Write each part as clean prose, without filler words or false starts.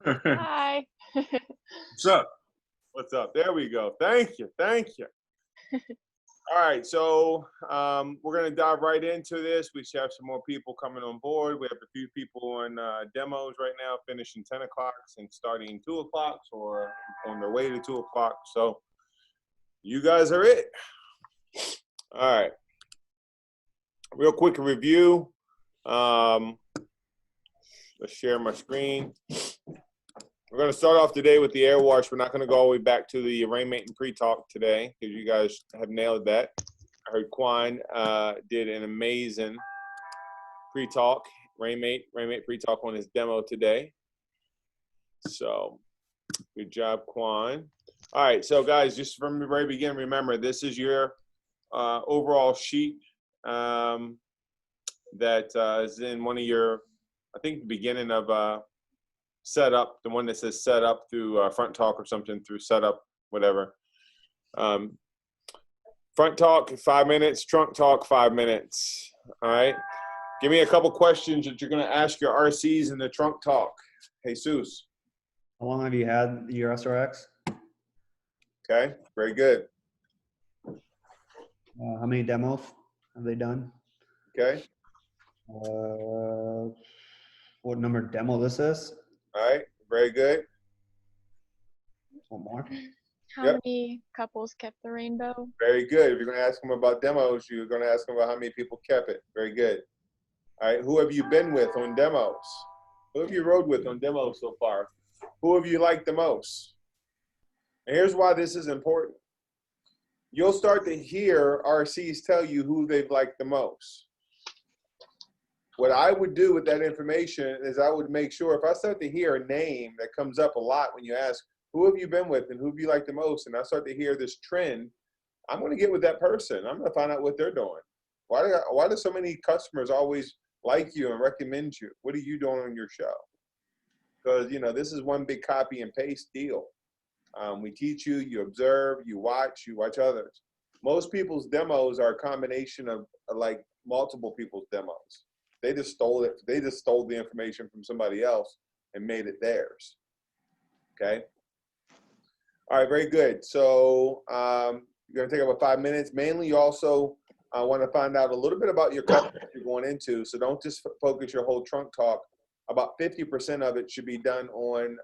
Hi. What's up? What's up? There we go. Thank you. Thank you. All right. So we're going to dive right into this. We should have some more people coming on board. We have a few people on demos right now, finishing 10 o'clock and starting 2 o'clock or on their way to 2 o'clock. So you guys are it. All right. Real quick review. Let's share my screen. We're going to start off today with the air wash. We're not going to go all the way back to the rainmate and pre-talk today because you guys have nailed that. I heard Quan did an amazing pre-talk, rainmate pre-talk on his demo today. So good job, Quan. All right, so guys, just from the very beginning, remember this is your overall sheet that is in one of your, I think, the beginning of setup, the one that says setup through front talk or something through setup, whatever. Front talk, 5 minutes. Trunk talk, 5 minutes. All right. Give me a couple questions that you're going to ask your RCs in the trunk talk. Jesus. How long have you had your SRX? Okay. Very good. How many demos have they done? Okay. What number demo this is? All right. Very good. One more. How Yep. many couples kept the rainbow? Very good. If you're going to ask them about demos, you're going to ask them about how many people kept it. Very good. All right. Who have you been with on demos? Who have you rode with on demos so far? Who have you liked the most? And here's why this is important. You'll start to hear RCs tell you who they've liked the most. What I would do with that information is I would make sure if I start to hear a name that comes up a lot when you ask, who have you been with and who have you liked the most? And I start to hear this trend, I'm going to get with that person. I'm going to find out what they're doing. Why do so many customers always like you and recommend you? What are you doing on your show? Because, you know, this is one big copy and paste deal. We teach you, you observe, you watch others. Most people's demos are a combination of like multiple people's demos. They just stole it. They just stole the information from somebody else and made it theirs. Okay. All right, very good. So you're going to take about 5 minutes. Mainly, you also want to find out a little bit about your customer you're going into. So don't just focus your whole trunk talk. About 50% of it should be done on,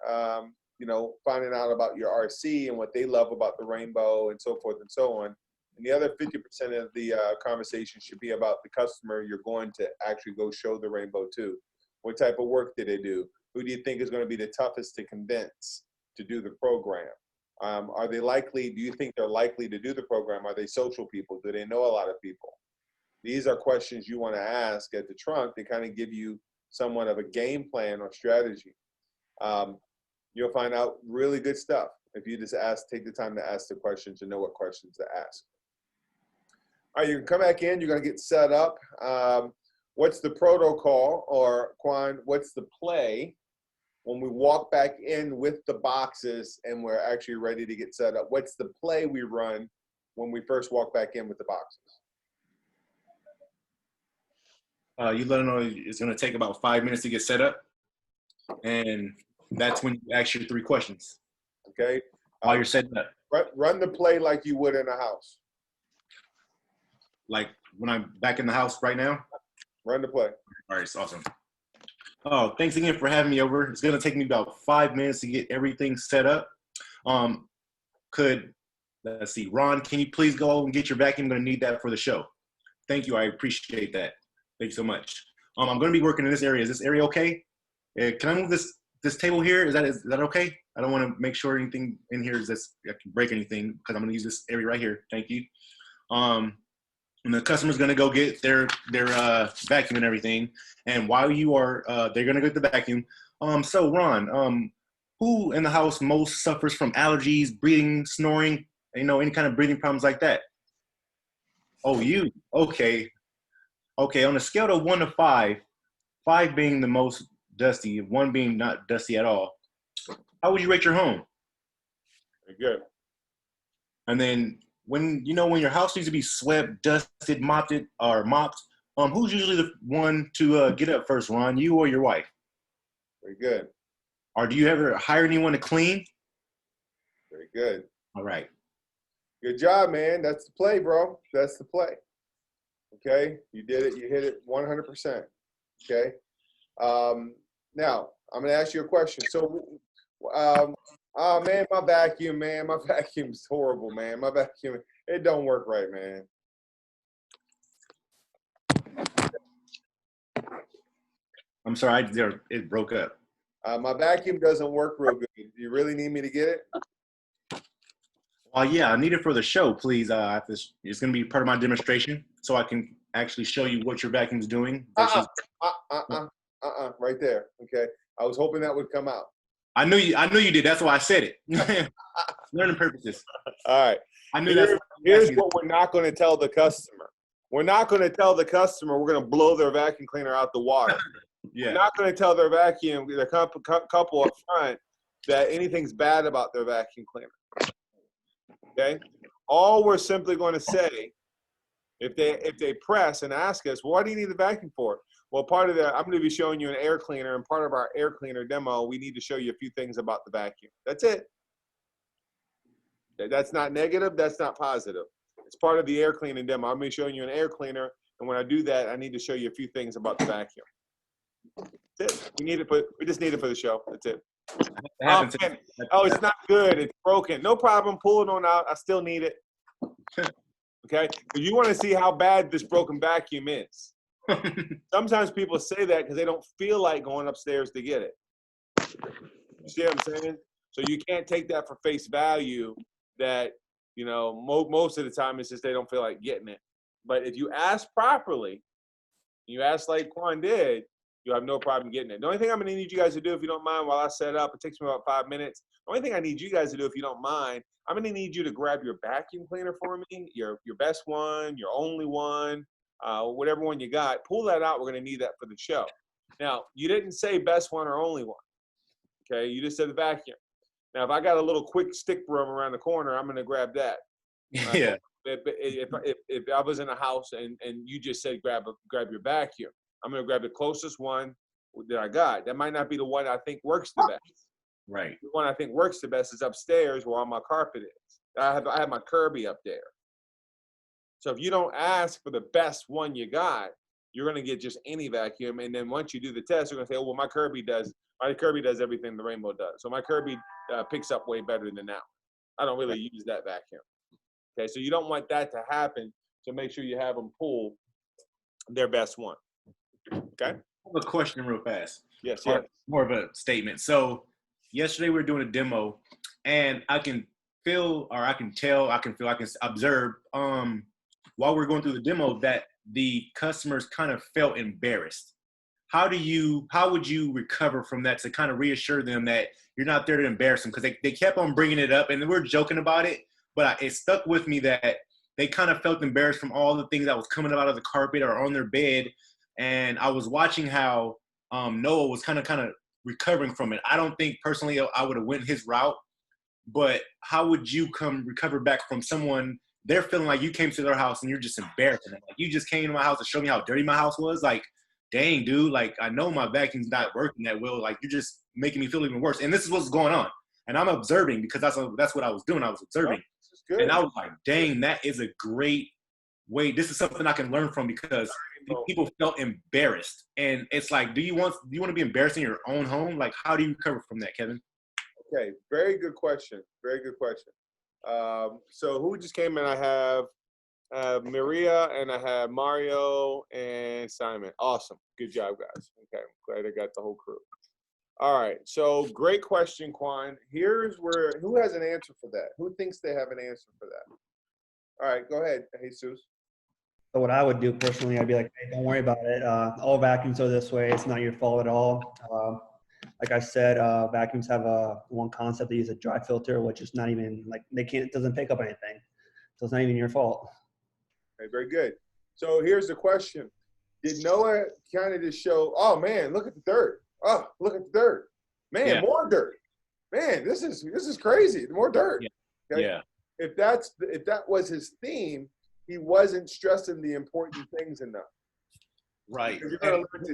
you know, finding out about your RC and what they love about the rainbow and so forth and so on. And the other 50% of the conversation should be about the customer you're going to actually go show the rainbow to. What type of work did they do? Who do you think is going to be the toughest to convince to do the program? Are they likely, do you think they're likely to do the program? Are they social people? Do they know a lot of people? These are questions you want to ask at the trunk to kind of give you somewhat of a game plan or strategy. You'll find out really good stuff if you just take the time to ask the questions and know what questions to ask. All right, you can come back in, you're gonna get set up. What's the protocol, or Quan, what's the play when we walk back in with the boxes and we're actually ready to get set up? What's the play we run when we first walk back in with the boxes? You let them know it's gonna take about 5 minutes to get set up. And that's when you ask your 3 questions. Okay. While you're setting up. Run the play like you would in a house. Like when I'm back in the house right now? Run the play. All right, it's awesome. Oh, thanks again for having me over. It's gonna take me about 5 minutes to get everything set up. Let's see, Ron, can you please go and get your vacuum? I'm gonna need that for the show. Thank you, I appreciate that. Thank you so much. I'm gonna be working in this area. Is this area okay? Can I move this table here? Is that okay? I don't want to make sure anything in here I can break anything because I'm gonna use this area right here. Thank you. And the customer's gonna go get their vacuum and everything. And while you are, they're gonna get the vacuum. So Ron, who in the house most suffers from allergies, breathing, snoring, you know, any kind of breathing problems like that? Oh, you? Okay. Okay, on a scale of 1 to 5, 5 being the most dusty, 1 being not dusty at all, how would you rate your home? Very good. And then when your house needs to be swept, dusted, mopped, who's usually the one to get up first, Ron, you or your wife? Very good. or do you ever hire anyone to clean? Very good. All right. Good job, man. That's the play, bro. That's the play. Okay, you did it. You hit it 100%. Okay. Now I'm gonna ask you a question. So, oh man, my vacuum, man, my vacuum's horrible, man. My vacuum, it don't work right, man. I'm sorry, it broke up. My vacuum doesn't work real good. Do you really need me to get it? Yeah, I need it for the show, please. It's going to be part of my demonstration, so I can actually show you what your vacuum's doing. Versus, Right there. Okay. I was hoping that would come out. I knew you did. That's why I said it. Learning purposes. All right. I knew that's. Here's what we're not going to tell the customer. We're not going to tell the customer we're going to blow their vacuum cleaner out the water. Yeah. We're not going to tell their vacuum, the couple up front, that anything's bad about their vacuum cleaner. Okay? All we're simply going to say, if they press and ask us, well, what do you need the vacuum for? Well, part of that, I'm going to be showing you an air cleaner, and part of our air cleaner demo, we need to show you a few things about the vacuum. That's it. That's not negative. That's not positive. It's part of the air cleaning demo. I'm going to be showing you an air cleaner, and when I do that, I need to show you a few things about the vacuum. That's it. We just need it for the show. That's it. Oh, it's not good. It's broken. No problem. Pull it on out. I still need it. Okay? Because you want to see how bad this broken vacuum is. Sometimes people say that because they don't feel like going upstairs to get it. You see what I'm saying? So you can't take that for face value that, you know, most of the time it's just they don't feel like getting it. But if you ask properly, you ask like Quan did, you'll have no problem getting it. The only thing I'm going to need you guys to do, if you don't mind, while I set up, it takes me about 5 minutes. The only thing I need you guys to do, if you don't mind, I'm going to need you to grab your vacuum cleaner for me, your best one, your only one, whatever one you got. Pull that out. We're going to need that for the show. Now, you didn't say best one or only one. Okay? You just said the vacuum. Now, if I got a little quick stick broom around the corner, I'm going to grab that. Yeah. If I was in a house and you just said grab your vacuum, I'm going to grab the closest one that I got. That might not be the one I think works the best. Right. The one I think works the best is upstairs where all my carpet is. I have my Kirby up there. So if you don't ask for the best one you got, you're going to get just any vacuum. And then once you do the test, you're going to say, oh, well, my Kirby does everything the Rainbow does. So my Kirby picks up way better than that. I don't really use that vacuum. Okay, so you don't want that to happen. So make sure you have them pull their best one. Okay. I have a question real fast. Yes. More of a statement. So yesterday we were doing a demo, and I can feel, or I can tell, I can observe while we're going through the demo that the customers kind of felt embarrassed. How would you recover from that to kind of reassure them that you're not there to embarrass them? Because they kept on bringing it up, and we were joking about it, but it stuck with me that they kind of felt embarrassed from all the things that was coming out of the carpet or on their bed. And I was watching how Noah was kind of recovering from it. I don't think personally I would have went his route, but how would you recover back from someone, they're feeling like you came to their house and you're just embarrassing them? Like, you just came to my house to show me how dirty my house was. Like, dang, dude, like, I know my vacuum's not working that well. Like, you're just making me feel even worse. And this is what's going on. And I'm observing because that's what I was doing. I was observing. Good. And I was like, dang, that is a great way. This is something I can learn from, because people felt embarrassed. And it's like, do you want to be embarrassed in your own home? Like, how do you recover from that, Kevin? Okay, very good question. Very good question. So who just came in? I have Maria, and I have Mario and Simon. Awesome. Good job, guys. Okay, I'm glad I got the whole crew. All right, so great question, Quan. Here's who has an answer for that? Who thinks they have an answer for that? All right, go ahead, Jesus. So what I would do personally, I'd be like, hey, don't worry about it. All vacuums are this way. It's not your fault at all. Like I said, vacuums have one concept. They use a dry filter, which is not even like it doesn't pick up anything. So it's not even your fault. Okay, very good. So here's the question. Did Noah kind of just show, oh man, look at the dirt. Oh, look at the dirt. Man, Yeah. More dirt. Man, this is crazy. More dirt. Yeah. Okay? Yeah. If that was his theme, he wasn't stressing the important things enough. Right. You're gonna learn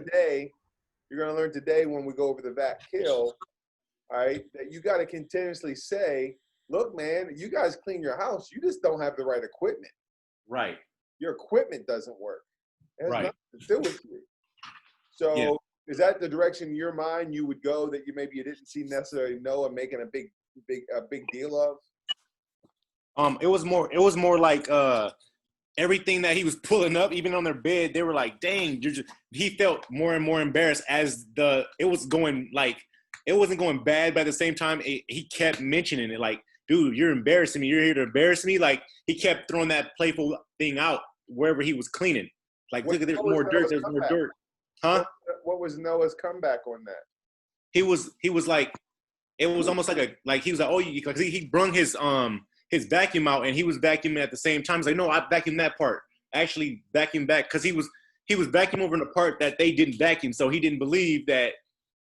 today when we go over the vac kill, all right, that you got to continuously say, look, man, you guys clean your house. You just don't have the right equipment. Right. Your equipment doesn't work. It has Right. nothing to do with you. So Yeah. is that the direction in your mind you would go that you didn't see necessarily Noah making a big deal of? It was more like everything that he was pulling up, even on their bed, they were like, dang, he felt more and more embarrassed as it was going, like, it wasn't going bad, but at the same time, he kept mentioning it, like, dude, you're embarrassing me. You're here to embarrass me. Like, he kept throwing that playful thing out wherever he was cleaning. Like, look, there's more dirt. There's more dirt. Huh? What was Noah's comeback on that? He was like, it was almost like he was like, oh, because he brung his vacuum out and he was vacuuming at the same time. He's like, no, I vacuumed that part. Actually vacuumed back because he was vacuuming over the part that they didn't vacuum. So he didn't believe that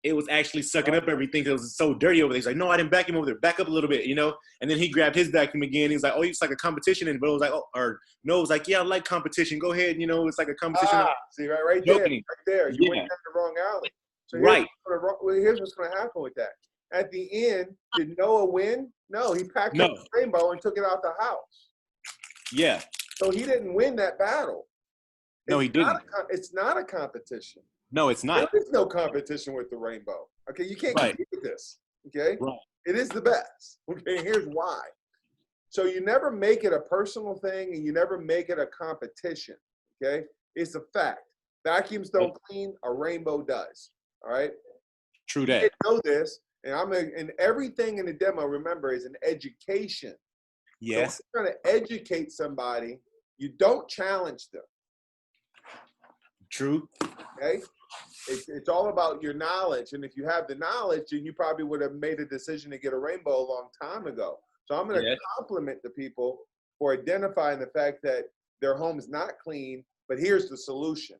it was actually sucking up everything because it was so dirty over there. He's like, no, I didn't vacuum over there. Back up a little bit, you know? And then he grabbed his vacuum again. He was like, oh, it's like a competition. And Bill was like, oh, or no, it was like, yeah, I like competition. Go ahead. You know, it's like a competition. See, right there. Joking. Right there. You went Yeah. down the wrong alley. So Right. Here's what's going to happen with that. At the end, did Noah win? No, he packed up the rainbow and took it out the house. Yeah. So he didn't win that battle. No, he didn't. It's not a competition. No, it's not. There is no competition with the rainbow. Okay, you can't compete with this. Okay, Right. It is the best. Okay, here's why. So you never make it a personal thing, and you never make it a competition. Okay, it's a fact. Vacuums don't clean. A rainbow does. All right. True You that. didn't know this, and everything in the demo. Remember, is an education. Yes. So when you're trying to educate somebody, you don't challenge them. True. Okay, it's all about your knowledge, and if you have the knowledge, then you probably would have made a decision to get a rainbow a long time ago. So I'm going to compliment the people for identifying the fact that their home is not clean, but here's the solution.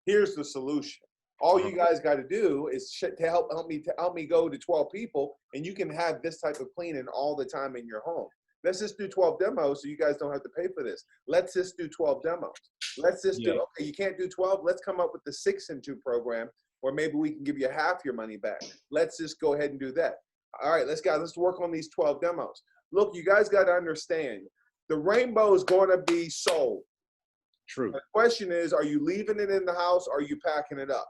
Here's the solution. All you guys got to do is to help me go to 12 people, and you can have this type of cleaning all the time in your home. Let's just do 12 demos so you guys don't have to pay for this. Let's just do 12 demos. Let's just do, okay, you can't do 12. Let's come up with the 6-in-2 program, or maybe we can give you half your money back. Let's just go ahead and do that. All right, let's work on these 12 demos. Look, you guys got to understand, the rainbow is going to be sold. True. The question is, are you leaving it in the house or are you packing it up?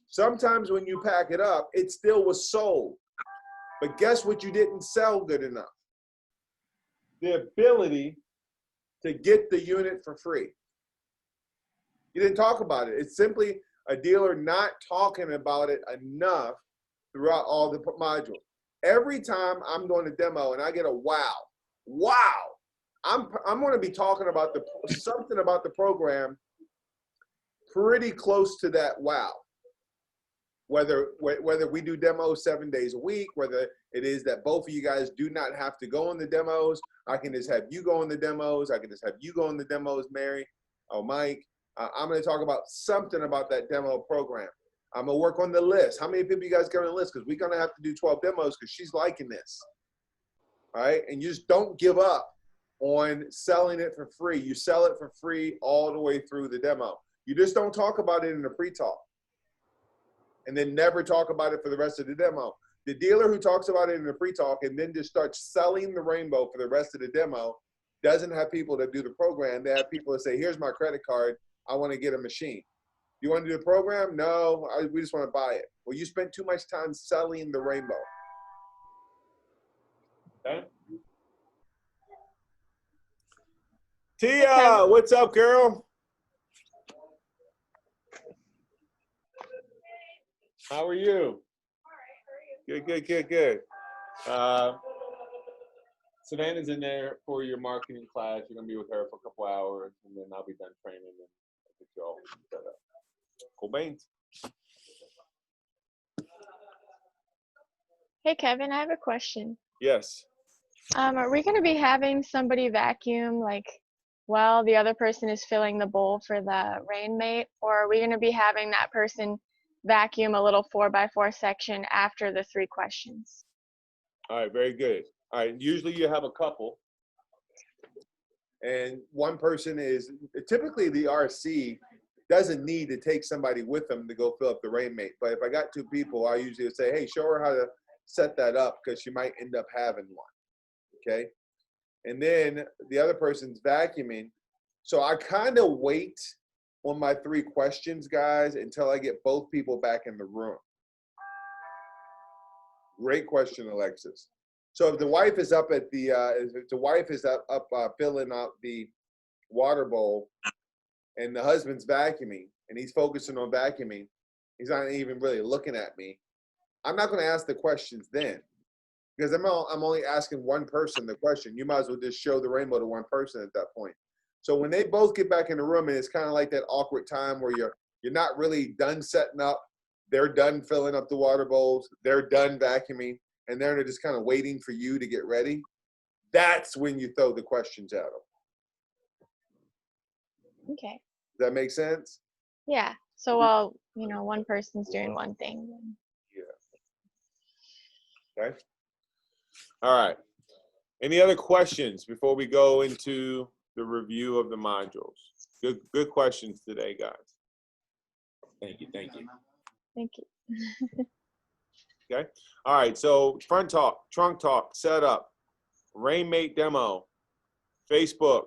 Sometimes when you pack it up, it still was sold. But guess what you didn't sell good enough? The ability to get the unit for free. You didn't talk about it. It's simply a dealer not talking about it enough throughout all the modules. Every time I'm doing a demo and I get a wow, I'm going to be talking about something about the program pretty close to that wow. Whether we do demos 7 days a week, whether it is that both of you guys do not have to go on the demos, I can just have you go on the demos. I can just have you go on the demos, Mary, Mike. I'm going to talk about something about that demo program. I'm going to work on the list. How many people you guys got on the list? Because we're going to have to do 12 demos because she's liking this. All right? And you just don't give up on selling it for free. You sell it for free all the way through the demo. You just don't talk about it in the pre-talk and then never talk about it for the rest of the demo. The dealer who talks about it in the pre-talk and then just starts selling the rainbow for the rest of the demo doesn't have people that do the program. They have people that say, here's my credit card. I want to get a machine. You want to do the program? No, we just want to buy it. Well, you spent too much time selling the rainbow. Okay. Tia, what's up, girl? How are you? Good. Savannah's in there for your marketing class. You're gonna be with her for a couple hours, and then I'll be done training and I'll get you all set up. Cool beans. Hey, Kevin, I have a question. Yes. Are we going to be having somebody vacuum like while the other person is filling the bowl for the rain mate, or are we going to be having that person vacuum a little 4x4 section after the 3 questions? All right, very good. All right, usually you have a couple, and one person is typically the RC doesn't need to take somebody with them to go fill up the rain mate. But if I got 2 people, I usually say, hey, show her how to set that up because she might end up having one. Okay. And then the other person's vacuuming. So I kind of wait on my 3 questions, guys, until I get both people back in the room. Great question, Alexis. So if the wife is up at the, if the wife is up filling out the water bowl, and the husband's vacuuming, and he's focusing on vacuuming, he's not even really looking at me, I'm not going to ask the questions then, because I'm only asking one person the question. You might as well just show the rainbow to one person at that point. So when they both get back in the room, and it's kind of like that awkward time where you're not really done setting up, they're done filling up the water bowls, they're done vacuuming, and they're just kind of waiting for you to get ready, that's when you throw the questions at them. Okay. Does that make sense? Yeah. So while, one person's doing one thing. Yeah. Okay. All right. Any other questions before we go into the review of the modules? Good questions today, guys. Thank you. Thank you. Okay. All right. So front talk, trunk talk, setup, Rainmate demo, Facebook,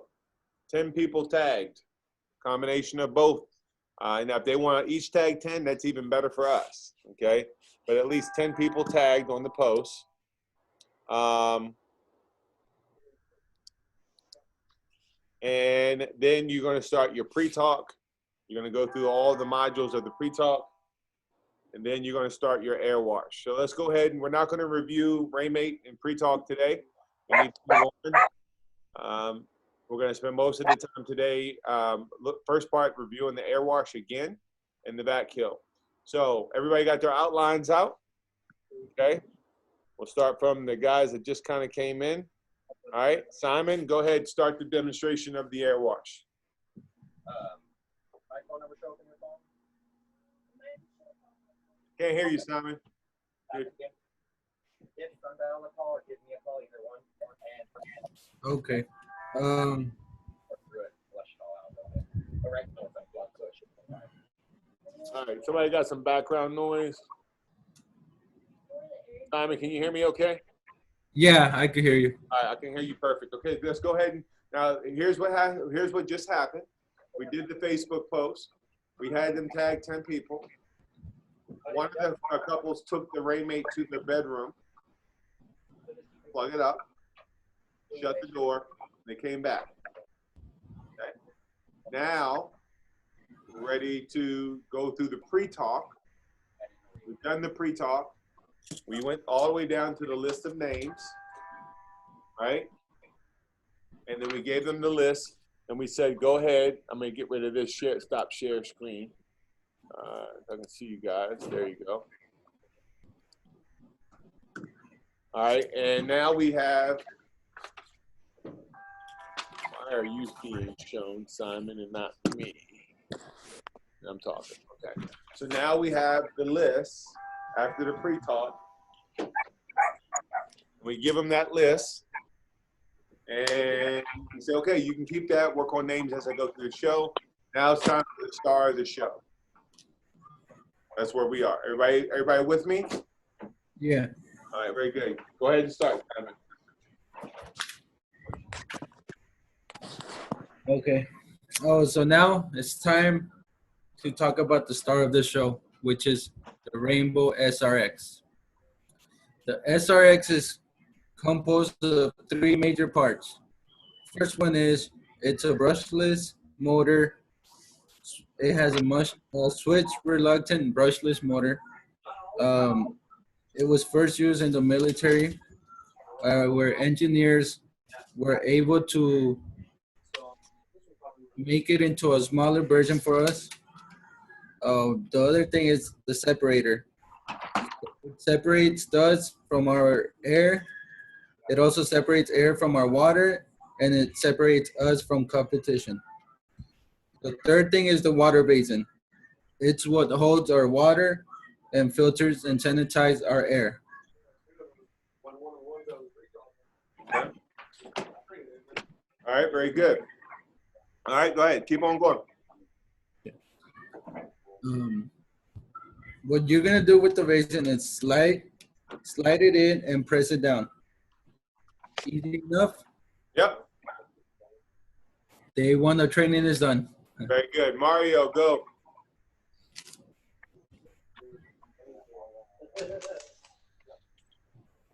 10 people tagged, combination of both. And if they want to each tag 10, that's even better for us. Okay. But at least 10 people tagged on the post. And then you're going to start your pre-talk. You're going to go through all the modules of the pre-talk. And then you're going to start your air wash. So let's go ahead, and we're not going to review Rainmate and pre-talk today. We need to move on. We're going to spend most of the time today, first part, reviewing the air wash again and the vac kill. So everybody got their outlines out? Okay. We'll start from the guys that just kind of came in. All right, Simon, go ahead, start the demonstration of the air wash. My phone number show up in your phone? Can't hear you, Simon. Good. Give Sundial a call or give me a call, either one. Okay. Or through it, flush it all out. But right now it's unplugged, so it should be fine. All right, somebody got some background noise. Simon, can you hear me okay? Yeah, I can hear you. All right, I can hear you perfect. Okay, let's go ahead and now here's what just happened. We did the Facebook post. We had them tag 10 people. One of the couples took the Rainmate to their bedroom, plug it up, shut the door, they came back. Okay. Now, we're ready to go through the pre-talk. We've done the pre-talk. We went all the way down to the list of names, right? And then we gave them the list, and we said, go ahead. I'm going to get rid of this stop share screen. If I can see you guys. There you go. All right, and now we have, why are you being shown, Simon, and not me? I'm talking, okay. So now we have the list after the pre-talk. We give them that list, and we say, okay, you can keep that, work on names as I go through the show. Now it's time for the star of the show. That's where we are. Everybody with me? Yeah. All right, very good. Go ahead and start, Simon. Okay. Oh, so now it's time to talk about the star of the show, which is the Rainbow SRX. The SRX is composed of 3 major parts. First one is it's a brushless motor. It has a switch reluctant brushless motor. It was first used in the military, where engineers were able to make it into a smaller version for us. The other thing is the separator. It separates us from our air. It also separates air from our water, and it separates us from competition. The third thing is the water basin. It's what holds our water and filters and sanitizes our air. All right, very good. All right, go ahead. Keep on going. What you're gonna do with the basin is slide it in, and press it down. Easy enough. Yep. Day 1 of training is done. Very good. Mario, go.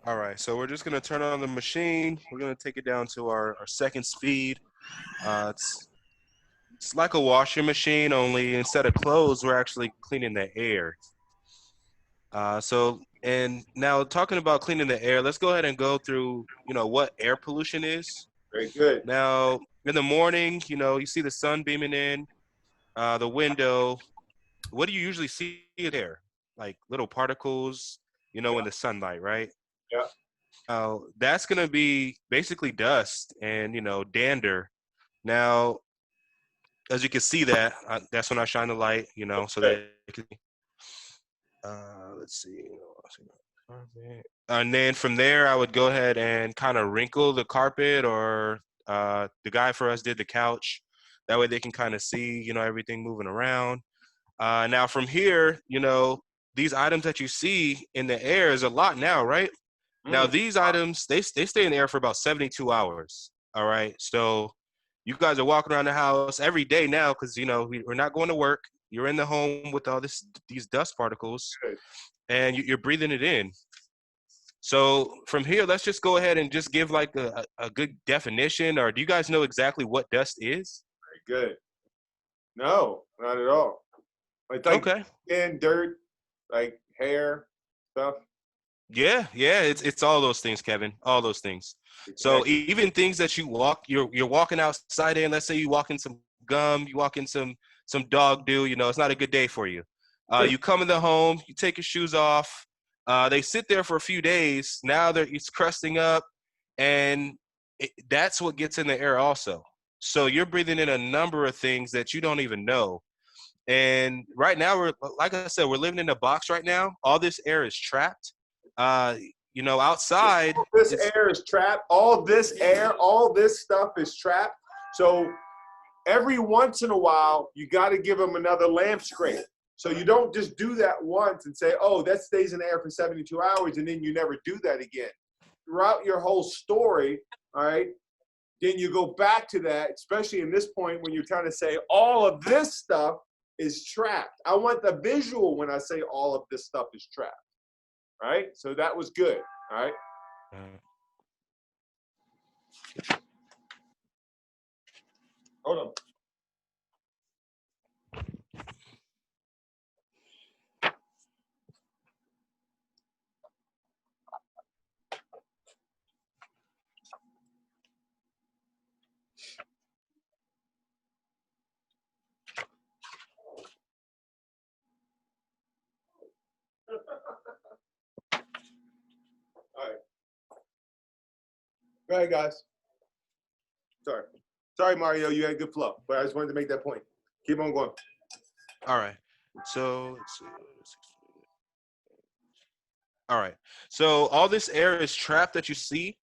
All right, so we're just gonna turn on the machine. We're gonna take it down to our second speed. It's like a washing machine, only instead of clothes, we're actually cleaning the air. And now talking about cleaning the air, let's go ahead and go through, what air pollution is. Very good. Now, in the morning, you see the sun beaming in the window. What do you usually see there? Like little particles, in the sunlight, right? Yeah. That's going to be basically dust and, dander. Now, as you can see that's when I shine the light, so that you can, let's see. And then from there, I would go ahead and kind of wrinkle the carpet, or the guy for us did the couch. That way they can kind of see, everything moving around. Now from here, these items that you see in the air is a lot now, right? Now these items, they stay in the air for about 72 hours. All right. So you guys are walking around the house every day now because, we're not going to work. You're in the home with all these dust particles, and you're breathing it in. So from here, let's just go ahead and just give like a good definition. Or do you guys know exactly what dust is? Very good. No, not at all. It's like Okay. skin, dirt, like hair, stuff. Yeah, it's all those things, Kevin. All those things. So even things that you're walking outside in. Let's say you walk in some gum, you walk in some dog do. It's not a good day for you. You come in the home, you take your shoes off. They sit there for a few days. Now it's crusting up, and that's what gets in the air also. So you're breathing in a number of things that you don't even know. And right now, like I said, we're living in a box right now. All this air is trapped. Outside. All this air is trapped. All this air, all this stuff is trapped. So every once in a while, you got to give them another lamp scrape. So you don't just do that once and say, oh, that stays in the air for 72 hours, and then you never do that again. Throughout your whole story, all right, then you go back to that, especially in this point when you're trying to say all of this stuff is trapped. I want the visual when I say all of this stuff is trapped. All right, so that was good. All right. Hold on. All right. Go ahead, guys. Sorry, Mario, you had good flow, but I just wanted to make that point. Keep on going. All right. So let's see. All right. So all this air is trapped that you see,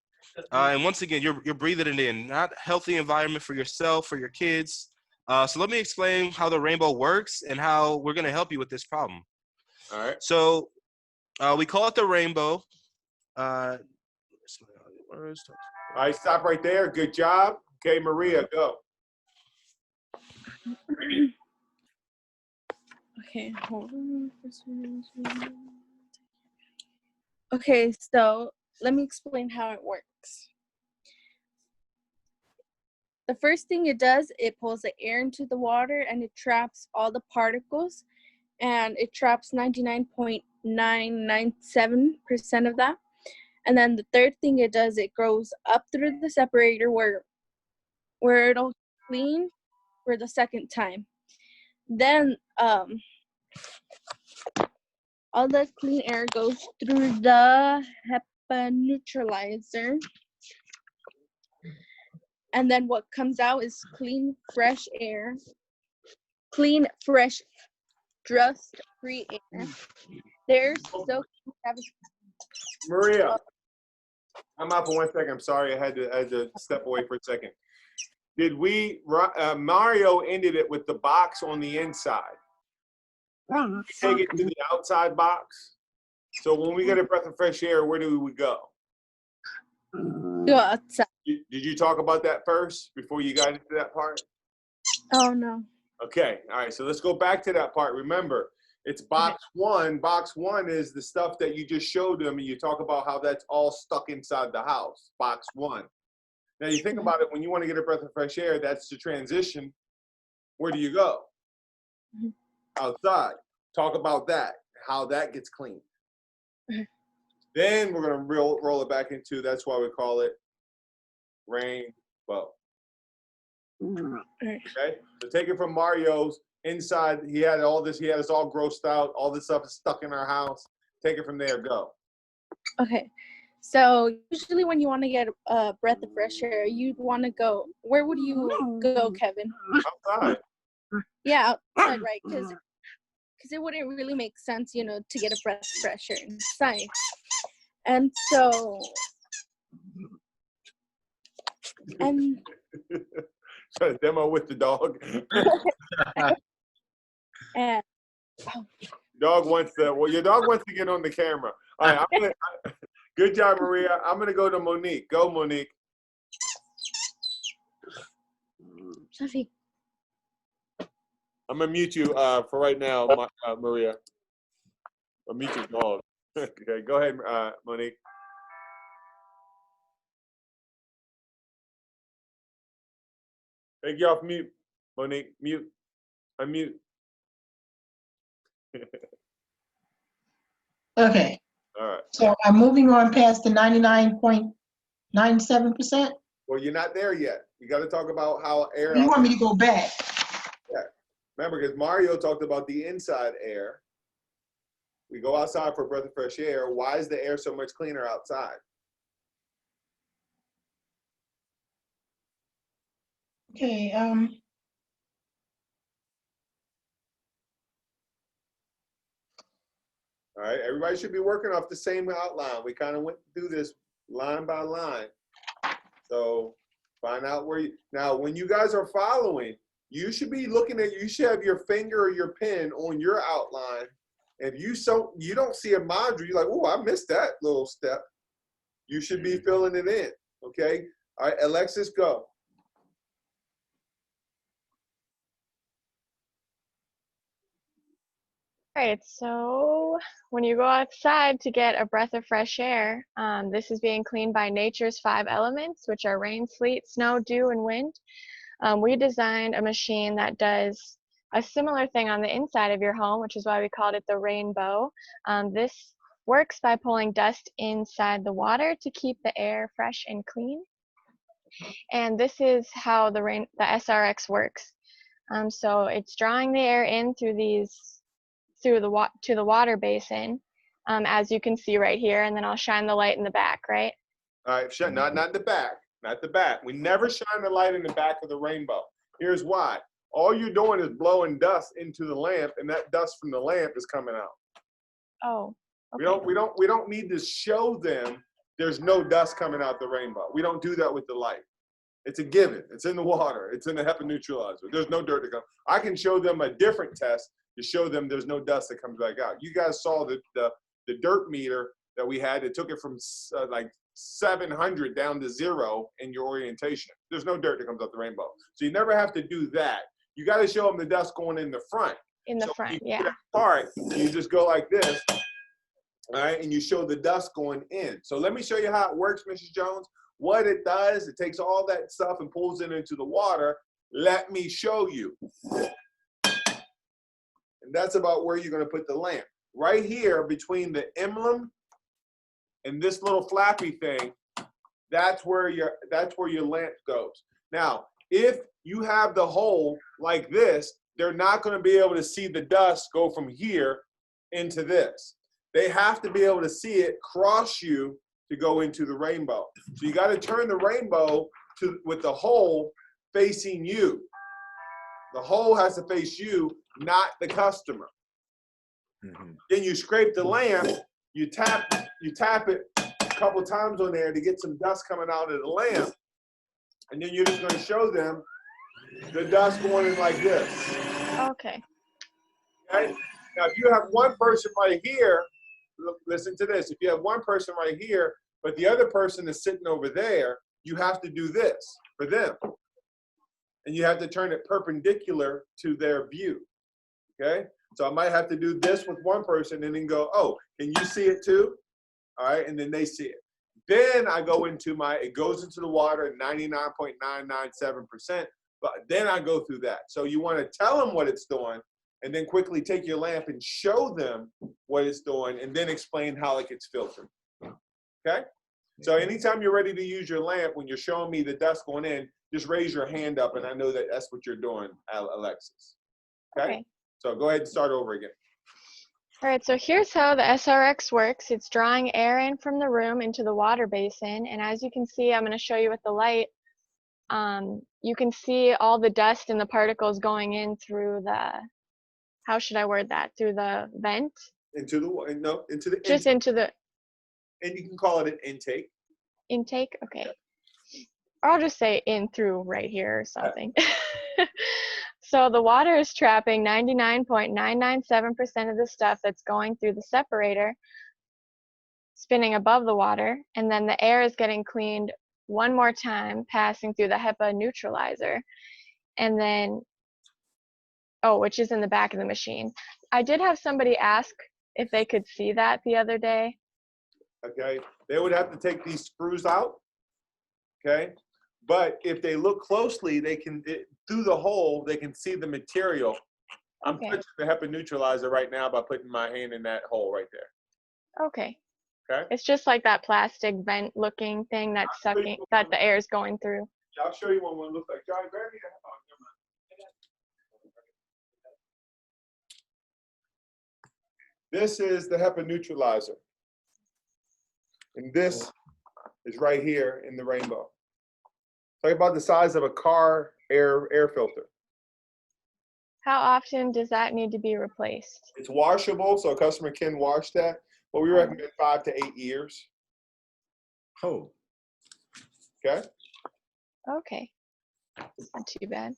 and once again, you're breathing it in. Not healthy environment for yourself, for your kids. So let me explain how the rainbow works and how we're going to help you with this problem. All right. So we call it the rainbow. All right, stop right there. Good job. Okay, Maria, go. Okay, hold on. Okay, so let me explain how it works. The first thing it does, it pulls the air into the water and it traps all the particles, and it traps 99.997% of that. And then the third thing it does, it goes up through the separator where it'll clean for the second time. Then all the clean air goes through the HEPA neutralizer. And then what comes out is clean, fresh air. Clean, fresh, dust-free air. There's so Maria, I'm out for 1 second. I'm sorry, I had to step away for a second. Did Mario ended it with the box on the inside. Take it to the outside box. So when we get a breath of fresh air, where do we go? Go outside. Did you talk about that first before you got into that part? Oh no. Okay, all right, so let's go back to that part. Remember, it's box one. Box one is the stuff that you just showed them, and you talk about how that's all stuck inside the house, box one. Now you think about it, when you want to get a breath of fresh air, that's the transition. Where do you go? Outside. Talk about that, how that gets cleaned. Then we're gonna roll it back into, that's why we call it rainbow. Okay, so take it from Mario's inside. He had all this. He had us all grossed out. All this stuff is stuck in our house. Take it from there. Go. Okay. So usually when you want to get a breath of fresh air, you'd want to go. Where would you go, Kevin? Outside. Yeah, outside, right? Because it wouldn't really make sense, you know, to get a breath of fresh air inside. And so, and Try to demo with the dog. and Dog wants to. Well, your dog wants to get on the camera. All right. Good job, Maria. I'm gonna go to Monique. Go, Monique. Sophie. I'm gonna mute you for right now, Maria. I'll mute your dog. Okay, go ahead, Monique. Take you off mute, Monique. Mute. Unmute. Okay, All right. so I'm moving on past the 99.97%. Well, you're not there yet. You got to talk about how air. You want me to go back? Yeah. Remember, because Mario talked about the inside air. We go outside for a breath of fresh air. Why is the air so much cleaner outside? Okay, All right, everybody should be working off the same outline. We kind of went through this line by line. So find out where you, now when you guys are following, you should be looking at, you should have your finger or your pen on your outline. If you don't see a module, you're like, oh, I missed that little step. You should be filling it in, okay? All right, Alexis, go. All right, so when you go outside to get a breath of fresh air, this is being cleaned by nature's 5 elements, which are rain, sleet, snow, dew, and wind. We designed a machine that does a similar thing on the inside of your home, which is why we called it the rainbow. This works by pulling dust inside the water to keep the air fresh and clean. And this is how the SRX works. So it's drawing the air in through to the water basin, as you can see right here, and then I'll shine the light in the back, right? All right, not the back, not the back. We never shine the light in the back of the rainbow. Here's why. All you're doing is blowing dust into the lamp, and that dust from the lamp is coming out. Oh. Okay. We don't need to show them there's no dust coming out the rainbow. We don't do that with the light. It's a given. It's in the water. It's in the HEPA neutralizer. There's no dirt to come. I can show them a different test to show them there's no dust that comes back out. You guys saw the dirt meter that we had. It took it from like 700 down to 0 in your orientation. There's no dirt that comes out the rainbow. So you never have to do that. You got to show them the dust going in the front. In the front, yeah. Part, you just go like this, all right, and you show the dust going in. So let me show you how it works, Mrs. Jones. What it does, it takes all that stuff and pulls it into the water. Let me show you. And that's about where you're going to put the lamp. Right here between the emblem and this little flappy thing, that's where your lamp goes. Now, if you have the hole like this, they're not going to be able to see the dust go from here into this. They have to be able to see it cross you to go into the rainbow. So you got to turn the rainbow with the hole facing you. The hole has to face you, not the customer. Mm-hmm. Then you scrape the lamp, you tap it a couple times on there to get some dust coming out of the lamp, and then you're just going to show them the dust going in like this. Okay. Okay? Now, if you have one person right here listen to this. If you have one person right here, but the other person is sitting over there, you have to do this for them. And you have to turn it perpendicular to their view, okay? So I might have to do this with one person and then go, oh, can you see it too? All right, and then they see it. Then I go into it goes into the water at 99.997%, but then I go through that. So you want to tell them what it's doing and then quickly take your lamp and show them what it's doing and then explain how it gets filtered, okay? So anytime you're ready to use your lamp, when you're showing me the dust going in, just raise your hand up and I know that that's what you're doing, Alexis, okay? So go ahead and start over again. All right, so here's how the SRX works. It's drawing air in from the room into the water basin. And as you can see, I'm going to show you with the light. You can see all the dust and the particles going in through the, how should I word that? Through the vent? Into the Just intake. into the And you can call it an intake. intake? Okay. Or I'll just say in through right here or something. So the water is trapping 99.997% of the stuff that's going through the separator, spinning above the water, and then the air is getting cleaned one more time, passing through the HEPA neutralizer, and then, which is in the back of the machine. I did have somebody ask if they could see that the other day. Okay, they would have to take these screws out, okay? But if they look closely, they can, through the hole, they can see the material. I'm touching the HEPA neutralizer right now by putting my hand in that hole right there. Okay. Okay. It's just like that plastic vent looking thing that's sucking, that the air is going through. Yeah, I'll show you what one looks like. John, grab me that. Oh, never mind. This is the HEPA neutralizer. And this is right here in the rainbow. Talk about the size of a car air filter. How often does that need to be replaced? It's washable, so a customer can wash that. But we recommend 5 to 8 years. Oh. Okay. Okay. Not too bad.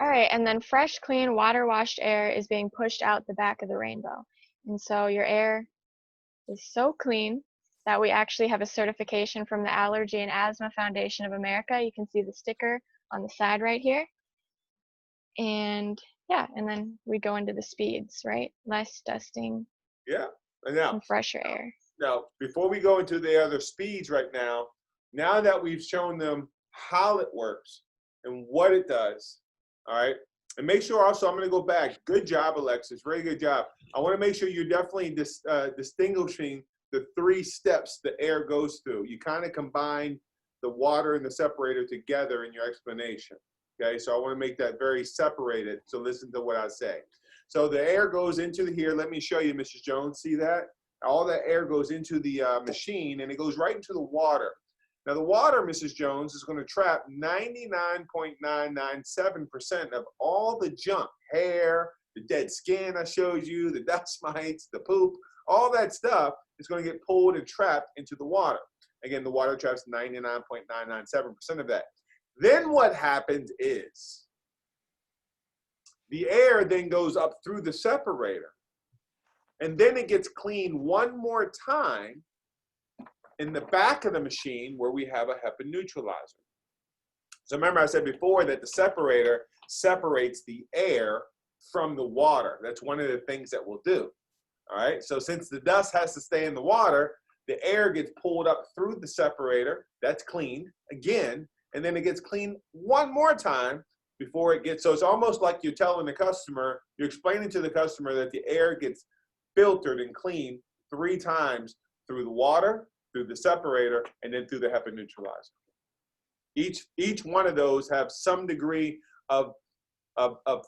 All right, and then fresh, clean, water-washed air is being pushed out the back of the rainbow. And so your air is so clean that we actually have a certification from the Allergy and Asthma Foundation of America. You can see the sticker on the side right here. And yeah, and then we go into the speeds, right? Less dusting. Yeah, and now and fresher air. Now, before we go into the other speeds right now that we've shown them how it works and what it does, all right? And make sure also, I'm gonna go back. Good job, Alexis, very good job. I wanna make sure you're definitely distinguishing the 3 steps the air goes through. You kind of combine the water and the separator together in your explanation, okay? So I wanna make that very separated, so listen to what I say. So the air goes into here. Let me show you, Mrs. Jones, see that? All that air goes into the machine and it goes right into the water. Now the water, Mrs. Jones, is gonna trap 99.997% of all the junk, hair, the dead skin I showed you, the dust mites, the poop, all that stuff is gonna get pulled and trapped into the water. Again, the water traps 99.997% of that. Then what happens is, the air then goes up through the separator and then it gets cleaned one more time in the back of the machine where we have a HEPA neutralizer. So remember I said before that the separator separates the air from the water. That's one of the things that we'll do. All right, so since the dust has to stay in the water, the air gets pulled up through the separator, that's cleaned again, and then it gets cleaned one more time before it gets, so it's almost like you're telling the customer, you're explaining to the customer that the air gets filtered and cleaned 3 times through the water, through the separator, and then through the HEPA neutralizer. Each one of those have some degree of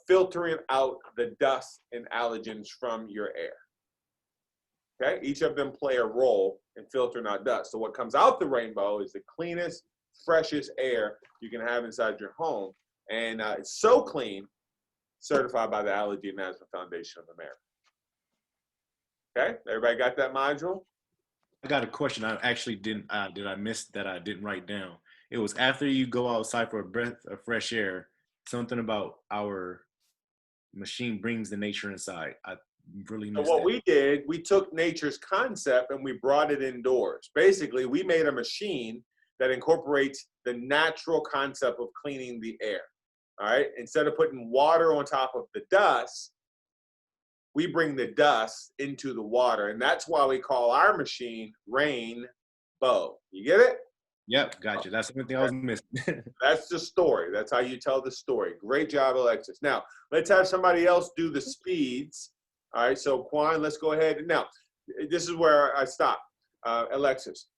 filtering out the dust and allergens from your air. Okay, each of them play a role in filtering out dust. So what comes out the rainbow is the cleanest, freshest air you can have inside your home. And it's so clean, certified by the Allergy and Asthma Foundation of America. Okay, everybody got that module? I got a question. I actually did I miss that I didn't write down? It was after you go outside for a breath of fresh air, something about our machine brings the nature inside. really So miss what that. we did, we took nature's concept and we brought it indoors. Basically, we made a machine that incorporates the natural concept of cleaning the air. All right. Instead of putting water on top of the dust, we bring the dust into the water. And that's why we call our machine Rainbow. You get it? Yep, gotcha. That's the only thing I was missing. That's the story. That's how you tell the story. Great job, Alexis. Now, let's have somebody else do the speeds. All right, so Quan, let's go ahead. Now, this is where I stop. Alexis,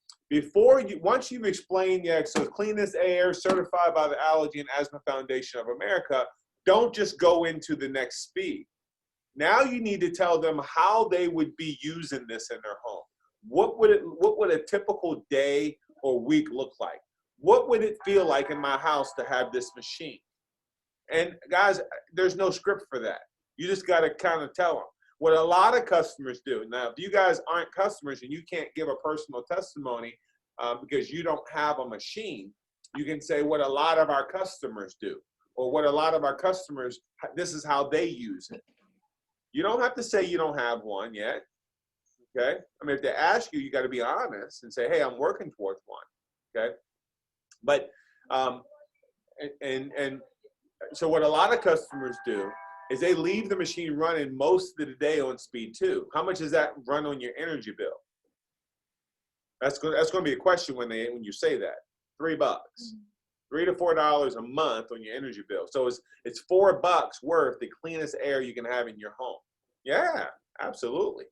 once you've explained, so cleanest air certified by the Allergy and Asthma Foundation of America, don't just go into the next speed. Now you need to tell them how they would be using this in their home. What would a typical day or week look like? What would it feel like in my house to have this machine? And guys, there's no script for that. You just got to kind of tell them. What a lot of customers do. Now, if you guys aren't customers and you can't give a personal testimony because you don't have a machine, you can say what a lot of our customers do, or what a lot of our customers, this is how they use it. You don't have to say you don't have one yet. Okay. I mean, if they ask you, you got to be honest and say, hey, I'm working towards one. Okay. But, so what a lot of customers do is they leave the machine running most of the day on speed 2. How much does that run on your energy bill? That's going to be a question when you say that. $3, $3 to $4 a month on your energy bill. So it's $4 worth the cleanest air you can have in your home. Yeah, absolutely.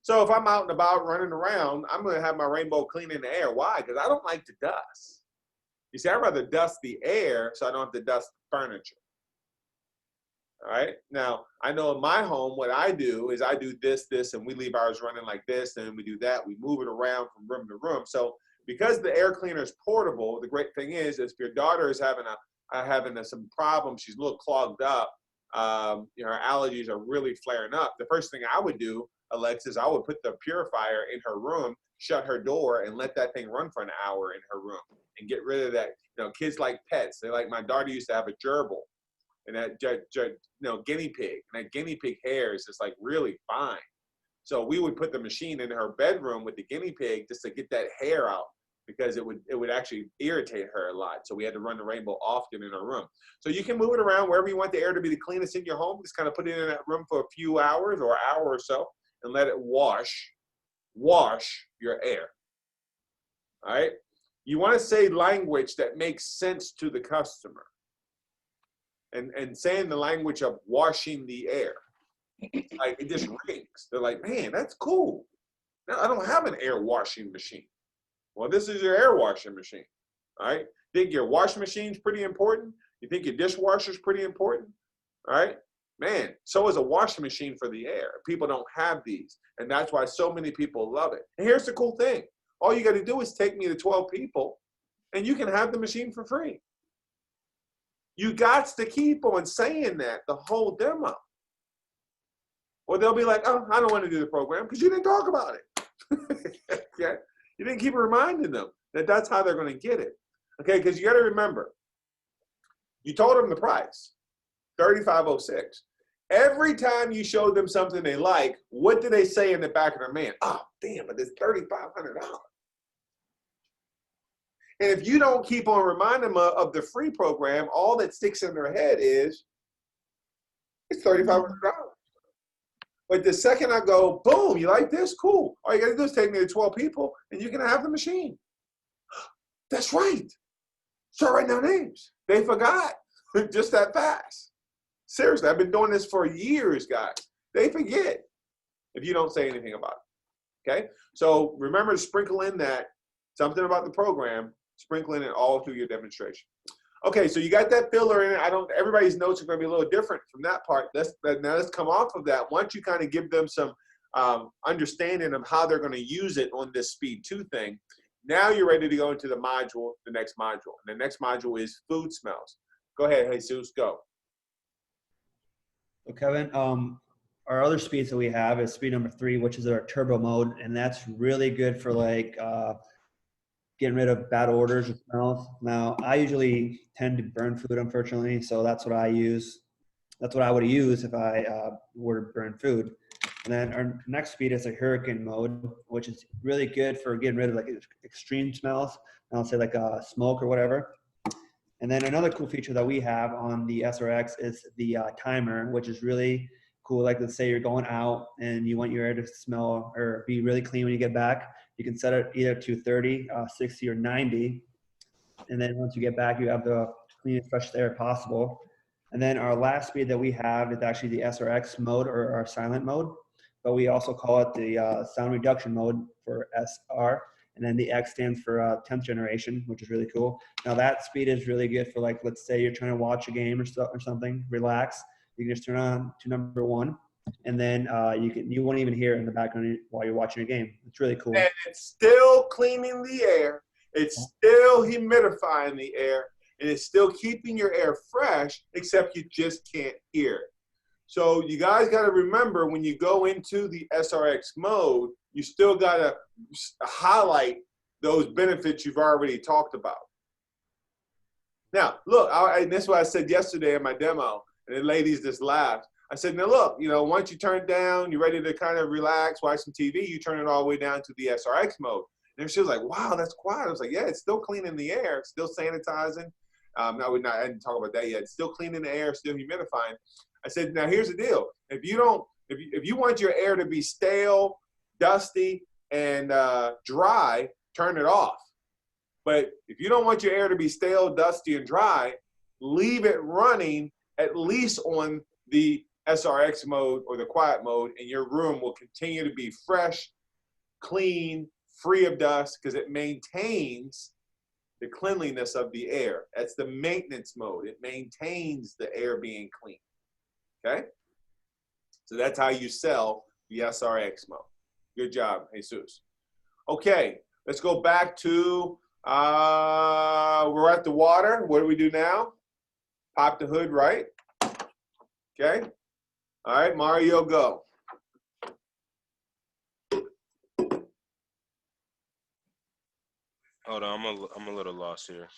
So if I'm out and about running around, I'm going to have my Rainbow cleaning the air. Why? Because I don't like to dust. You see, I'd rather dust the air so I don't have to dust the furniture. All right. Now, I know in my home, what I do is I do this, and we leave ours running like this, and we do that. We move it around from room to room. So because the air cleaner is portable, the great thing is if your daughter is having some problems, she's a little clogged up, her allergies are really flaring up, the first thing I would do, Alexis, I would put the purifier in her room, shut her door, and let that thing run for an hour in her room and get rid of that. Kids like pets. My daughter used to have a gerbil and that guinea pig, and that guinea pig hair is just really fine. So we would put the machine in her bedroom with the guinea pig just to get that hair out, because it would actually irritate her a lot. So we had to run the Rainbow often in her room. So you can move it around wherever you want the air to be the cleanest in your home. Just kind of put it in that room for a few hours or an hour or so and let it wash your air. All right? You want to say language that makes sense to the customer. And saying the language of washing the air. It just rings. They're like, man, that's cool. Now, I don't have an air washing machine. Well, this is your air washing machine. All right? Think your washing machine's pretty important? You think your dishwasher's pretty important? All right? Man, so is a washing machine for the air. People don't have these. And that's why so many people love it. And here's the cool thing. All you got to do is take me to 12 people, and you can have the machine for free. You got to keep on saying that the whole demo. Or they'll be like, oh, I don't want to do the program because you didn't talk about it. Okay? You didn't keep reminding them that that's how they're going to get it. Okay, because you got to remember, you told them the price, $35.06. Every time you showed them something they like, what do they say in the back of their mind? Oh, damn, but it's $3,500. And if you don't keep on reminding them of the free program, all that sticks in their head is, it's $3,500. But the second I go, boom, you like this? Cool. All you got to do is take me to 12 people, and you can have the machine. That's right. Start writing down names. They forgot just that fast. Seriously, I've been doing this for years, guys. They forget if you don't say anything about it. Okay? So remember to sprinkle in that, something about the program, sprinkle in it all through your demonstration. Okay, so you got that filler in it. Everybody's notes are going to be a little different from that part. Now let's come off of that. Once you kind of give them some understanding of how they're going to use it on this Speed 2 thing, now you're ready to go into the next module. And the next module is food smells. Go ahead, Jesus, go. So Kevin, our other speeds that we have is speed number 3, which is our turbo mode, and that's really good for getting rid of bad odors and smells. Now, I usually tend to burn food, unfortunately, so that's what I use. That's what I would use if I were to burn food. And then our next speed is like hurricane mode, which is really good for getting rid of like extreme smells. I'll say like smoke or whatever. And then another cool feature that we have on the SRX is the timer, which is really cool. Like let's say you're going out and you want your air to smell or be really clean when you get back. You can set it either to 30, 60, or 90. And then once you get back, you have the cleanest, freshest air possible. And then our last speed that we have is actually the SRX mode or our silent mode, but we also call it the sound reduction mode for SR. And then the X stands for 10th generation, which is really cool. Now that speed is really good for like, let's say you're trying to watch a game or something, relax. You can just turn on to number 1, and then you won't even hear it in the background while you're watching a game. It's really cool. And it's still cleaning the air. It's still humidifying the air, and it's still keeping your air fresh, except you just can't hear it. So you guys got to remember when you go into the SRX mode, you still got to highlight those benefits you've already talked about. Now, look, and this is what I said yesterday in my demo, and the ladies just laughed. I said, now look, once you turn it down, you're ready to kind of relax, watch some TV, you turn it all the way down to the SRX mode. And she was like, wow, that's quiet. I was like, yeah, it's still cleaning the air, it's still sanitizing. I didn't talk about that yet. It's still cleaning the air, still humidifying. I said, now here's the deal. If you want your air to be stale, dusty, and dry, turn it off. But if you don't want your air to be stale, dusty, and dry, leave it running at least on the SRX mode or the quiet mode, and your room will continue to be fresh, clean, free of dust, because it maintains the cleanliness of the air. That's the maintenance mode. It maintains the air being clean. Okay? So that's how you sell the SRX mode. Good job, Jesus. Okay, let's go back to, we're at the water. What do we do now? Pop the hood, right? Okay. All right, Mario, go. Hold on, I'm a little lost here.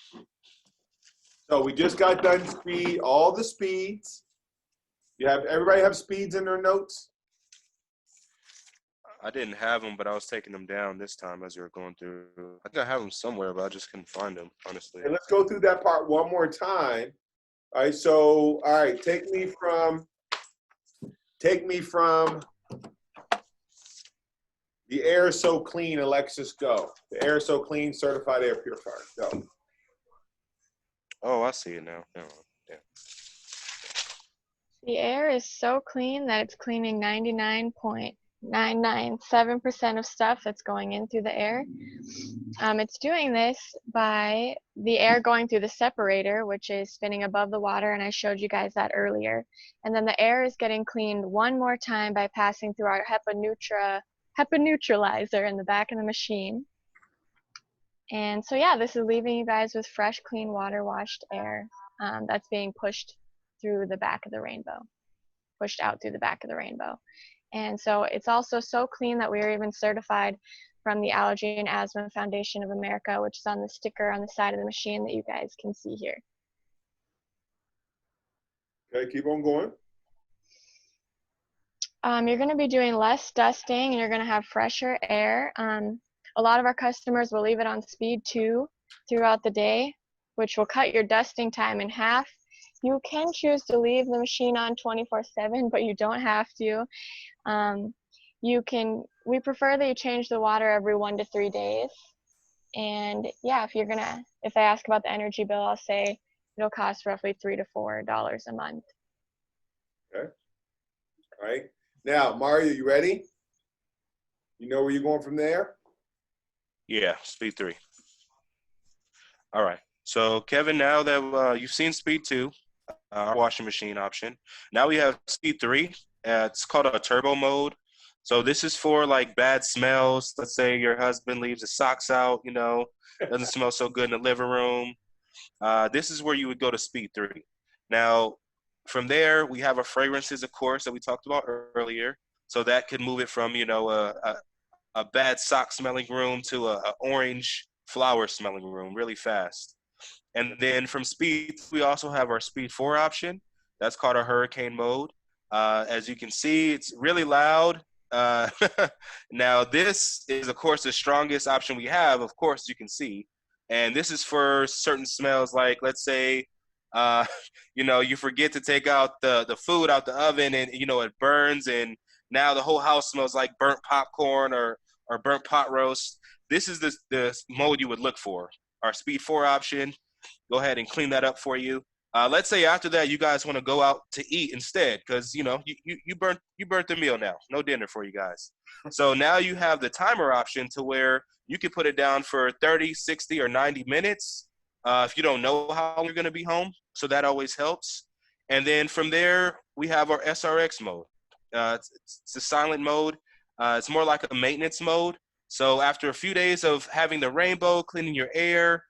So we just got done speed, all the speeds. Everybody have speeds in their notes? I didn't have them, but I was taking them down this time as we were going through. I think I have them somewhere, but I just couldn't find them, honestly. And let's go through that part one more time. All right, so, all right, take me from the air is so clean, Alexis, go. The air is so clean, certified air purifier, go. Oh, I see it now. Yeah. The air is so clean that it's cleaning 99.997% of stuff that's going in through the air. It's doing this by the air going through the separator, which is spinning above the water, and I showed you guys that earlier. And then the air is getting cleaned one more time by passing through our HEPA neutralizer in the back of the machine. And so yeah, this is leaving you guys with fresh, clean, water washed air that's being pushed through the back of the rainbow, pushed out through the back of the rainbow. And so it's also so clean that we are even certified from the Allergy and Asthma Foundation of America, which is on the sticker on the side of the machine that you guys can see here. Okay, keep on going. You're going to be doing less dusting, and you're going to have fresher air. A lot of our customers will leave it on speed 2 throughout the day, which will cut your dusting time in half. You can choose to leave the machine on 24/7, but you don't have to. We prefer that you change the water every 1 to 3 days. And yeah, if they ask about the energy bill, I'll say it'll cost roughly $3 to $4 a month. Okay. All right. Now, Mario, you ready? You know where you're going from there? Yeah, speed 3. All right. So, Kevin, now that you've seen speed 2, our washing machine option, now we have speed 3. It's called a turbo mode. So this is for like bad smells. Let's say your husband leaves his socks out, doesn't smell so good in the living room. This is where you would go to speed 3. Now, from there, we have our fragrances, of course, that we talked about earlier. So that could move it from, a bad sock smelling room to a orange flower smelling room really fast. And then from speed, we also have our speed 4 option. That's called a hurricane mode. As you can see, it's really loud. Uh, Now, this is, of course, the strongest option we have, of course, you can see. And this is for certain smells, like, let's say, uh, you forget to take out the food out the oven and, it burns, and now the whole house smells like burnt popcorn or burnt pot roast. This is the mode you would look for. Our Speed 4 option. Go ahead and clean that up for you. Let's say after that you guys want to go out to eat instead, because you burnt the meal now. No dinner for you guys. So now you have the timer option to where you can put it down for 30, 60, or 90 minutes if you don't know how long you're going to be home. So that always helps. And then from there, we have our SRX mode. It's a silent mode. It's more like a maintenance mode. So after a few days of having the rainbow, cleaning your air,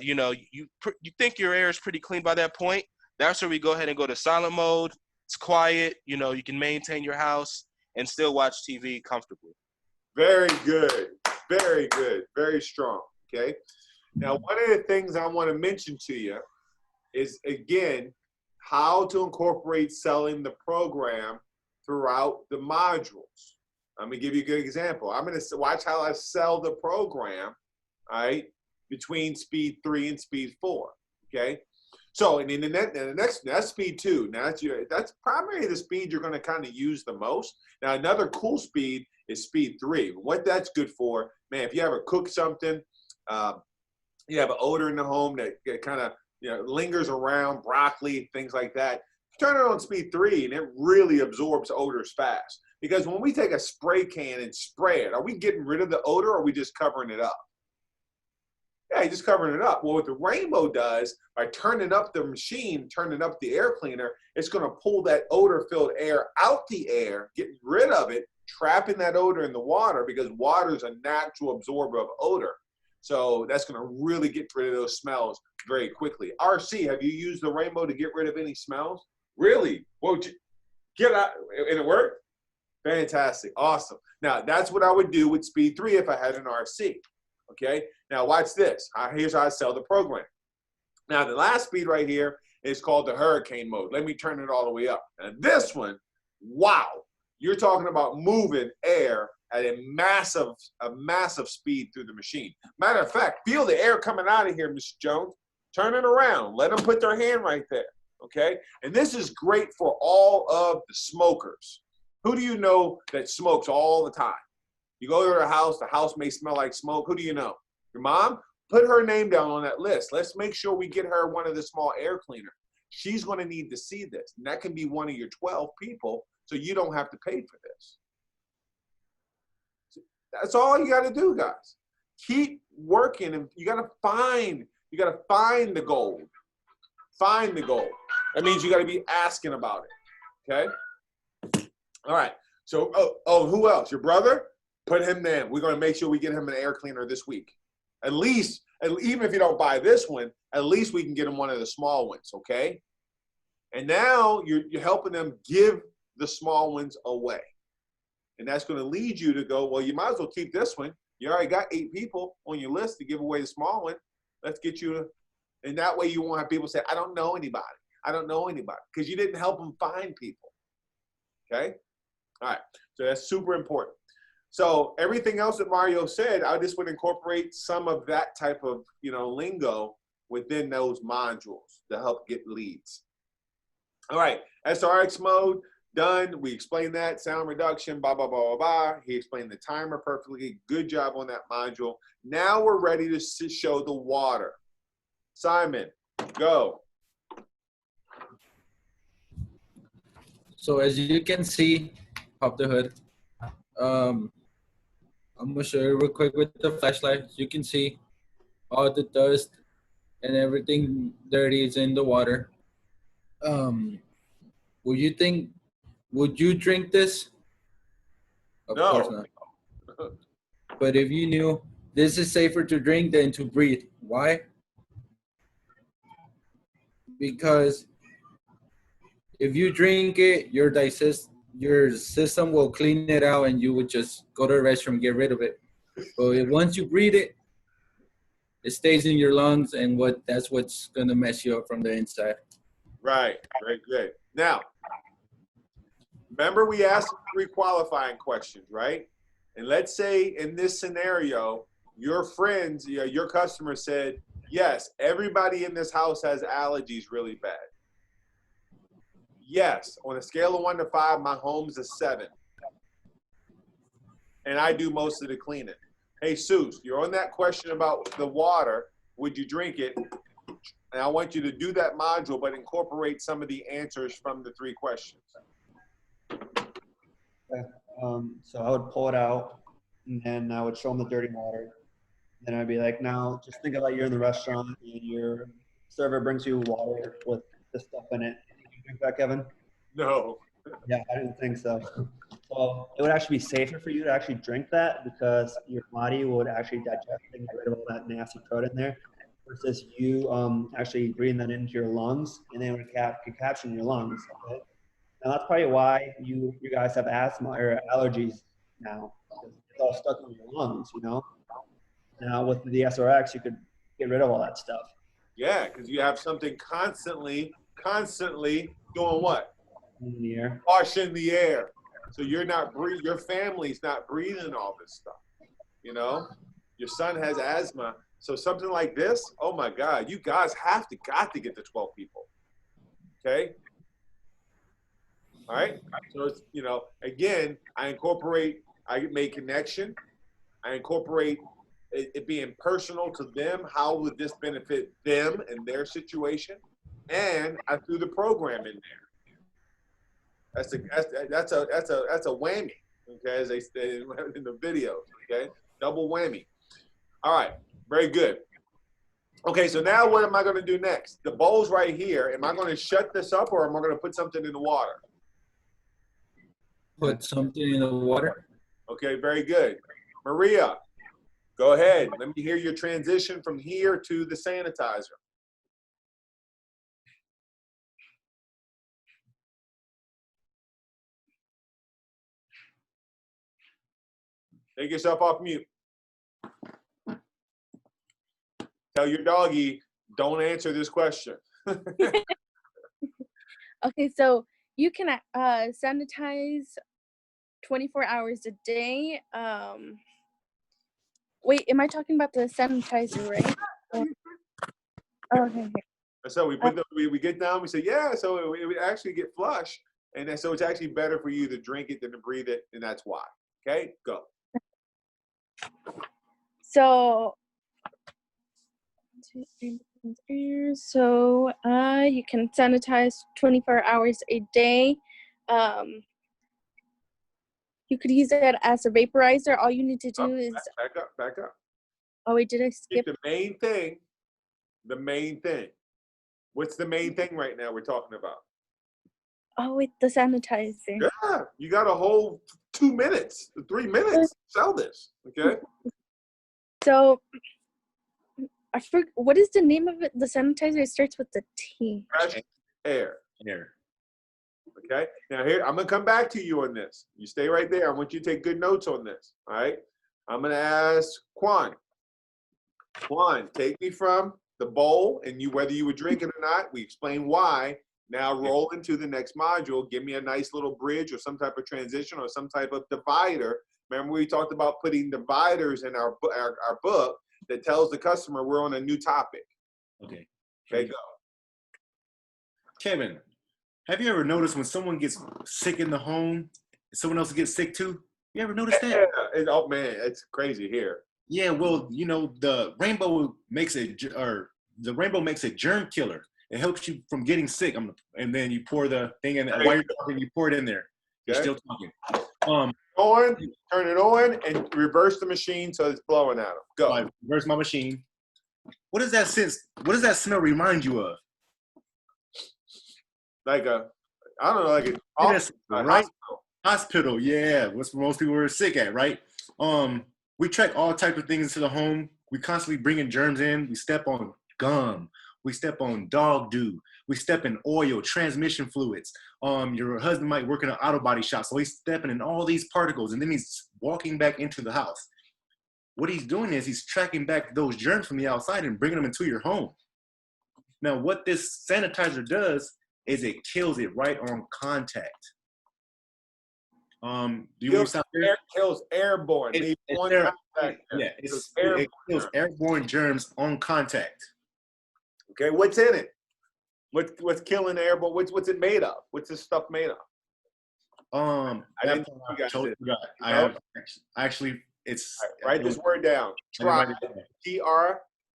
you think your air is pretty clean by that point. That's where we go ahead and go to silent mode. It's quiet. You can maintain your house and still watch TV comfortably. Very good. Very good. Very strong. Okay. Now, one of the things I want to mention to you is, again, how to incorporate selling the program throughout the modules. I'm going to give you a good example. I'm going to watch how I sell the program, all right, between Speed 3 and Speed 4, okay? So, and in the next, that's Speed 2. Now, that's primarily the speed you're going to kind of use the most. Now, another cool speed is Speed 3. What that's good for, man, if you ever cook something, you have an odor in the home that kind of lingers around, broccoli, things like that. Turn it on Speed 3, and it really absorbs odors fast. Because when we take a spray can and spray it, are we getting rid of the odor, or are we just covering it up? Yeah, you're just covering it up. Well, what the Rainbow does, by turning up the machine, turning up the air cleaner, it's going to pull that odor-filled air out the air, getting rid of it, trapping that odor in the water, because water is a natural absorber of odor. So that's going to really get rid of those smells very quickly. RC, have you used the Rainbow to get rid of any smells? Really? Won't you get out? And it worked? Fantastic. Awesome. Now, that's what I would do with Speed 3 if I had an RC. Okay? Now, watch this. Here's how I sell the program. Now, the last speed right here is called the hurricane mode. Let me turn it all the way up. And this one, wow. You're talking about moving air at a massive speed through the machine. Matter of fact, feel the air coming out of here, Mr. Jones. Turn it around. Let them put their hand right there. Okay? And this is great for all of the smokers. Who do you know that smokes all the time? You go to the house may smell like smoke. Who do you know? Your mom? Put her name down on that list. Let's make sure we get her one of the small air cleaners. She's going to need to see this. And that can be one of your 12 people, so you don't have to pay for this. That's all you got to do, guys. Keep working, and you got to find the gold. Find the gold. That means you got to be asking about it. Okay? All right. So, who else? Your brother? Put him in. We're going to make sure we get him an air cleaner this week. At least, even if you don't buy this one, at least we can get him one of the small ones, okay? And now you're helping them give the small ones away. And that's going to lead you to go, well, you might as well keep this one. You already got 8 people on your list to give away the small one. Let's get you and that way you won't have people say, I don't know anybody. I don't know anybody, because you didn't help them find people, okay? All right, so that's super important. So everything else that Mario said, I just would incorporate some of that type of, lingo within those modules to help get leads. All right, SRX mode, done. We explained that, sound reduction, blah, blah, blah, blah, blah. He explained the timer perfectly. Good job on that module. Now we're ready to show the water. Simon, go. So as you can see, pop the hood. I'm gonna show you real quick with the flashlight. You can see all the dust and everything dirty is in the water. Would you drink this? Of No. course not. But if you knew, this is safer to drink than to breathe. Why? Because if you drink it, your system will clean it out, and you would just go to the restroom, get rid of it. But once you breathe it, it stays in your lungs, and that's what's gonna mess you up from the inside. Right. Very good. Now, remember we asked 3 qualifying questions, right? And let's say in this scenario, your friends, your customer said, yes, everybody in this house has allergies really bad. Yes, on a scale of 1 to 5, my home's a 7. And I do most of the cleaning. Hey, Seuss, you're on that question about the water. Would you drink it? And I want you to do that module, but incorporate some of the answers from the 3 questions. So I would pull it out, and then I would show them the dirty water. Then I'd be like, now just think about you're in the restaurant and your server brings you water with this stuff in it. Did you drink that, Kevin? No. Yeah, I didn't think so. So it would actually be safer for you to actually drink that because your body would actually digest and get rid of all that nasty crud in there versus you actually breathing that into your lungs and then it would capture your lungs. Okay? Now that's probably why you guys have asthma or allergies now. It's all stuck in your lungs, you know? Now with the SRX, you could get rid of all that stuff. Yeah, because you have something constantly doing what? In the air. Washing the air. So you're not breathing, your family's not breathing all this stuff. You know? Your son has asthma. So something like this, oh my God, you guys got to get to 12 people. Okay? All right? So it's, you know, again, I make connection. I incorporate it being personal to them. How would this benefit them and their situation? And I threw the program in there. That's a whammy, okay, as they say in the videos, okay? Double whammy. All right, very good. Okay, so now what am I gonna do next? The bowl's right here. Am I gonna shut this up or am I gonna put something in the water? Put something in the water. Okay, very good. Maria, go ahead. Let me hear your transition from here to the sanitizer. Take yourself off mute. Tell your doggy, don't answer this question. Okay, so you can sanitize 24 hours a day. Wait, am I talking about the sanitizer, right? Oh, okay. So we get down, we say, yeah, so it would actually get flush. And then, so it's actually better for you to drink it than to breathe it. And that's why. Okay, go. So, you can sanitize 24 hours a day. You could use it as a vaporizer. All you need to do is back up. Oh wait, did I skip? The main thing. What's the main thing right now we're talking about? Oh wait, the sanitizer. Yeah, you got a whole 2 minutes, 3 minutes. Sell this, okay? So, I forget, what is the name of it? The sanitizer, it starts with the T. Fresh air. Okay, now here, I'm gonna come back to you on this. You stay right there. I want you to take good notes on this, all right? I'm gonna ask Quan. Quan, take me from the bowl and whether you would drink it or not, we explain why. Now roll into the next module. Give me a nice little bridge or some type of transition or some type of divider. Remember we talked about putting dividers in our book that tells the customer we're on a new topic. Okay. Okay, go. Kevin, have you ever noticed when someone gets sick in the home, someone else gets sick too? You ever noticed that? Yeah, oh man, it's crazy here. Yeah, well, you know, the rainbow makes a germ killer. It helps you from getting sick. And then you pour the thing in, while you're talking, you pour it in there. You're still talking. Turn it on and reverse the machine so it's blowing at them. Go. I reverse my machine. What does that smell remind you of? Like a hospital. Yeah, what's most people are sick at, right? We track all types of things into the home. We constantly bring in germs in. We step on gum. We step on dog doo. We step in oil, transmission fluids. Your husband might work in an auto body shop, so he's stepping in all these particles, and then he's walking back into the house. What he's doing is he's tracking back those germs from the outside and bringing them into your home. Now, what this sanitizer does, is it kills it right on contact. Do you want to stop there? Kills airborne. It- Maybe it's one air- contact. Yeah, Kills it kills airborne. airborne germs on contact. Okay, what's in it? What's killing the airborne? What's it made of? What's this stuff made of? I didn't didn't. think you guys did. Forgot. I No? have actually. It's Write this word down. I didn't Try. write it down.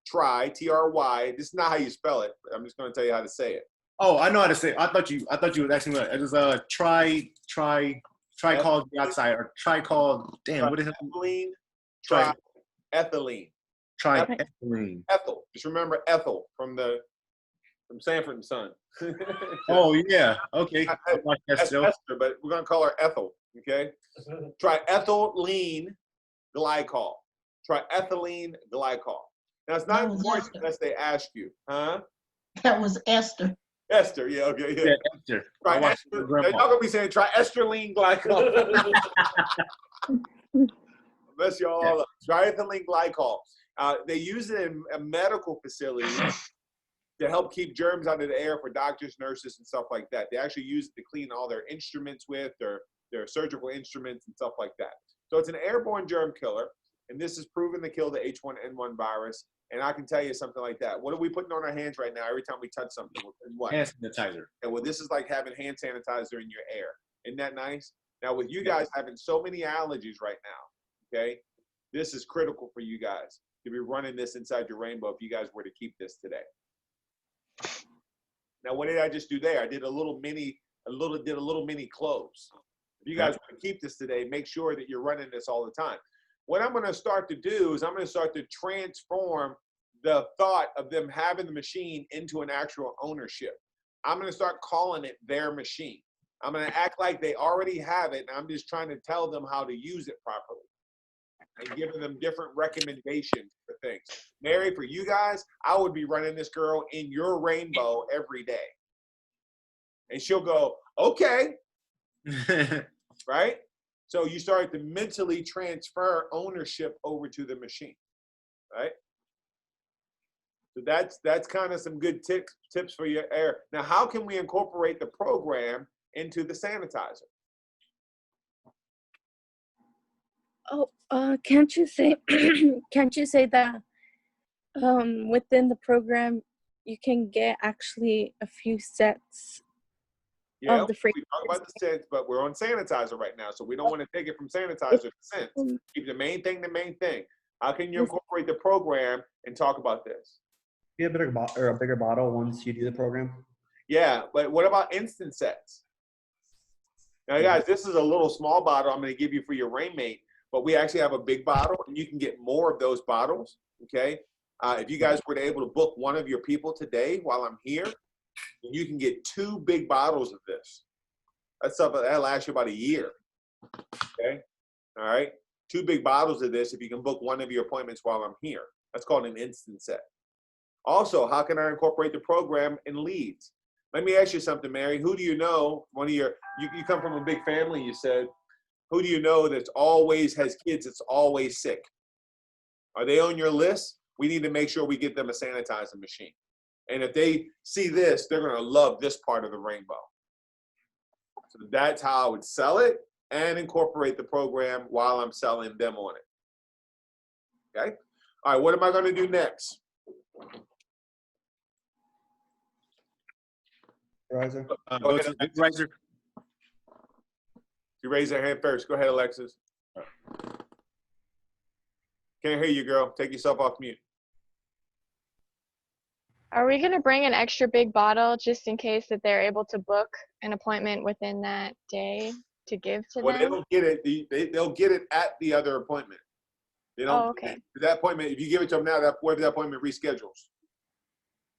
Try. This is not how you spell it. But I'm just going to tell you how to say it. Oh, I know how to say. I thought you were asking what it was. Tricol dioxide or tricol. Damn, what is it? Ethylene. Tri- Ethylene. Triethylene. Ethel. Just remember Ethel from Sanford and Son. Oh yeah. Okay. I watched that That's show. Esther, but we're gonna call her Ethel. Okay. Triethylene glycol. Triethylene glycol. Now it's not That was important Esther. unless they ask you, huh? That was Esther. Esther. Yeah. Okay. Yeah. Yeah, Esther. I watched it with Now, y'all grandpa. gonna be saying triesterylene glycol. Mess y'all all up. Triethylene glycol. They use it in medical facilities to help keep germs out of the air for doctors, nurses, and stuff like that. They actually use it to clean all their instruments with, their surgical instruments and stuff like that. So it's an airborne germ killer, and this is proven to kill the H1N1 virus. And I can tell you something like that. What are we putting on our hands right now every time we touch something? And what? Hand sanitizer. And well, this is like having hand sanitizer in your air. Isn't that nice? Now, with you guys having so many allergies right now, okay, this is critical for you guys to be running this inside your rainbow if you guys were to keep this today. Now, what did I just do there? I did a little mini close. If you guys want to keep this today, make sure that you're running this all the time. What I'm going to start to do is I'm going to start to transform the thought of them having the machine into an actual ownership. I'm going to start calling it their machine. I'm going to act like they already have it, and I'm just trying to tell them how to use it properly and giving them different recommendations for things. Mary, for you guys, I would be running this girl in your rainbow every day. And she'll go, okay, right? So you start to mentally transfer ownership over to the machine, right? So that's kind of some good tips for your air. Now, how can we incorporate the program into the sanitizer? Oh, can't you say that within the program you can get actually a few sets Yeah, of the we talk about the scents, but we're on sanitizer right now, so we don't want to take it from sanitizer to scents. Keep the main thing the main thing. How can you incorporate the program and talk about this? Get a bigger bottle once you do the program. Yeah, but what about instant sets? Now, guys, this is a little small bottle I'm going to give you for your rainmate, but we actually have a big bottle, and you can get more of those bottles, okay? If you guys were able to book one of your people today while I'm here, you can get 2 big bottles of this. That's stuff that'll last you about a year, okay? All right? 2 big bottles of this if you can book one of your appointments while I'm here. That's called an instant set. Also, how can I incorporate the program in leads? Let me ask you something, Mary. Who do you know, you come from a big family, you said. Who do you know that's always has kids that's always sick? Are they on your list? We need to make sure we get them a sanitizing machine. And if they see this, they're going to love this part of the rainbow. So that's how I would sell it and incorporate the program while I'm selling them on it. Okay? All right, what am I going to do next? Riser. Go to the Riser. You raise your hand first. Go ahead, Alexis. Can't hear you, girl. Take yourself off mute. Are we going to bring an extra big bottle just in case that they're able to book an appointment within that day to give to Well, them? they'll get it. They'll get it at the other appointment. They don't. Oh, okay. That appointment, if you give it to them now, whatever that appointment reschedules,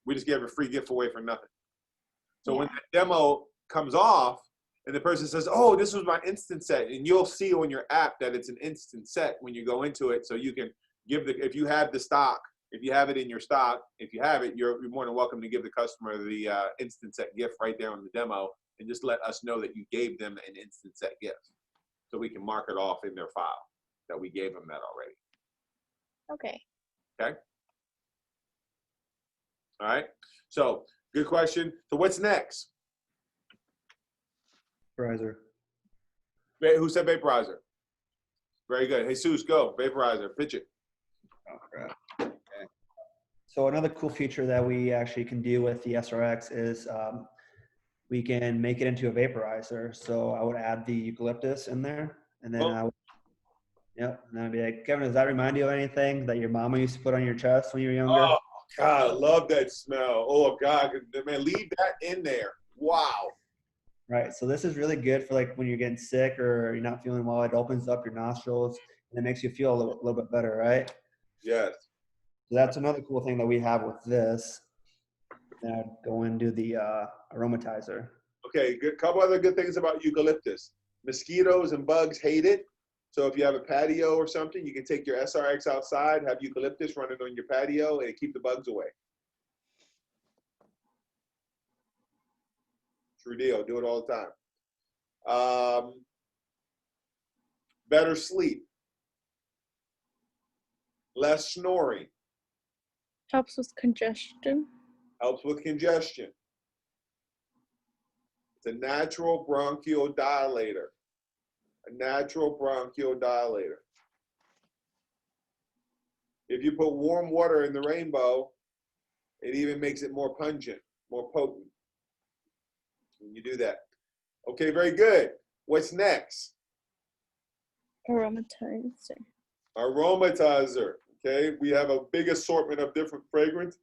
we just give a free gift away for nothing. So when the demo comes off and the person says, "Oh, this was my instant set," and you'll see on your app that it's an instant set when you go into it, so you can give if you have the stock. If you have it in your stock, if you have it, you're more than welcome to give the customer the instant set gift right there on the demo and just let us know that you gave them an instant set gift so we can mark it off in their file that we gave them that already. Okay. Okay? All right? So, good question. So what's next? Vaporizer. Who said vaporizer? Very good. Jesus, go. Vaporizer. Pitch it. Oh, crap. Okay. So another cool feature that we actually can do with the SRX is we can make it into a vaporizer. So I would add the eucalyptus in there, and then I would, yep, and then I'd be like, Kevin, does that remind you of anything that your mama used to put on your chest when you were younger? Oh, God, I love that smell. Oh, God. Man, leave that in there. Wow. Right. So this is really good for like when you're getting sick or you're not feeling well. It opens up your nostrils and it makes you feel a little bit better, right? Yes. So that's another cool thing that we have with this. Now go into the aromatizer. Okay, good. Couple other good things about eucalyptus. Mosquitoes and bugs hate it. So if you have a patio or something, you can take your SRX outside, have eucalyptus running on your patio, and keep the bugs away. True deal. Do it all the time. Better sleep. Less snoring. Helps with congestion. Helps with congestion. It's a natural bronchial dilator. A natural bronchial dilator. If you put warm water in the rainbow, it even makes it more pungent, more potent when you do that. Okay, very good. What's next? Aromatizer. Aromatizer. Okay, we have a big assortment of different fragrances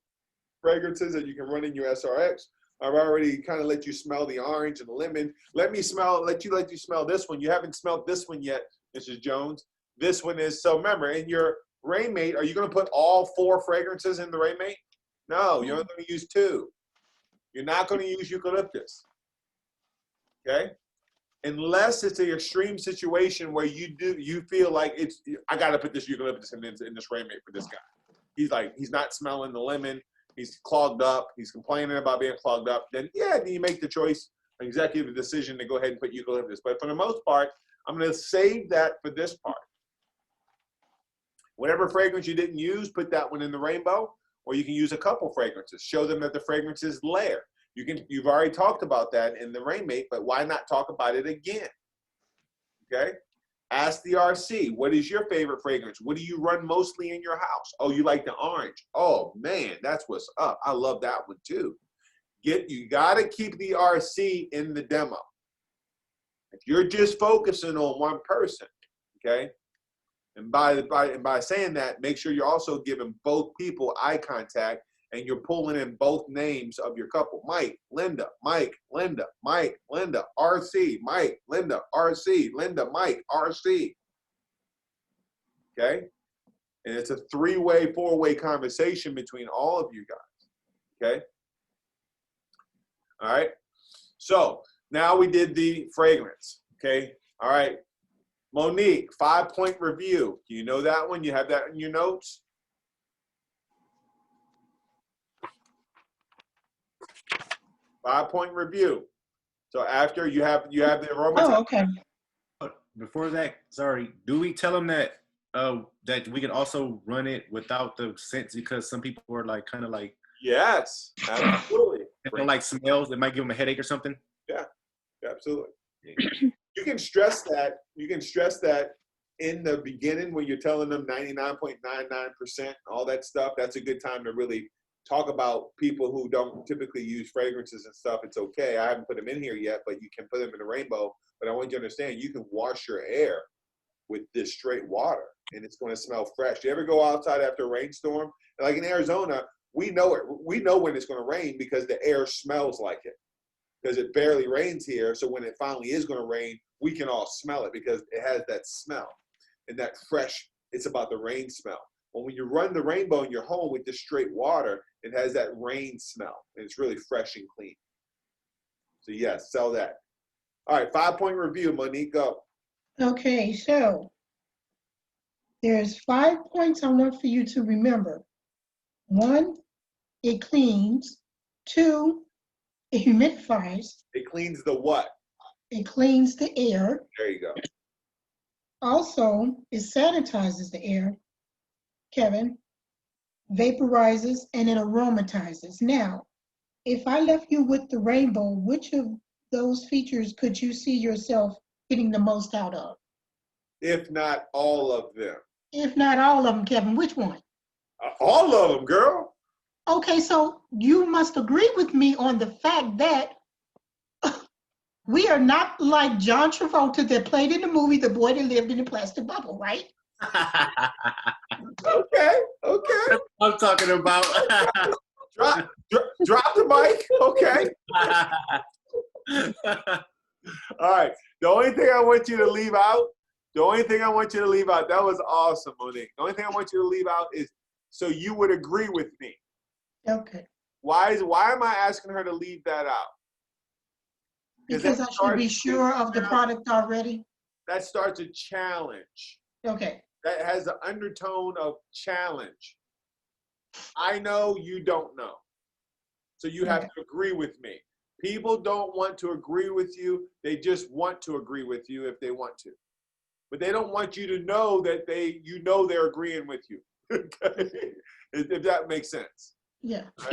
that you can run in your SRX. I've already kind of let you smell the orange and the lemon. Let you smell this one. You haven't smelled this one yet, Mrs. Jones. This one is, so remember, in your Rainmate, are you going to put all 4 fragrances in the Rainmate? No, you're only going to use 2. You're not going to use eucalyptus. Okay? Unless it's an extreme situation where you feel like I got to put this eucalyptus in this Rainmate for this guy. He's not smelling the lemon. He's clogged up. He's complaining about being clogged up. Then you make the choice, executive decision to go ahead and put eucalyptus. But for the most part, I'm going to save that for this part. Whatever fragrance you didn't use, put that one in the rainbow, or you can use a couple fragrances. Show them that the fragrances layer. You've already talked about that in the Rainmate, but why not talk about it again? Okay? Ask the RC, what is your favorite fragrance? What do you run mostly in your house? Oh, you like the orange. Oh, man, that's what's up. I love that one too. You got to keep the RC in the demo. If you're just focusing on one person, okay? And by saying that, make sure you're also giving both people eye contact and you're pulling in both names of your couple. Mike, Linda, Mike, Linda, Mike, Linda, RC, Mike, Linda, RC, Linda, Mike, RC. Okay? And it's a 3-way, 4-way conversation between all of you guys. Okay? All right? So now we did the fragrance. Okay? All right. Monique, 5-point review. Do you know that one? You have that in your notes? Five-point review. So after you have the aroma. Oh, okay. Before that, sorry, do we tell them that that we can also run it without the scents because some people are like kind of like Yes, absolutely. they don't like smells. It might give them a headache or something. Yeah, absolutely. You can stress that. You can stress that in the beginning when you're telling them 99.99%, all that stuff. That's a good time to really talk about people who don't typically use fragrances and stuff. It's okay. I haven't put them in here yet, but you can put them in the rainbow. But I want you to understand, you can wash your air with this straight water, and it's going to smell fresh. You ever go outside after a rainstorm? Like in Arizona, we know it. We know when it's going to rain because the air smells like it. Because it barely rains here, so when it finally is going to rain, we can all smell it because it has that smell and that fresh. It's about the rain smell. But when you run the rainbow in your home with this straight water, it has that rain smell, and it's really fresh and clean. So yes, sell that. All right, 5-point review, Monique, go. Okay, so there's 5 points I want for you to remember. 1, it cleans. 2, it humidifies. It cleans the what? It cleans the air. There you go. Also, it sanitizes the air, Kevin, vaporizes, and it aromatizes. Now, if I left you with the rainbow, which of those features could you see yourself getting the most out of? If not all of them. If not all of them, Kevin, which one? All of them, girl. Okay, so you must agree with me on the fact that we are not like John Travolta that played in the movie The Boy That Lived in a Plastic Bubble, right? Okay, okay. I'm talking about. Drop the mic. Okay. All right. The only thing I want you to leave out, that was awesome, Monique. The only thing I want you to leave out is so you would agree with me. Okay. Why am I asking her to leave that out? Because I should be sure of the product already. That starts a challenge. Okay. That has an undertone of challenge. I know, you don't know. So you have to agree with me. People don't want to agree with you. They just want to agree with you if they want to. But they don't want you to know that they're agreeing with you. Okay? If that makes sense. Yeah. All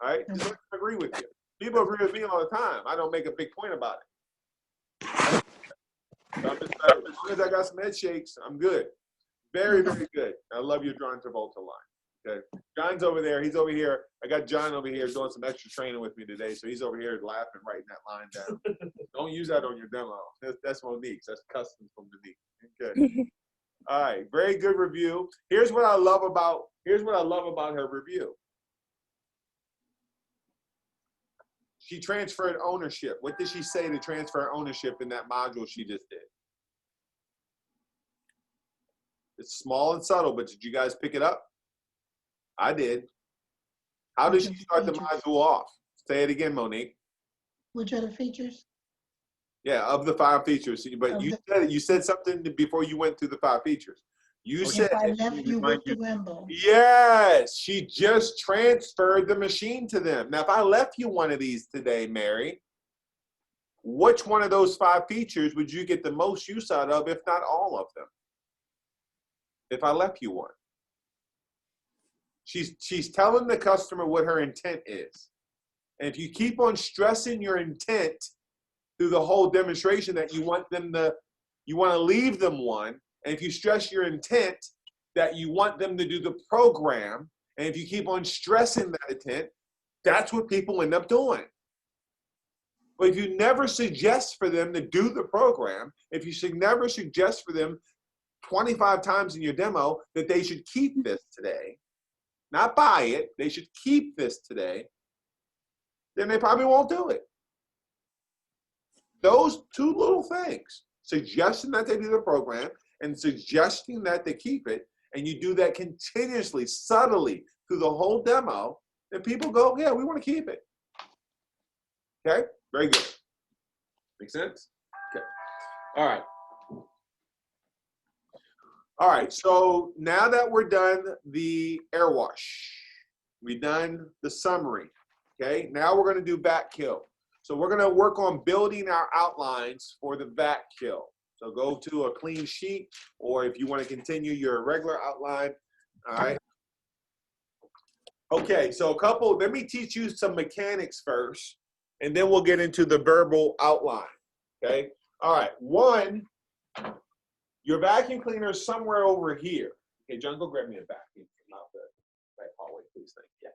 right? Just want to agree with you. People agree with me all the time. I don't make a big point about it. So as long as I got some head shakes, I'm good. Very, very good. I love your John Travolta line. Okay. John's over there. He's over here. I got John over here doing some extra training with me today. So he's over here laughing, writing that line down. Don't use that on your demo. That's Monique's. That's custom from Monique. Okay. All right. Very good review. Here's what I love about her review. She transferred ownership. What did she say to transfer ownership in that module she just did? It's small and subtle, but did you guys pick it up? I did. How did she start the module off? Say it again, Monique. Which are the features? Yeah, of the 5 features. But you said something before you went through the 5 features. You said, if I left you with the Wimbo. Yes, she just transferred the machine to them. Now, if I left you one of these today, Mary, which one of those 5 features would you get the most use out of, if not all of them? If I left you one. She's telling the customer what her intent is. And if you keep on stressing your intent through the whole demonstration that you want to leave them one, and if you stress your intent that you want them to do the program, and if you keep on stressing that intent, that's what people end up doing. But if you never suggest for them to do the program, if you should never suggest for them 25 times in your demo that they should keep this today, not buy it, they should keep this today, then they probably won't do it. Those 2 little things, suggesting that they do the program and suggesting that they keep it, and you do that continuously, subtly through the whole demo, then people go, yeah, we want to keep it. Okay, very good. Make sense? Okay, all right. All right, so now that we're done the air wash, we've done the summary, okay? Now we're gonna do vac kill. So we're gonna work on building our outlines for the vac kill. So go to a clean sheet, or if you wanna continue your regular outline, all right? Okay, so let me teach you some mechanics first, and then we'll get into the verbal outline, okay? All right, 1, your vacuum cleaner is somewhere over here. Okay, John, go grab me a vacuum from out the right hallway, please. Thank you.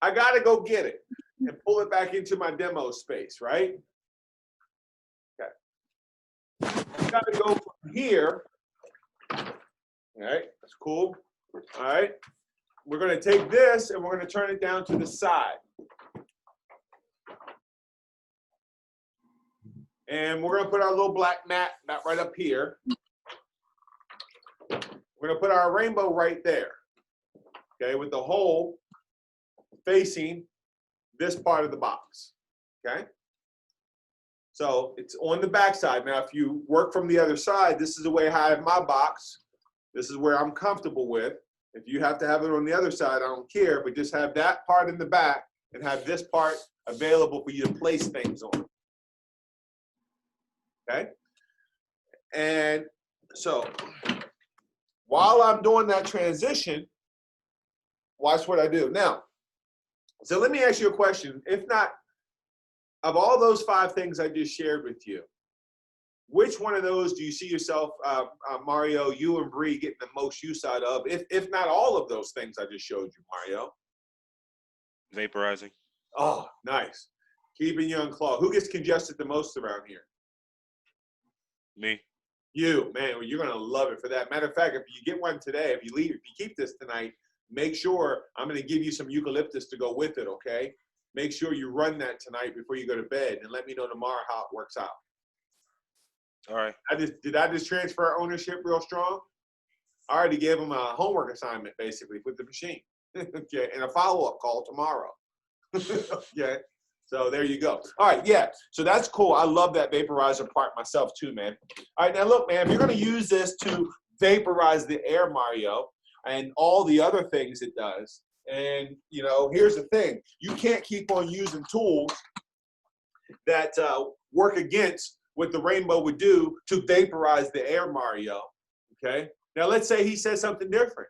I gotta go get it and pull it back into my demo space, right? Okay. I gotta go from here. All right, that's cool. All right. We're gonna take this and we're gonna turn it down to the side. And we're gonna put our little black mat right up here. We're gonna put our rainbow right there, okay, with the hole facing this part of the box, okay? So it's on the back side. Now, if you work from the other side, this is the way I have my box. This is where I'm comfortable with. If you have to have it on the other side, I don't care, but just have that part in the back and have this part available for you to place things on. Okay? And so while I'm doing that transition, watch what I do. Now, So let me ask you a question. If not, of all those 5 things I just shared with you, which one of those do you see yourself, Mario, you and Bree getting the most use out of, if not all of those things I just showed you, Mario? Vaporizing. Oh, nice. Keeping you unclogged. Who gets congested the most around here? Me. You, man, well, you're going to love it for that. Matter of fact, if you get one today, if you keep this tonight, make sure I'm going to give you some eucalyptus to go with it, okay? Make sure you run that tonight before you go to bed, and let me know tomorrow how it works out. All right. Did I just transfer ownership real strong? I already gave him a homework assignment, basically, with the machine. Okay, and a follow-up call tomorrow. Okay, so there you go. All right, yeah, so that's cool. I love that vaporizer part myself too, man. All right, now look, man, if you're going to use this to vaporize the air, Mario, and all the other things it does, and, you know, here's the thing. You can't keep on using tools that work against what the rainbow would do to vaporize the air, Mario, okay? Now, let's say he says something different.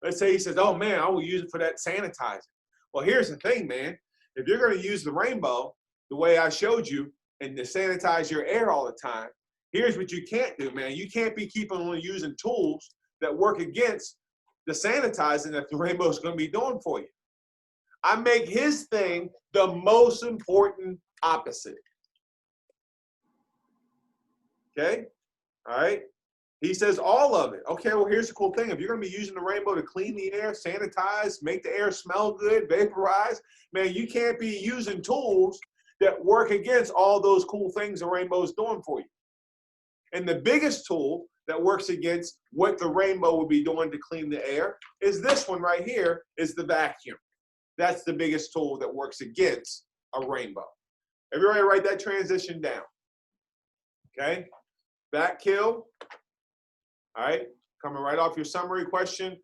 Let's say he says, oh, man, I will use it for that sanitizer. Well, here's the thing, man. If you're going to use the rainbow the way I showed you and to sanitize your air all the time, here's what you can't do, man. You can't be keeping on using tools that work against the sanitizing that the rainbow is going to be doing for you. I make his thing the most important opposite. Okay? All right? He says all of it. Okay, well, here's the cool thing. If you're going to be using the rainbow to clean the air, sanitize, make the air smell good, vaporize, man, you can't be using tools that work against all those cool things the rainbow is doing for you. And the biggest tool that works against what the rainbow will be doing to clean the air is this one right here, is the vacuum. That's the biggest tool that works against a rainbow. Everybody write that transition down. Okay? Vac kill. All right, coming right off your summary question.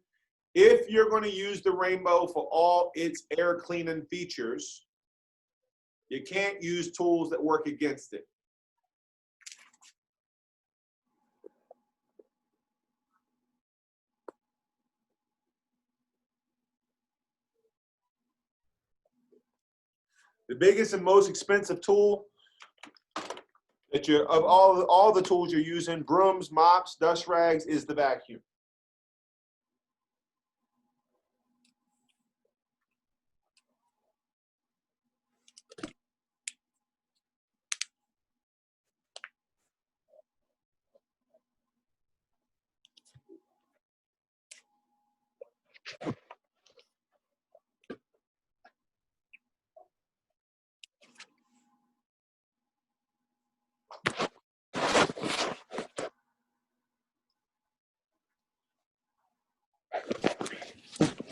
If you're going to use the rainbow for all its air cleaning features, you can't use tools that work against it. The biggest and most expensive tool that you're, of all the tools you're using, brooms, mops, dust rags, is the vacuum.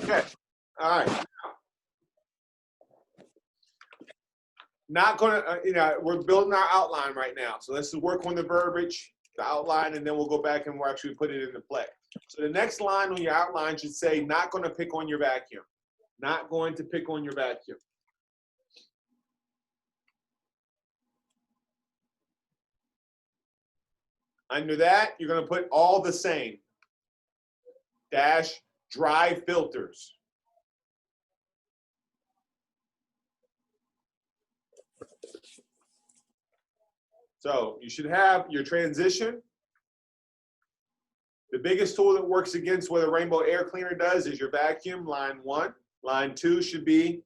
Okay, all right. Not gonna, we're building our outline right now. So let's work on the verbiage, the outline, and then we'll go back and we'll actually put it into play. So the next line on your outline should say, not gonna pick on your vacuum. Not going to pick on your vacuum. Under that, you're gonna put all the same. Dash dry filters. So you should have your transition. The biggest tool that works against what a rainbow air cleaner does is your vacuum, line 1. Line 2 should be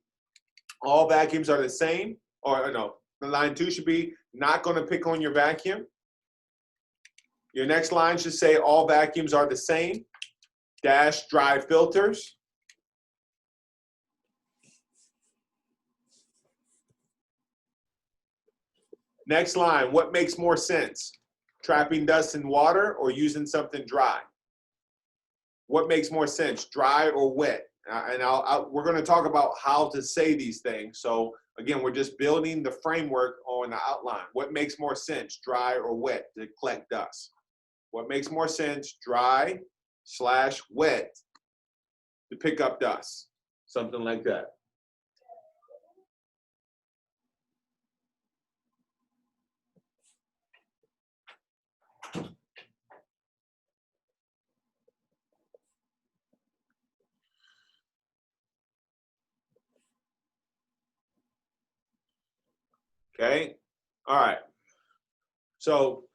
all vacuums are the same, or no, line 2 should be not going to pick on your vacuum. Your next line should say all vacuums are the same, dash dry filters. Next line, what makes more sense? Trapping dust in water or using something dry? What makes more sense, dry or wet? And we're going to talk about how to say these things. So again, we're just building the framework on the outline. What makes more sense, dry or wet to collect dust? What makes more sense, dry / wet to pick up dust? Something like that. Okay. All right. So,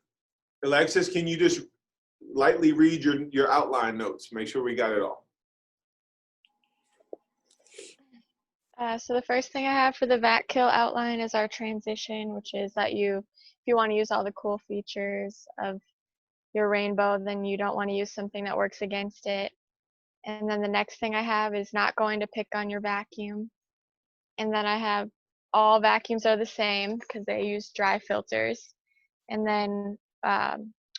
Alexis, can you just lightly read your outline notes? Make sure we got it all. So the first thing I have for the vac kill outline is our transition, which is that if you want to use all the cool features of your rainbow, then you don't want to use something that works against it. And then the next thing I have is not going to pick on your vacuum. And then I have all vacuums are the same because they use dry filters. And then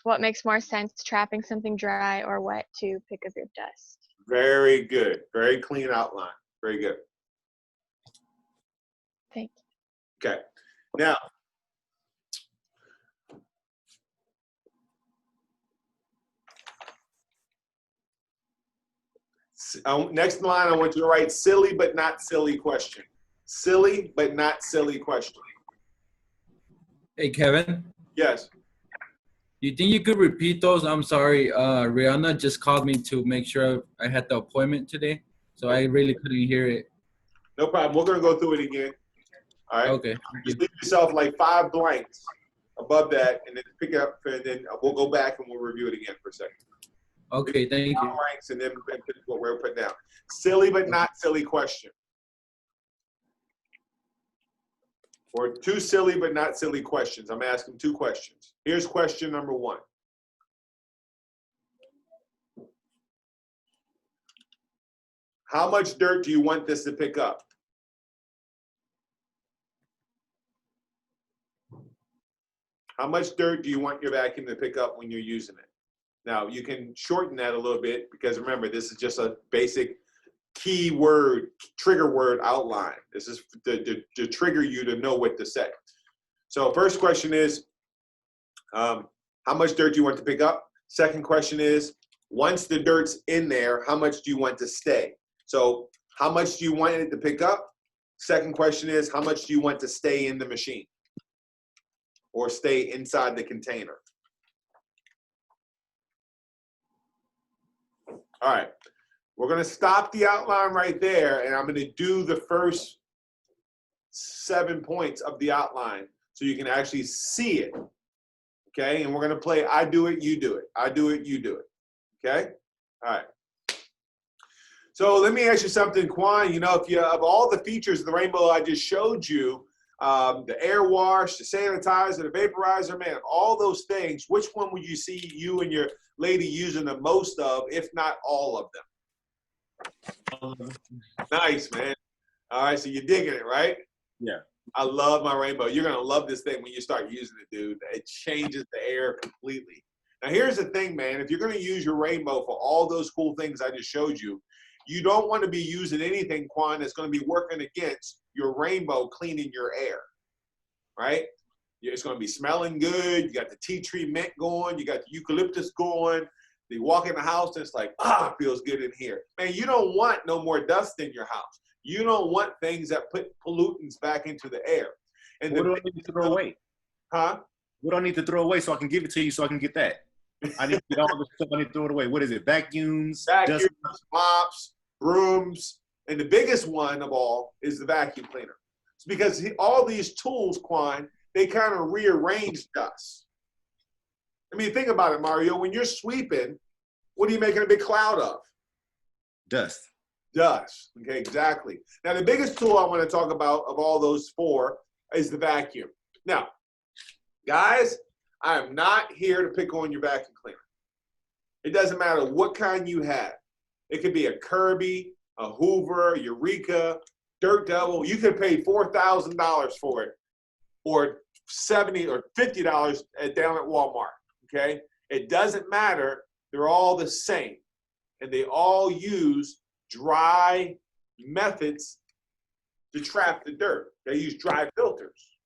what makes more sense, trapping something dry or wet to pick up your dust. Very good. Very clean outline. Very good. Thank you. Okay. Now, next line, I want you to write silly but not silly question. Silly but not silly question. Hey, Kevin, Yes. you think you could repeat those? I'm sorry, Rihanna just called me to make sure I had the appointment today, so I really couldn't hear it. No problem. We're going to go through it again. All right. Okay. Just leave yourself like 5 blanks above that, and then pick up, and then we'll go back and we'll review it again for a second. Okay, thank you. 5 blanks, and then pick what we're putting down. Silly but not silly question. Or 2 silly but not silly questions. I'm asking 2 questions. Here's question number 1. How much dirt do you want this to pick up? How much dirt do you want your vacuum to pick up when you're using it? Now, you can shorten that a little bit because remember, this is just a basic keyword, trigger word outline. This is to trigger you to know what to say. So first question is, how much dirt do you want to pick up? Second question is, once the dirt's in there, how much do you want to stay? So how much do you want it to pick up? Second question is, how much do you want to stay in the machine or stay inside the container? All right. We're going to stop the outline right there, and I'm going to do the first 7 points of the outline so you can actually see it. Okay? And we're going to play I do it, you do it. I do it, you do it. Okay? All right. So let me ask you something, Quan. You know, if you of all the features of the rainbow I just showed you, the air wash, the sanitizer, the vaporizer, man, all those things, which one would you see you and your lady using the most of, if not all of them? Nice, man. All right, so you're digging it, right? Yeah. I love my rainbow. You're gonna love this thing when you start using it, dude. It changes the air completely. Now, here's the thing, man. If you're gonna use your rainbow for all those cool things I just showed you, you don't want to be using anything, Quan, that's going to be working against your rainbow cleaning your air, right? It's going to be smelling good. You got the tea tree mint going. You got the eucalyptus going. You walk in the house and it's like, it feels good in here. Man, you don't want no more dust in your house. You don't want things that put pollutants back into the air. And what do I need to throw away? Huh? What do I need to throw away so I can give it to you so I can get that? I need to get all the stuff. I need to throw it away. What is it? Vacuums, dust, mops, brooms, and the biggest one of all is the vacuum cleaner. It's because all these tools, Quan, they kind of rearrange dust. I mean, think about it, Mario. When you're sweeping, what are you making a big cloud of? Dust. Dust. Okay, exactly. Now, the biggest tool I want to talk about of all those 4 is the vacuum. Now, guys, I am not here to pick on your vacuum cleaner. It doesn't matter what kind you have. It could be a Kirby, a Hoover, Eureka, Dirt Devil. You could pay $4,000 for it, or $70 or $50 down at Walmart. Okay, it doesn't matter. They're all the same, and they all use dry methods to trap the dirt. They use dry filters.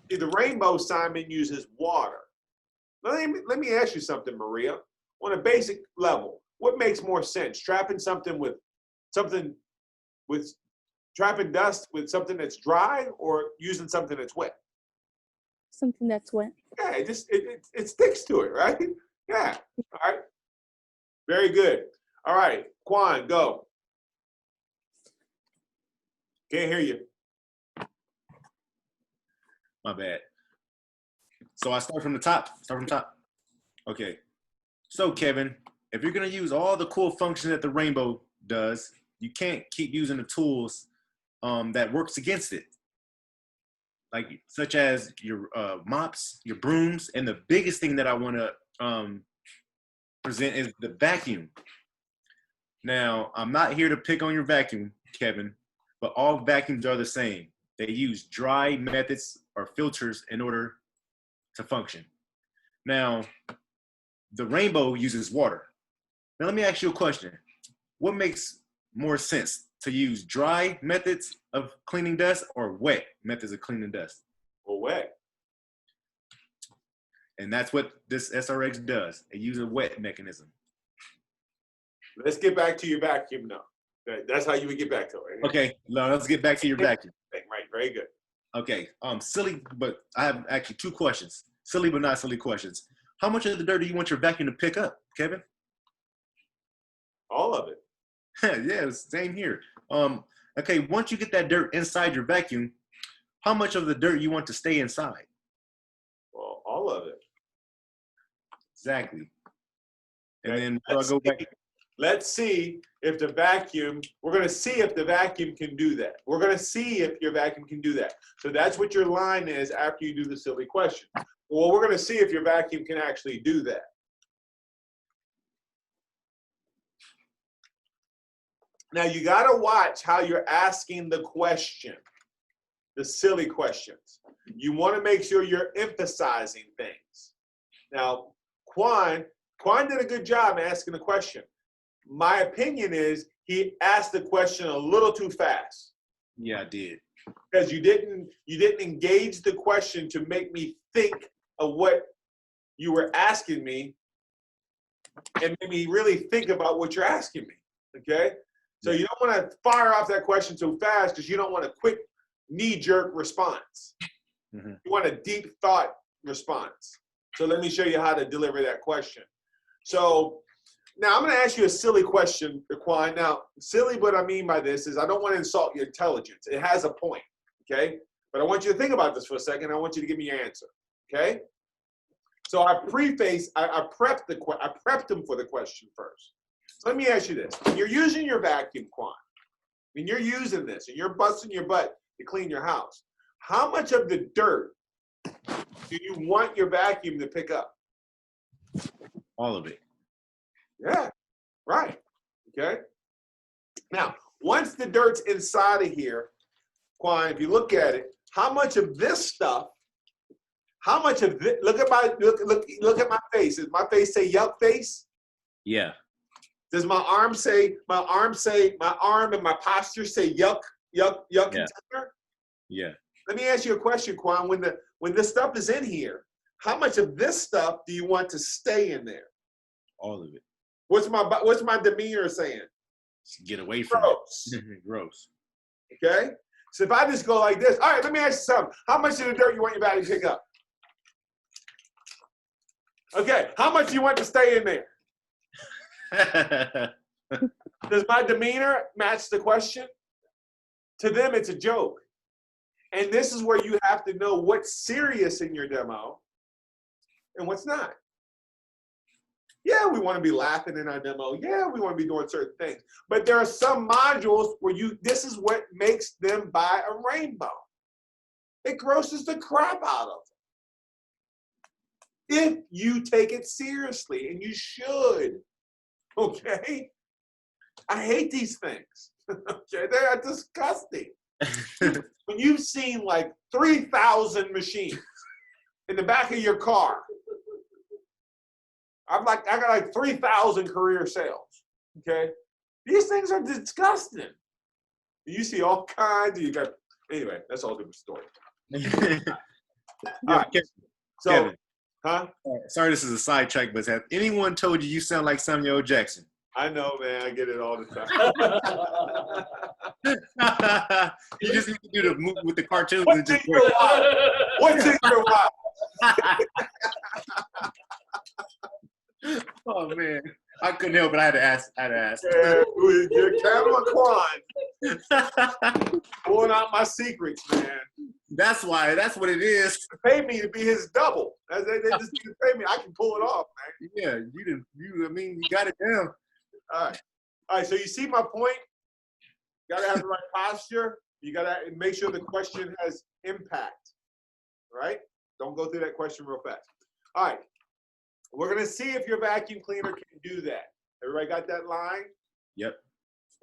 See, the rainbow, Simon, uses water. Let me ask you something, Maria. On a basic level, what makes more sense? Trapping dust with something that's dry, or using something that's wet? Something that's wet. Yeah, it sticks to it, right? Yeah. All right. Very good. All right, Quan, go. Can't hear you. My bad. So I start from the top. Okay. So Kevin, if you're gonna use all the cool functions that the rainbow does, you can't keep using the tools that works against it, like such as your mops, your brooms, and the biggest thing that I want to present is the vacuum. Now, I'm not here to pick on your vacuum, Kevin, but all vacuums are the same. They use dry methods or filters in order to function. Now, the rainbow uses water. Now, let me ask you a question. What makes more sense, to use dry methods of cleaning dust or wet methods of cleaning dust? Well, wet. And that's what this SRX does. It uses a wet mechanism. Let's get back to your vacuum now. That's how you would get back to it. Right? Okay, now let's get back to your vacuum. Right, very good. Okay, silly, but I have actually 2 questions. Silly but not silly questions. How much of the dirt do you want your vacuum to pick up, Kevin? All of it. Yeah, same here. Okay, once you get that dirt inside your vacuum, how much of the dirt you want to stay inside? Well, all of it. Exactly. And then I'll go back. Let's see if the vacuum, we're going to see if the vacuum can do that. We're going to see if your vacuum can do that. So that's what your line is after you do the silly question. Well, we're going to see if your vacuum can actually do that. Now, you got to watch how you're asking the question, the silly questions. You want to make sure you're emphasizing things. Now, Quan did a good job asking the question. My opinion is he asked the question a little too fast. Yeah, I did. Because you didn't engage the question to make me think of what you were asking me and make me really think about what you're asking me. Okay? So you don't want to fire off that question too fast because you don't want a quick knee-jerk response. Mm-hmm. You want a deep thought response. So let me show you how to deliver that question. So now I'm going to ask you a silly question, Quan. Now, silly, what I mean by this is I don't want to insult your intelligence. It has a point, okay? But I want you to think about this for a second. I want you to give me your answer, okay? So I prepped him for the question first. So let me ask you this. When you're using your vacuum, Quan, when you're using this and you're busting your butt to clean your house, how much of the dirt do you want your vacuum to pick up? All of it. Yeah, right. Okay. Now, once the dirt's inside of here, Quan, if you look at it, how much of this stuff, how much of this, look at my face. Does my face say yuck face? Yeah. Does my arm and my posture say yuck container? Yeah. Let me ask you a question, Quan. When this stuff is in here, how much of this stuff do you want to stay in there? All of it. What's my demeanor saying? Get away from it. Gross. Okay? So if I just go like this, all right, let me ask you something. How much of the dirt you want your body to pick up? Okay, how much do you want to stay in there? Does my demeanor match the question? To them, it's a joke. And this is where you have to know what's serious in your demo and what's not. Yeah, we want to be laughing in our demo. Yeah, we want to be doing certain things. But there are some modules where this is what makes them buy a rainbow. It grosses the crap out of them. If you take it seriously, and you should, okay? I hate these things, okay? They are disgusting. When you've seen like 3,000 machines in the back of your car, I got like 3,000 career sales, okay? These things are disgusting. You see all kinds of, anyway, that's all different story. All right. So, Kevin, huh? Sorry, this is a sidetrack, but has anyone told you sound like Samuel L. Jackson? I know, man. I get it all the time. You just need to do the move with the cartoons. What's and just in your wallet? What's in your wallet? Oh man, I couldn't help it. I had to ask. Yeah, your Kamala Kwan pulling out my secrets, man. That's why. That's what it is. Pay me to be his double. They just need to pay me. I can pull it off, man. Yeah, you didn't. I mean, you got it down. All right. So you see my point? You gotta have the right posture. You gotta make sure the question has impact. Right? Don't go through that question real fast. All right. We're gonna see if your vacuum cleaner can do that. Everybody got that line? Yep.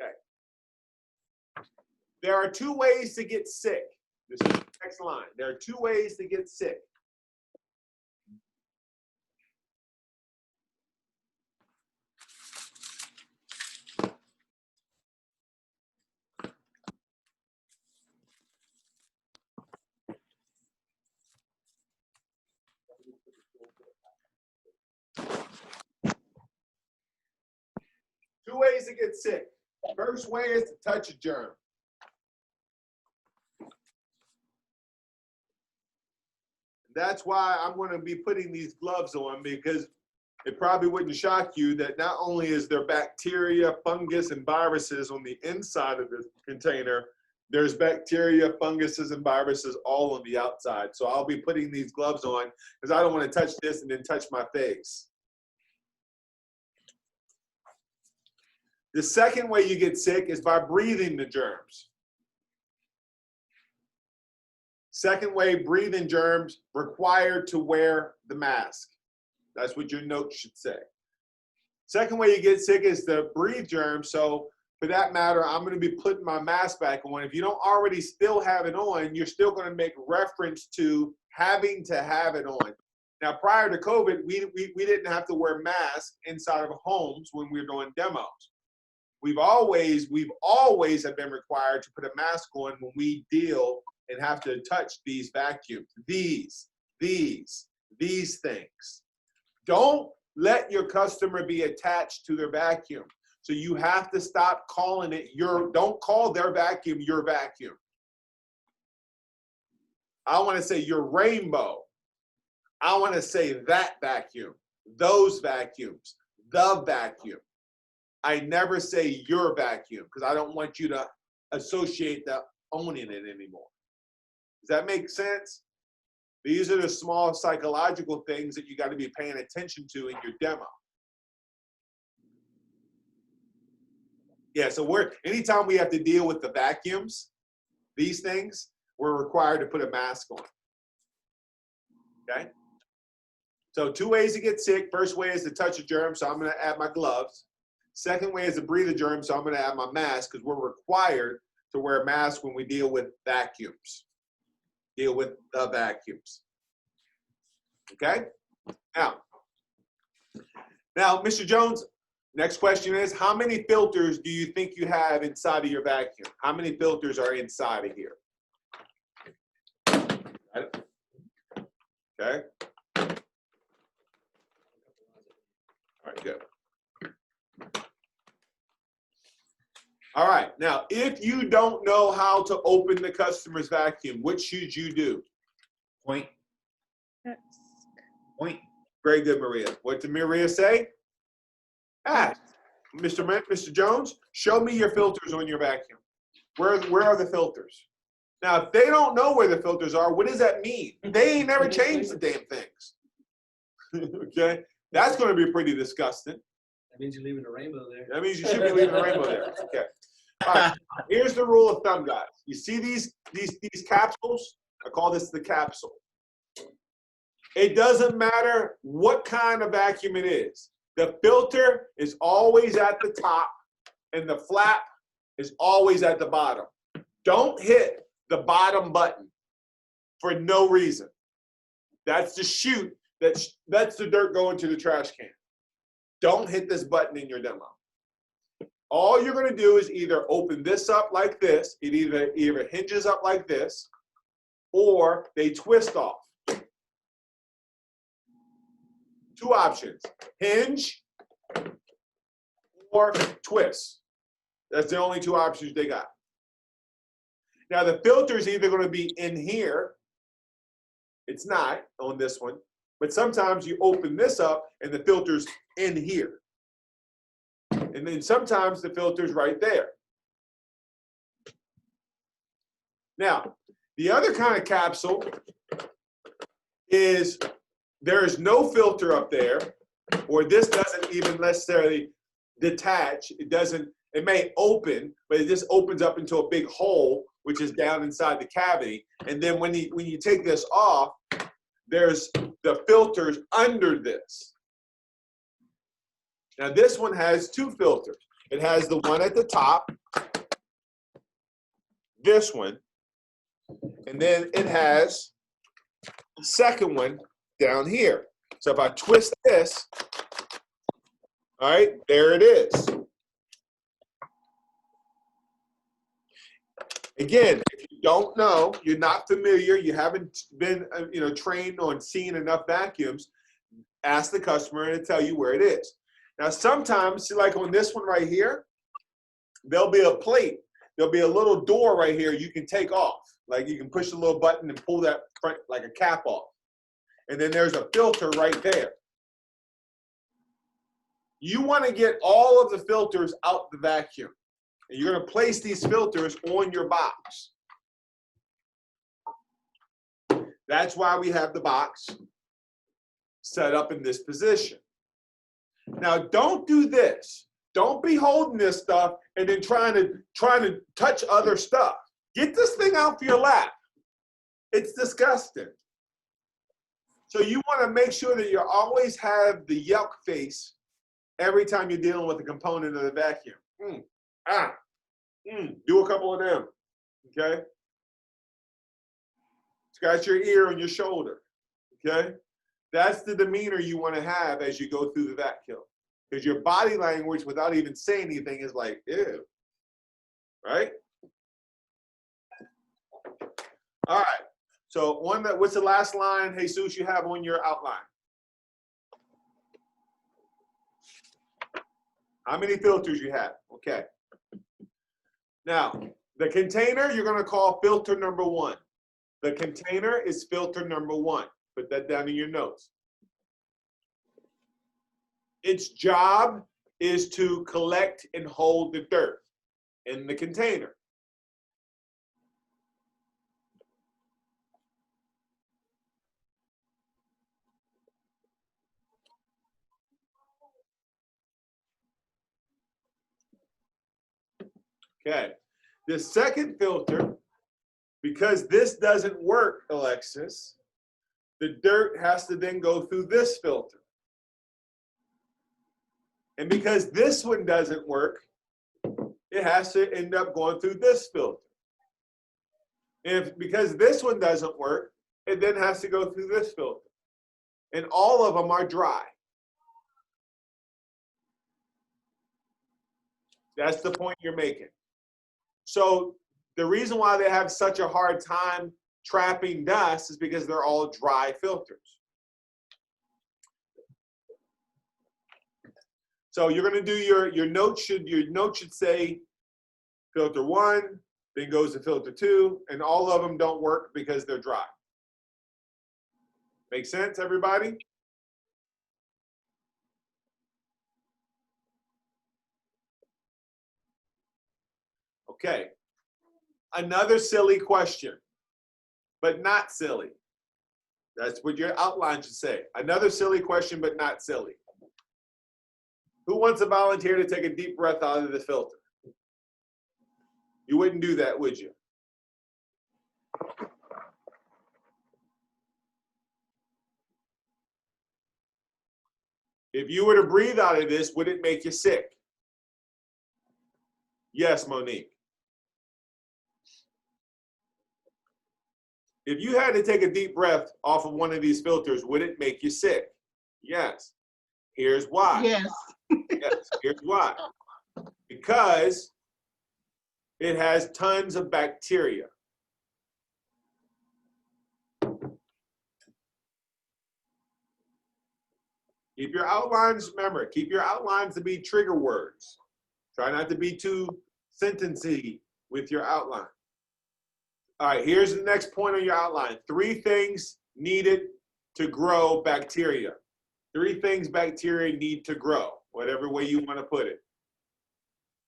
Okay. There are 2 ways to get sick. This is the next line. There are 2 ways to get sick. Two ways to get sick. First way is to touch a germ. That's why I'm going to be putting these gloves on, because it probably wouldn't shock you that not only is there bacteria, fungus, and viruses on the inside of the container, there's bacteria, funguses, and viruses all on the outside. So I'll be putting these gloves on because I don't want to touch this and then touch my face. The second way you get sick is by breathing the germs. Second way, breathing germs, required to wear the mask. That's what your note should say. Second way you get sick is to breathe germs. So for that matter, I'm going to be putting my mask back on. If you don't already still have it on, you're still going to make reference to having to have it on. Now, prior to COVID, we didn't have to wear masks inside of homes when we were doing demos. We've always have been required to put a mask on when we deal and have to touch these vacuums, these things. Don't let your customer be attached to their vacuum. So you have to stop calling it don't call their vacuum your vacuum. I want to say your rainbow. I want to say that vacuum, those vacuums, the vacuum. I never say your vacuum because I don't want you to associate the owning it anymore. Does that make sense? These are the small psychological things that you got to be paying attention to in your demo. Yeah, so anytime we have to deal with the vacuums, these things, we're required to put a mask on. Okay? So 2 ways to get sick. First way is to touch a germ, so I'm going to add my gloves. Second way is to breathe a germ, so I'm going to add my mask because we're required to wear a mask when we deal with vacuums. Deal with the vacuums. Okay? Now, Mr. Jones, next question is, how many filters do you think you have inside of your vacuum? How many filters are inside of here? Okay? All right, good. All right, now, if you don't know how to open the customer's vacuum, what should you do? Point. Point. Very good, Maria. What did Maria say? Ask. Mr. Jones, show me your filters on your vacuum. Where are the filters? Now, if they don't know where the filters are, what does that mean? They ain't never changed the damn things. Okay? That's going to be pretty disgusting. That means you're leaving a rainbow there. That means you should be leaving a rainbow there. Okay. All right. Here's the rule of thumb, guys. You see these capsules? I call this the capsule. It doesn't matter what kind of vacuum it is. The filter is always at the top and the flap is always at the bottom. Don't hit the bottom button for no reason. That's the chute. That's the dirt going to the trash can. Don't hit this button in your demo. All you're going to do is either open this up like this. It either hinges up like this or they twist off. 2 options, hinge or twist. That's the only 2 options they got. Now the filter is either going to be in here. It's not on this one, but sometimes you open this up and the filter's in here. And then sometimes the filter's right there. Now, The other kind of capsule is there is no filter up there, or this doesn't even necessarily detach. It may open, but it just opens up into a big hole, which is down inside the cavity. And then when you take this off, there's the filters under this. Now this one has two filters. It has the one at the top, this one, and then it has the second one down here. So if I twist this, all right, there it is. Again, if you don't know, you're not familiar, you haven't been trained on seeing enough vacuums, ask the customer and tell you where it is. Now sometimes, see, like on this one right here, there'll be a plate. There'll be a little door right here you can take off. Like you can push the little button and pull that front, like a cap off. And then there's a filter right there. You want to get all of the filters out the vacuum. And you're going to place these filters on your box. That's why we have the box set up in this position. Now, don't do this. Don't be holding this stuff and then trying to touch other stuff. Get this thing out for your lap. It's disgusting. So you want to make sure that you always have the yuck face every time you're dealing with a component of the vacuum. Do a couple of them, okay? Scratch your ear and your shoulder, okay? That's the demeanor you want to have as you go through the vacuum. Because your body language, without even saying anything, is like, ew, right? All right, so what's the last line, Jesus, you have on your outline? How many filters you have? Okay. Now, the container you're going to call filter number 1. The container is filter number 1. Put that down in your notes. Its job is to collect and hold the dirt in the container. Okay, the second filter, because this doesn't work, Alexis, the dirt has to then go through this filter. And because this one doesn't work, it has to end up going through this filter. And because this one doesn't work, it then has to go through this filter. And all of them are dry. That's the point you're making. So the reason why they have such a hard time trapping dust is because they're all dry filters. So you're going to do your note should say filter 1, then goes to filter 2, and all of them don't work because they're dry. Make sense, everybody? Okay, another silly question, but not silly. That's what your outline should say. Another silly question, but not silly. Who wants to volunteer to take a deep breath out of the filter? You wouldn't do that, would you? If you were to breathe out of this, would it make you sick? Yes, Monique. If you had to take a deep breath off of one of these filters, would it make you sick? Yes. Here's why. Yes. Yes, here's why. Because it has tons of bacteria. Keep your outlines, remember, keep your outlines to be trigger words. Try not to be too sentencey with your outline. All right, here's the next point on your outline. 3 things needed to grow bacteria. 3 things bacteria need to grow, whatever way you want to put it.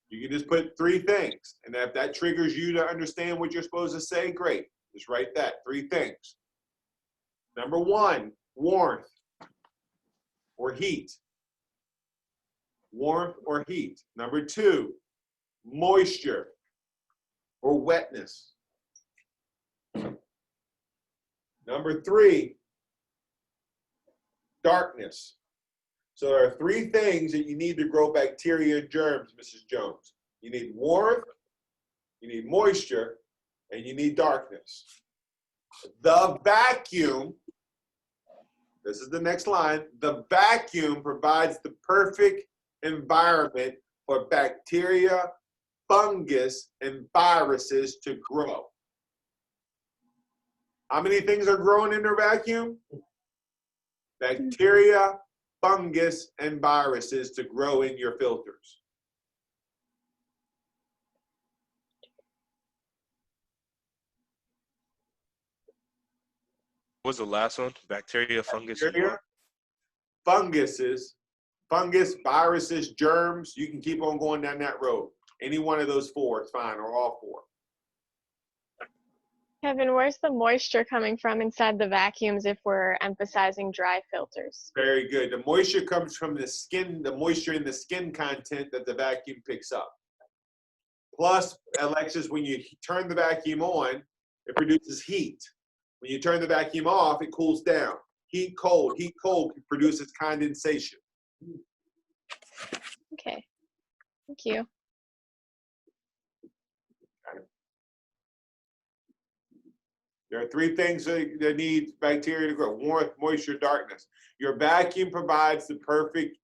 You can just put 3 things. And if that triggers you to understand what you're supposed to say, great. Just write that, 3 things. Number 1, warmth or heat. Warmth or heat. Number 2, moisture or wetness. Number 3, darkness. So there are 3 things that you need to grow bacteria and germs, Mrs. Jones. You need warmth, you need moisture, and you need darkness. The vacuum, this is the next line, the vacuum provides the perfect environment for bacteria, fungus, and viruses to grow. How many things are growing in their vacuum? Bacteria, fungus, and viruses to grow in your filters. What was the last one? Bacteria, fungus, and Bacteria, fungus, viruses, germs. You can keep on going down that road. Any one of those 4 is fine, or all 4. Kevin, where's the moisture coming from inside the vacuums if we're emphasizing dry filters? Very good. The moisture comes from the skin, the moisture in the skin content that the vacuum picks up. Plus, Alexis, when you turn the vacuum on, it produces heat. When you turn the vacuum off, it cools down. Heat, cold produces condensation. Okay, thank you. There are 3 things that need bacteria to grow: warmth, moisture, darkness. Your vacuum provides the perfect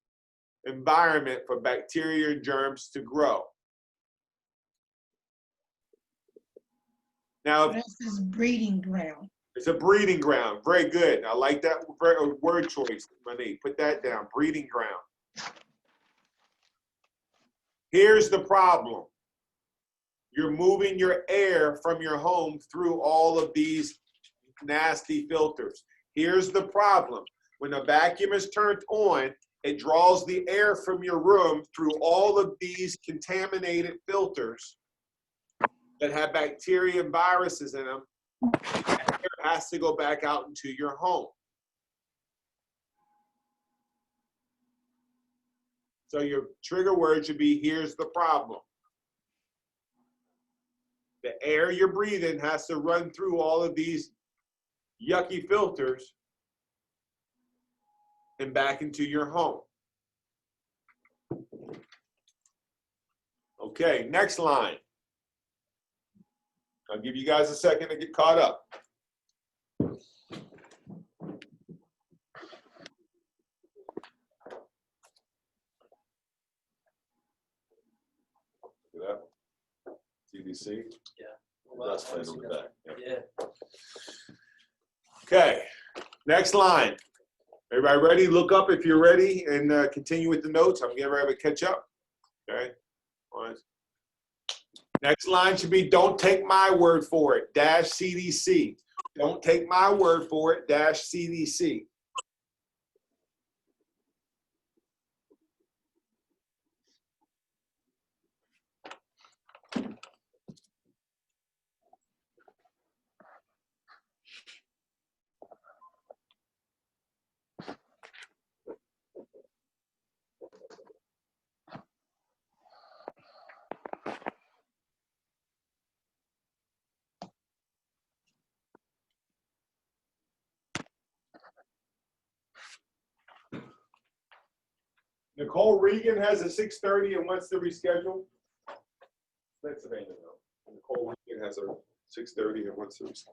environment for bacteria and germs to grow. Now, This is breeding ground. it's a breeding ground. Very good. I like that word choice, Monique. Put that down, breeding ground. Here's the problem. You're moving your air from your home through all of these nasty filters. Here's the problem. When the vacuum is turned on, it draws the air from your room through all of these contaminated filters that have bacteria and viruses in them. That air has to go back out into your home. So your trigger word should be, here's the problem. The air you're breathing has to run through all of these yucky filters and back into your home. Okay, next line. I'll give you guys a second to get caught up. See that? CDC? Yeah. Dust playing on the back. Yeah. Okay, next line. Everybody ready? Look up if you're ready and continue with the notes. I'm getting ready to catch up. Okay. Next line should be, don't take my word for it, -CDC. Don't take my word for it, -CDC. Nicole Regan has a 6:30 and wants to reschedule. Pennsylvania, though. Nicole Regan has a 6:30 and wants to reschedule.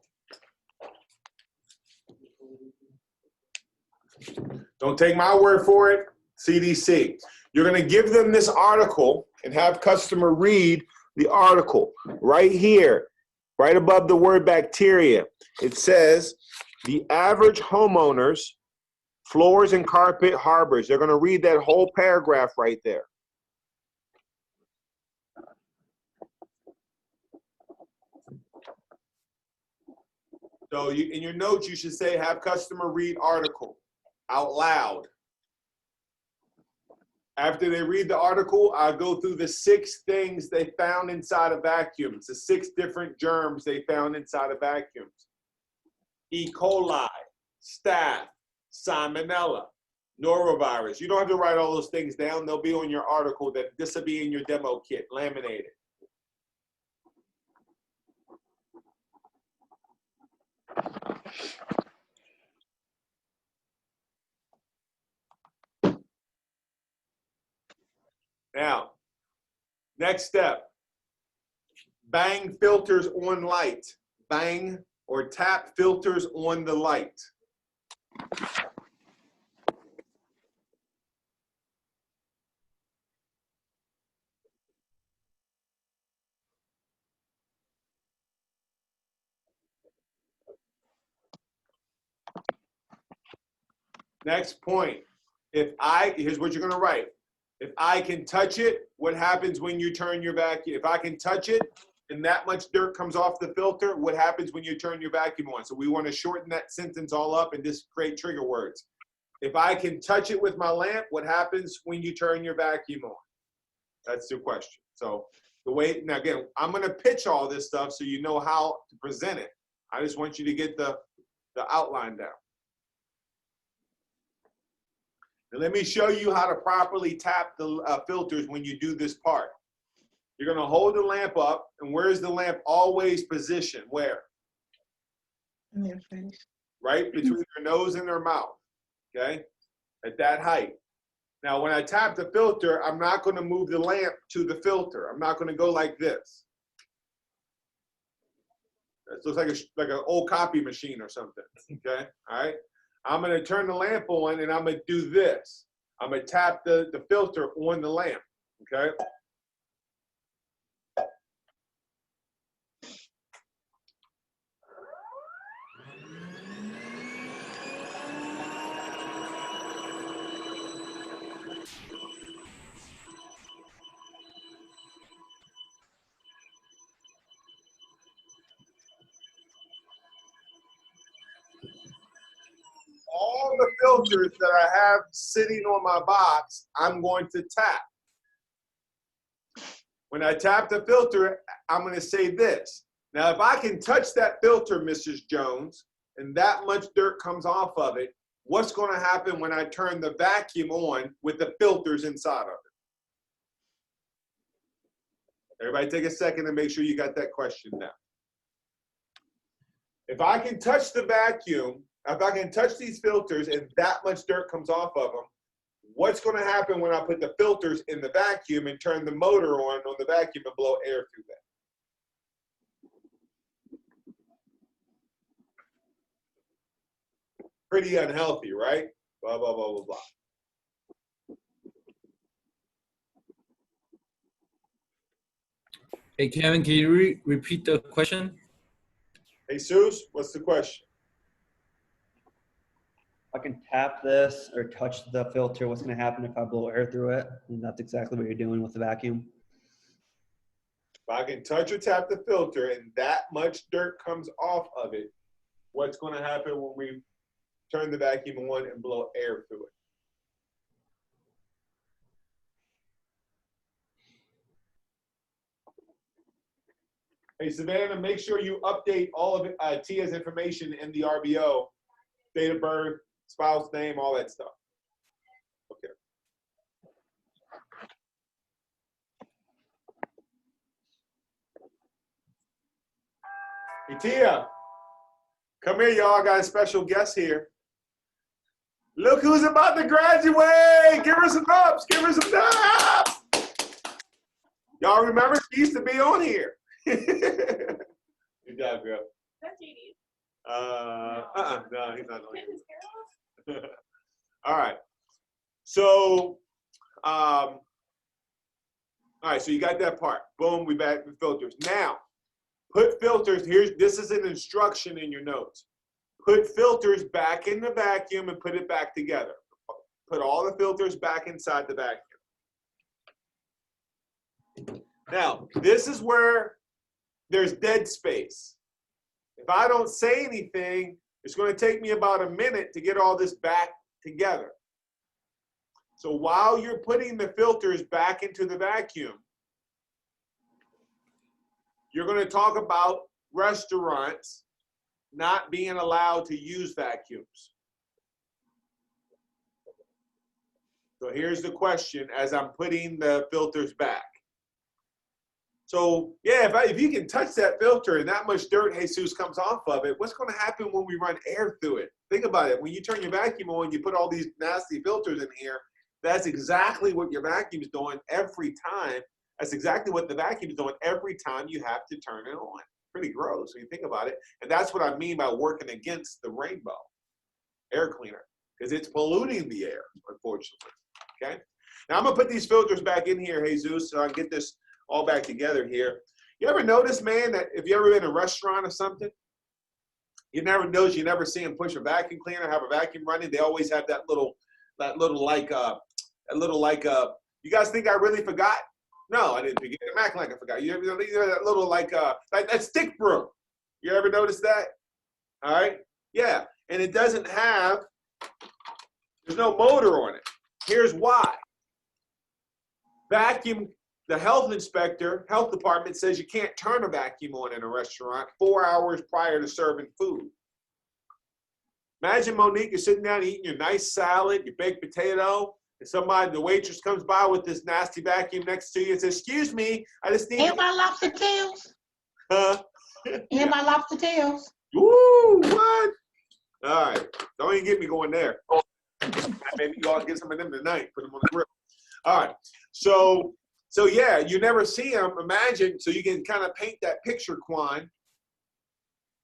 Don't take my word for it, CDC. You're going to give them this article and have customer read the article right here, right above the word bacteria. It says, the average homeowners, floors and carpet harbors. They're going to read that whole paragraph right there. So in your notes, you should say, have customer read article out loud. After they read the article, I go through the 6 things they found inside of vacuums, the 6 different germs they found inside of vacuums. E. coli, staph, salmonella, norovirus. You don't have to write all those things down. They'll be on your article. This will be in your demo kit, laminated. Now, next step, bang filters on light. Bang or tap filters on the light. Next point, here's what you're gonna write. If I can touch it, what happens when you turn your vacuum? If I can touch it and that much dirt comes off the filter, what happens when you turn your vacuum on? So we want to shorten that sentence all up and just create trigger words. If I can touch it with my lamp, what happens when you turn your vacuum on? That's the question. So the way, now again, I'm gonna pitch all this stuff so you know how to present it. I just want you to get the outline down. Now let me show you how to properly tap the filters when you do this part. You're gonna hold the lamp up, and where's the lamp always positioned? Where? In their face. Right between their nose and their mouth, okay? At that height. Now when I tap the filter, I'm not gonna move the lamp to the filter. I'm not gonna go like this. It looks like an old copy machine or something, okay? All right? I'm gonna turn the lamp on and I'm gonna do this. I'm gonna tap the filter on the lamp, okay? All the filters that I have sitting on my box, I'm going to tap. When I tap the filter, I'm going to say this. Now, if I can touch that filter, Mrs. Jones, and that much dirt comes off of it, what's going to happen when I turn the vacuum on with the filters inside of it? Everybody take a second and make sure you got that question down. If I can touch the vacuum, if I can touch these filters and that much dirt comes off of them, what's going to happen when I put the filters in the vacuum and turn the motor on the vacuum and blow air through that? Pretty unhealthy, right? Blah, blah, blah, blah, blah. Hey, Kevin, can you repeat the question? Hey, Jesus, what's the question? I can tap this or touch the filter. What's going to happen if I blow air through it? And that's exactly what you're doing with the vacuum. If I can touch or tap the filter and that much dirt comes off of it, what's going to happen when we turn the vacuum on and blow air through it? Hey, Savannah, make sure you update all of Tia's information in the RBO, date of birth, spouse name, all that stuff. Okay. Hey, Tia, come here, y'all. I got a special guest here. Look who's about to graduate. Give her some ups. Give her some ups. Y'all remember she used to be on here. Good job, girl. That's JD. No, he's not on here. All right. So, all right, so you got that part. Boom, we back with filters. Now, put filters, this is an instruction in your notes. Put filters back in the vacuum and put it back together. Put all the filters back inside the vacuum. Now, this is where there's dead space. If I don't say anything, it's going to take me about a minute to get all this back together. So while you're putting the filters back into the vacuum, you're going to talk about restaurants not being allowed to use vacuums. So here's the question as I'm putting the filters back. So yeah, if you can touch that filter and that much dirt, Jesus, comes off of it, what's going to happen when we run air through it? Think about it. When you turn your vacuum on, you put all these nasty filters in here. That's exactly what your vacuum is doing every time. That's exactly what the vacuum is doing every time you have to turn it on. Pretty gross when you think about it. And that's what I mean by working against the rainbow air cleaner, because it's polluting the air, unfortunately. Okay. Now I'm gonna put these filters back in here, Jesus, so I can get this all back together here. You ever notice, man, that if you ever been in a restaurant or something, you never see them push a vacuum cleaner, have a vacuum running. They always have that little you guys think I really forgot? No, I didn't forget. I'm acting like I forgot. You ever that little like that stick broom? You ever notice that? All right. Yeah. And it doesn't have, there's no motor on it. Here's why. Vacuum, the health department says you can't turn a vacuum on in a restaurant 4 hours prior to serving food. Imagine, Monique, you're sitting down eating your nice salad, your baked potato, and the waitress comes by with this nasty vacuum next to you and says, "Excuse me, I just need." And my lobster tails. Huh? And my lobster tails. Woo! What? All right. Don't even get me going there. Maybe you ought to get some of them tonight. Put them on the grill. All right. So yeah, you never see them. Imagine, so you can kind of paint that picture, Quan,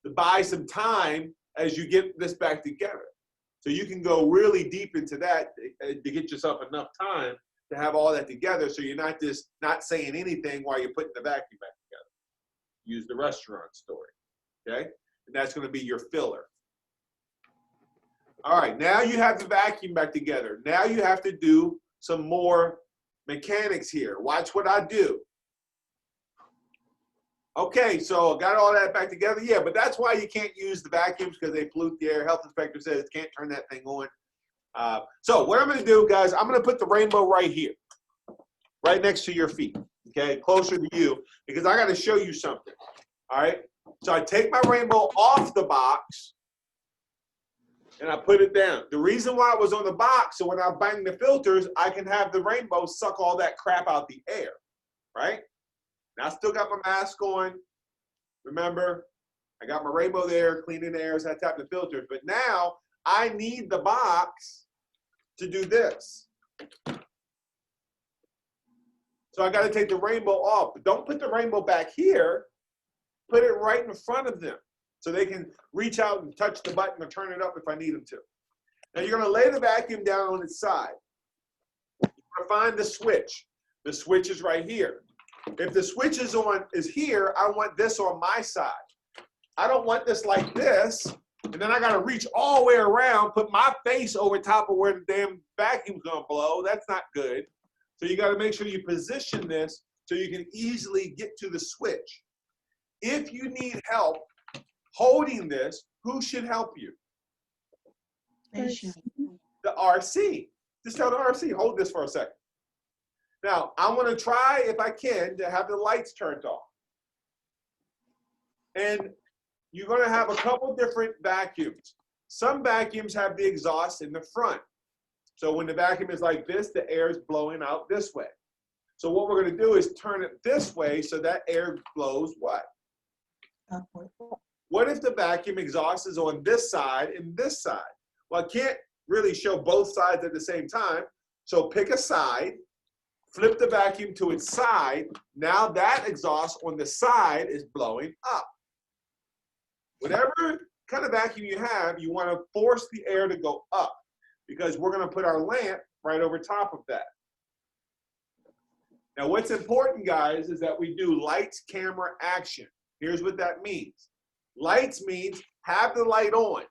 to buy some time as you get this back together. So you can go really deep into that to get yourself enough time to have all that together, so you're not just not saying anything while you're putting the vacuum back together. Use the restaurant story, okay? And that's going to be your filler. All right, now you have the vacuum back together. Now you have to do some more mechanics here. Watch what I do. Okay, so got all that back together. Yeah, but that's why you can't use the vacuums, because they pollute the air. Health inspector says can't turn that thing on. So what I'm going to do, guys, I'm going to put the rainbow right here, right next to your feet, okay, closer to you, because I got to show you something. All right, so I take my rainbow off the box and I put it down. The reason why it was on the box, so when I bang the filters, I can have the rainbow suck all that crap out the air, right? Now, I still got my mask on. Remember, I got my rainbow there, cleaning the air as I tap the filters. But now, I need the box to do this. So I got to take the rainbow off. But don't put the rainbow back here. Put it right in front of them so they can reach out and touch the button or turn it up if I need them to. Now, you're going to lay the vacuum down on its side. You're going to find the switch. The switch is right here. If the switch is here, I want this on my side. I don't want this like this, and then I got to reach all the way around, put my face over top of where the damn vacuum's going to blow. That's not good. So you got to make sure you position this so you can easily get to the switch. If you need help holding this, who should help you? The RC. Just tell the RC, hold this for a second. Now, I'm going to try, if I can, to have the lights turned off. And you're going to have a couple different vacuums. Some vacuums have the exhaust in the front. So when the vacuum is like this, the air is blowing out this way. So what we're going to do is turn it this way so that air blows what? Upward. What if the vacuum exhaust is on this side and this side? Well, I can't really show both sides at the same time. So pick a side. Flip the vacuum to its side. Now that exhaust on the side is blowing up. Whatever kind of vacuum you have, you want to force the air to go up, because we're going to put our lamp right over top of that. Now what's important, guys, is that we do lights, camera, action. Here's what that means. Lights means have the light on.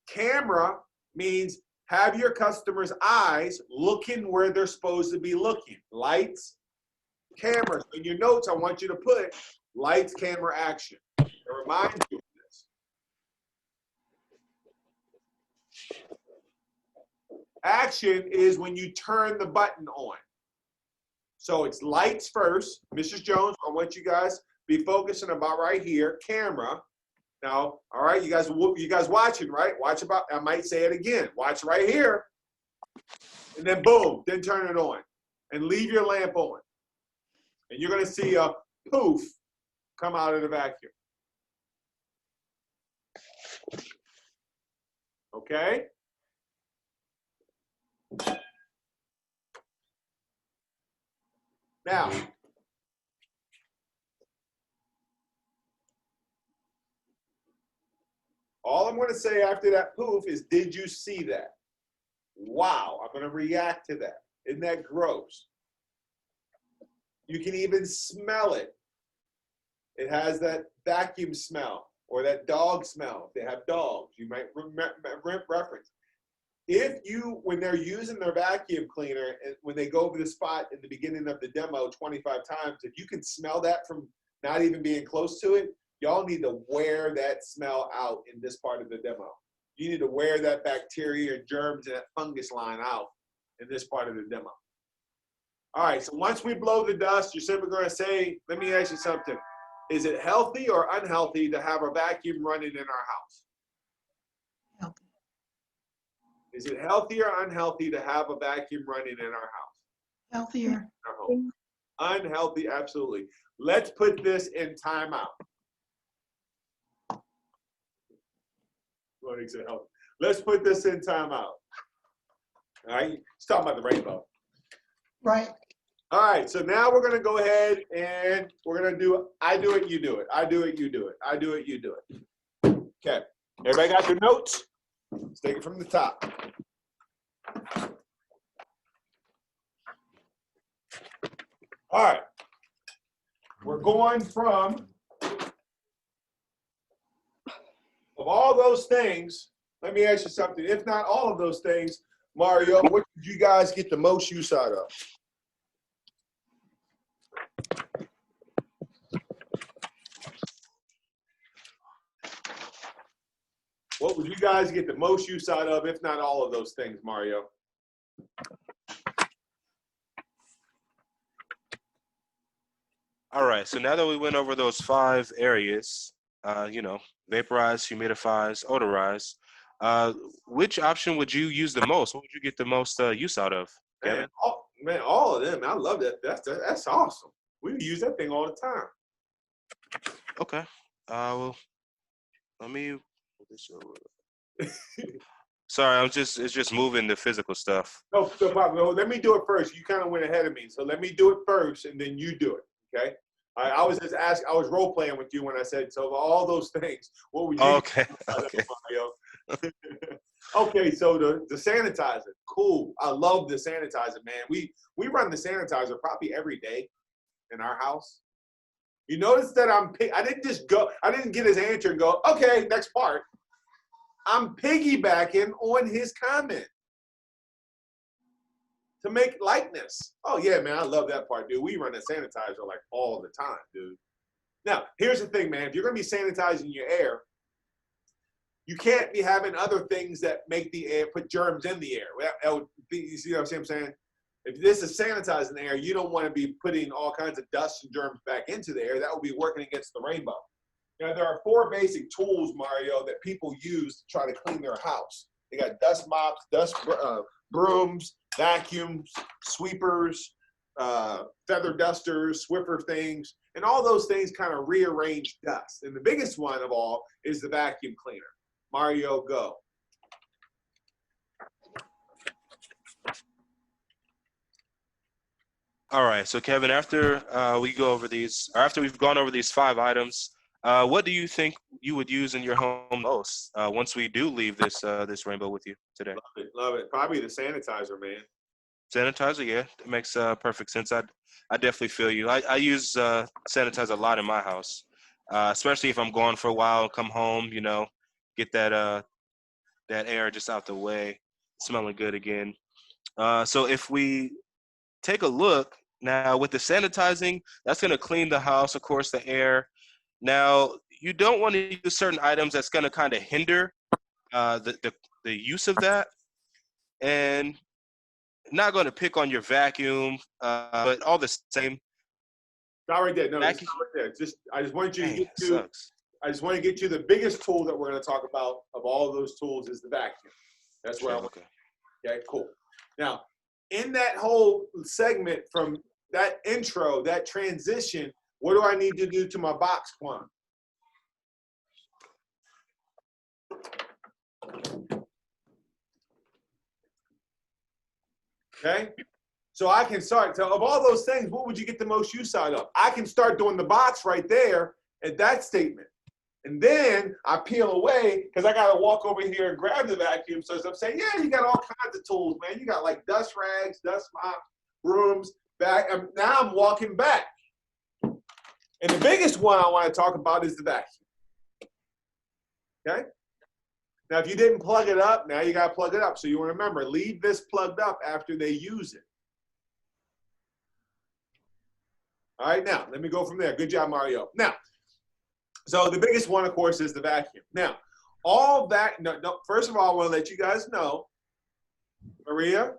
Camera means have your customer's eyes looking where they're supposed to be looking. Lights, camera. So in your notes, I want you to put lights, camera, action. To remind you of this. Action is when you turn the button on. So it's lights first. Mrs. Jones, I want you guys be focusing about right here. Camera. Now, all right, you guys watching, right? Watch about, I might say it again. Watch right here. And then boom, then turn it on. And leave your lamp on. And you're going to see a poof come out of the vacuum. Okay? Now, all I'm going to say after that poof is, did you see that? Wow, I'm going to react to that. Isn't that gross? You can even smell it. It has that vacuum smell or that dog smell. If they have dogs, you might reference. If you, when they're using their vacuum cleaner, and when they go over the spot in the beginning of the demo 25 times, if you can smell that from not even being close to it, y'all need to wear that smell out in this part of the demo. You need to wear that bacteria and germs and that fungus line out in this part of the demo. All right, so once we blow the dust, you're simply going to say, let me ask you something. Is it healthy or unhealthy to have a vacuum running in our house? Healthy. Is it healthy or unhealthy to have a vacuum running in our house? Healthier. In our home? Unhealthy, absolutely. Let's put this in timeout. Let's put this in timeout. All right, let's talk about the rainbow. Right. All right, so now we're gonna go ahead and we're gonna do, I do it, you do it. I do it, you do it. I do it, you do it. Okay, everybody got your notes? Let's take it from the top. All right, we're going from, of all those things, let me ask you something. If not all of those things, Mario, what did you guys get the most use out of? What would you guys get the most use out of, if not all of those things, Mario? All right, so now that we went over those 5 areas, you know, vaporize, humidifies, odorize, which option would you use the most? What would you get the most use out of, Kevin? Man, all of them. I love that. That's awesome. We use that thing all the time. Okay. Well, let me move this over. Sorry, it's just moving the physical stuff. No problem. No, let me do it first. You kind of went ahead of me, so let me do it first, and then you do it. Okay. I was just asking. I was role playing with you when I said so. Of all those things, what would you? Okay. Okay. Okay. So the sanitizer, cool. I love the sanitizer, man. We run the sanitizer probably every day in our house. You notice that I didn't just go. I didn't get his answer and go, okay, next part. I'm piggybacking on his comment to make likeness. Oh yeah, man, I love that part, dude. We run a sanitizer like all the time, dude. Now, here's the thing, man. If you're gonna be sanitizing your air, you can't be having other things that make the air, put germs in the air. You see what I'm saying? If this is sanitizing the air, you don't want to be putting all kinds of dust and germs back into the air. That would be working against the rainbow. Now, there are 4 basic tools, Mario, that people use to try to clean their house. They got dust mops, brooms, vacuums, sweepers, feather dusters, Swiffer things, and all those things kind of rearrange dust. And the biggest one of all is the vacuum cleaner. Mario, go. All right, so Kevin, after we go over these, or after we've gone over these 5 items, what do you think you would use in your home most once we do leave this this rainbow with you today? Love it, love it. Probably the sanitizer, man. Sanitizer, yeah, that makes perfect sense. I definitely feel you. I use sanitizer a lot in my house, especially if I'm gone for a while, come home, you know, get that that air just out the way, smelling good again. So if we take a look now with the sanitizing, that's going to clean the house, of course, the air. Now, you don't want to use certain items that's going to kind of hinder the use of that. and not going to pick on your vacuum, but all the same. Stop right there. No, Vacuum- stop right there. I just want you to Dang, get it to. sucks. I just want to get you the biggest tool that we're going to talk about of all those tools is the vacuum. That's where I want. Okay. Okay, cool. Now, in that whole segment from that intro, that transition, what do I need to do to my box, Quan? Okay, so I can start. So of all those things, what would you get the most use out of? I can start doing the box right there at that statement. And then I peel away because I got to walk over here and grab the vacuum. So as I'm saying, yeah, you got all kinds of tools, man. You got like dust rags, dust mop, brooms, back. Now I'm walking back. And the biggest one I want to talk about is the vacuum. Okay? Now, if you didn't plug it up, now you got to plug it up. So you want to remember, leave this plugged up after they use it. All right, now, let me go from there. Good job, Mario. Now, so the biggest one, of course, is the vacuum. Now, all that, first of all, I want to let you guys know, Maria,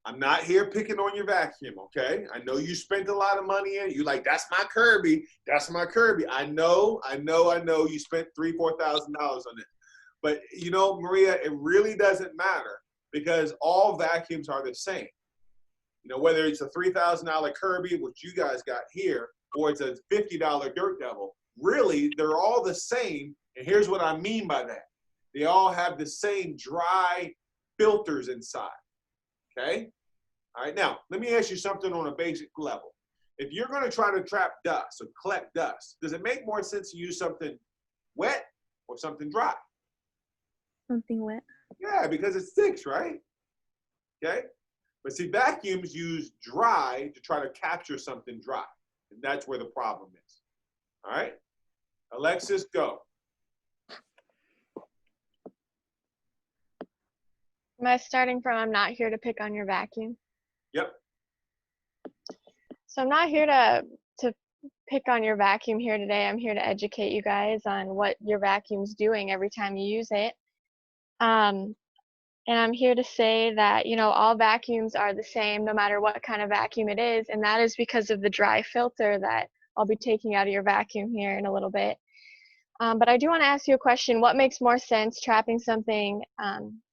I'm not here picking on your vacuum, okay? I know you spent a lot of money in it. You like, that's my Kirby. That's my Kirby. I know you spent $3,000, $4,000 on it. But, you know, Maria, it really doesn't matter because all vacuums are the same. You know, whether it's a $3,000 Kirby, which you guys got here, or it's a $50 Dirt Devil, really, they're all the same. And here's what I mean by that. They all have the same dry filters inside, okay? All right, now, let me ask you something on a basic level. If you're going to try to trap dust or collect dust, does it make more sense to use something wet or something dry? Something wet. Yeah, because it sticks, right? Okay? But see, vacuums use dry to try to capture something dry. And that's where the problem is. All right? Alexis, go. Am I starting from I'm not here to pick on your vacuum? Yep. So I'm not here to pick on your vacuum here today. I'm here to educate you guys on what your vacuum's doing every time you use it. And I'm here to say that, you know, all vacuums are the same no matter what kind of vacuum it is. And that is because of the dry filter that I'll be taking out of your vacuum here in a little bit. But I do want to ask you a question. What makes more sense, trapping something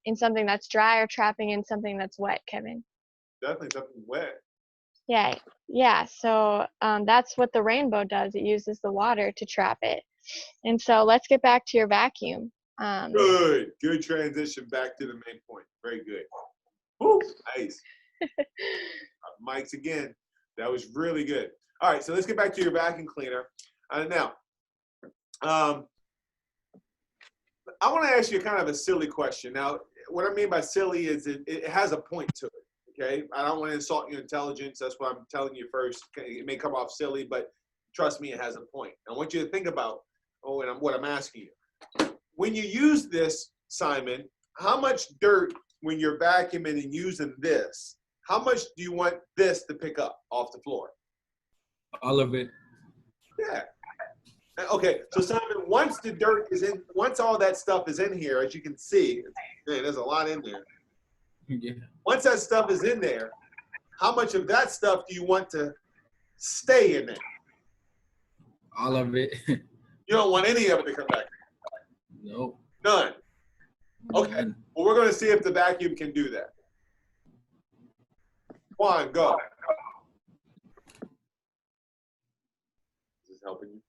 in something that's dry or trapping in something that's wet, Kevin? Definitely something wet. Yeah. So that's what the Rainbow does. It uses the water to trap it. And so let's get back to your vacuum. Good transition back to the main point. Very good. Woo, nice. Mics again. That was really good. All right, so let's get back to your vacuum cleaner. Now, I want to ask you kind of a silly question. Now, what I mean by silly is it has a point to it, okay? I don't want to insult your intelligence. That's why I'm telling you first. It may come off silly, but trust me, it has a point. I want you to think about what I'm asking you. When you use this, Simon, how much dirt, when you're vacuuming and using this, how much do you want this to pick up off the floor? All of it. Yeah. Okay, so Simon, once the dirt is in, once all that stuff is in here, as you can see, man, there's a lot in there. Yeah. Once that stuff is in there, how much of that stuff do you want to stay in there? All of it. You don't want any of it to come back. No. None. Okay, None. well, we're going to see if the vacuum can do that. Juan, go. Is this helping you?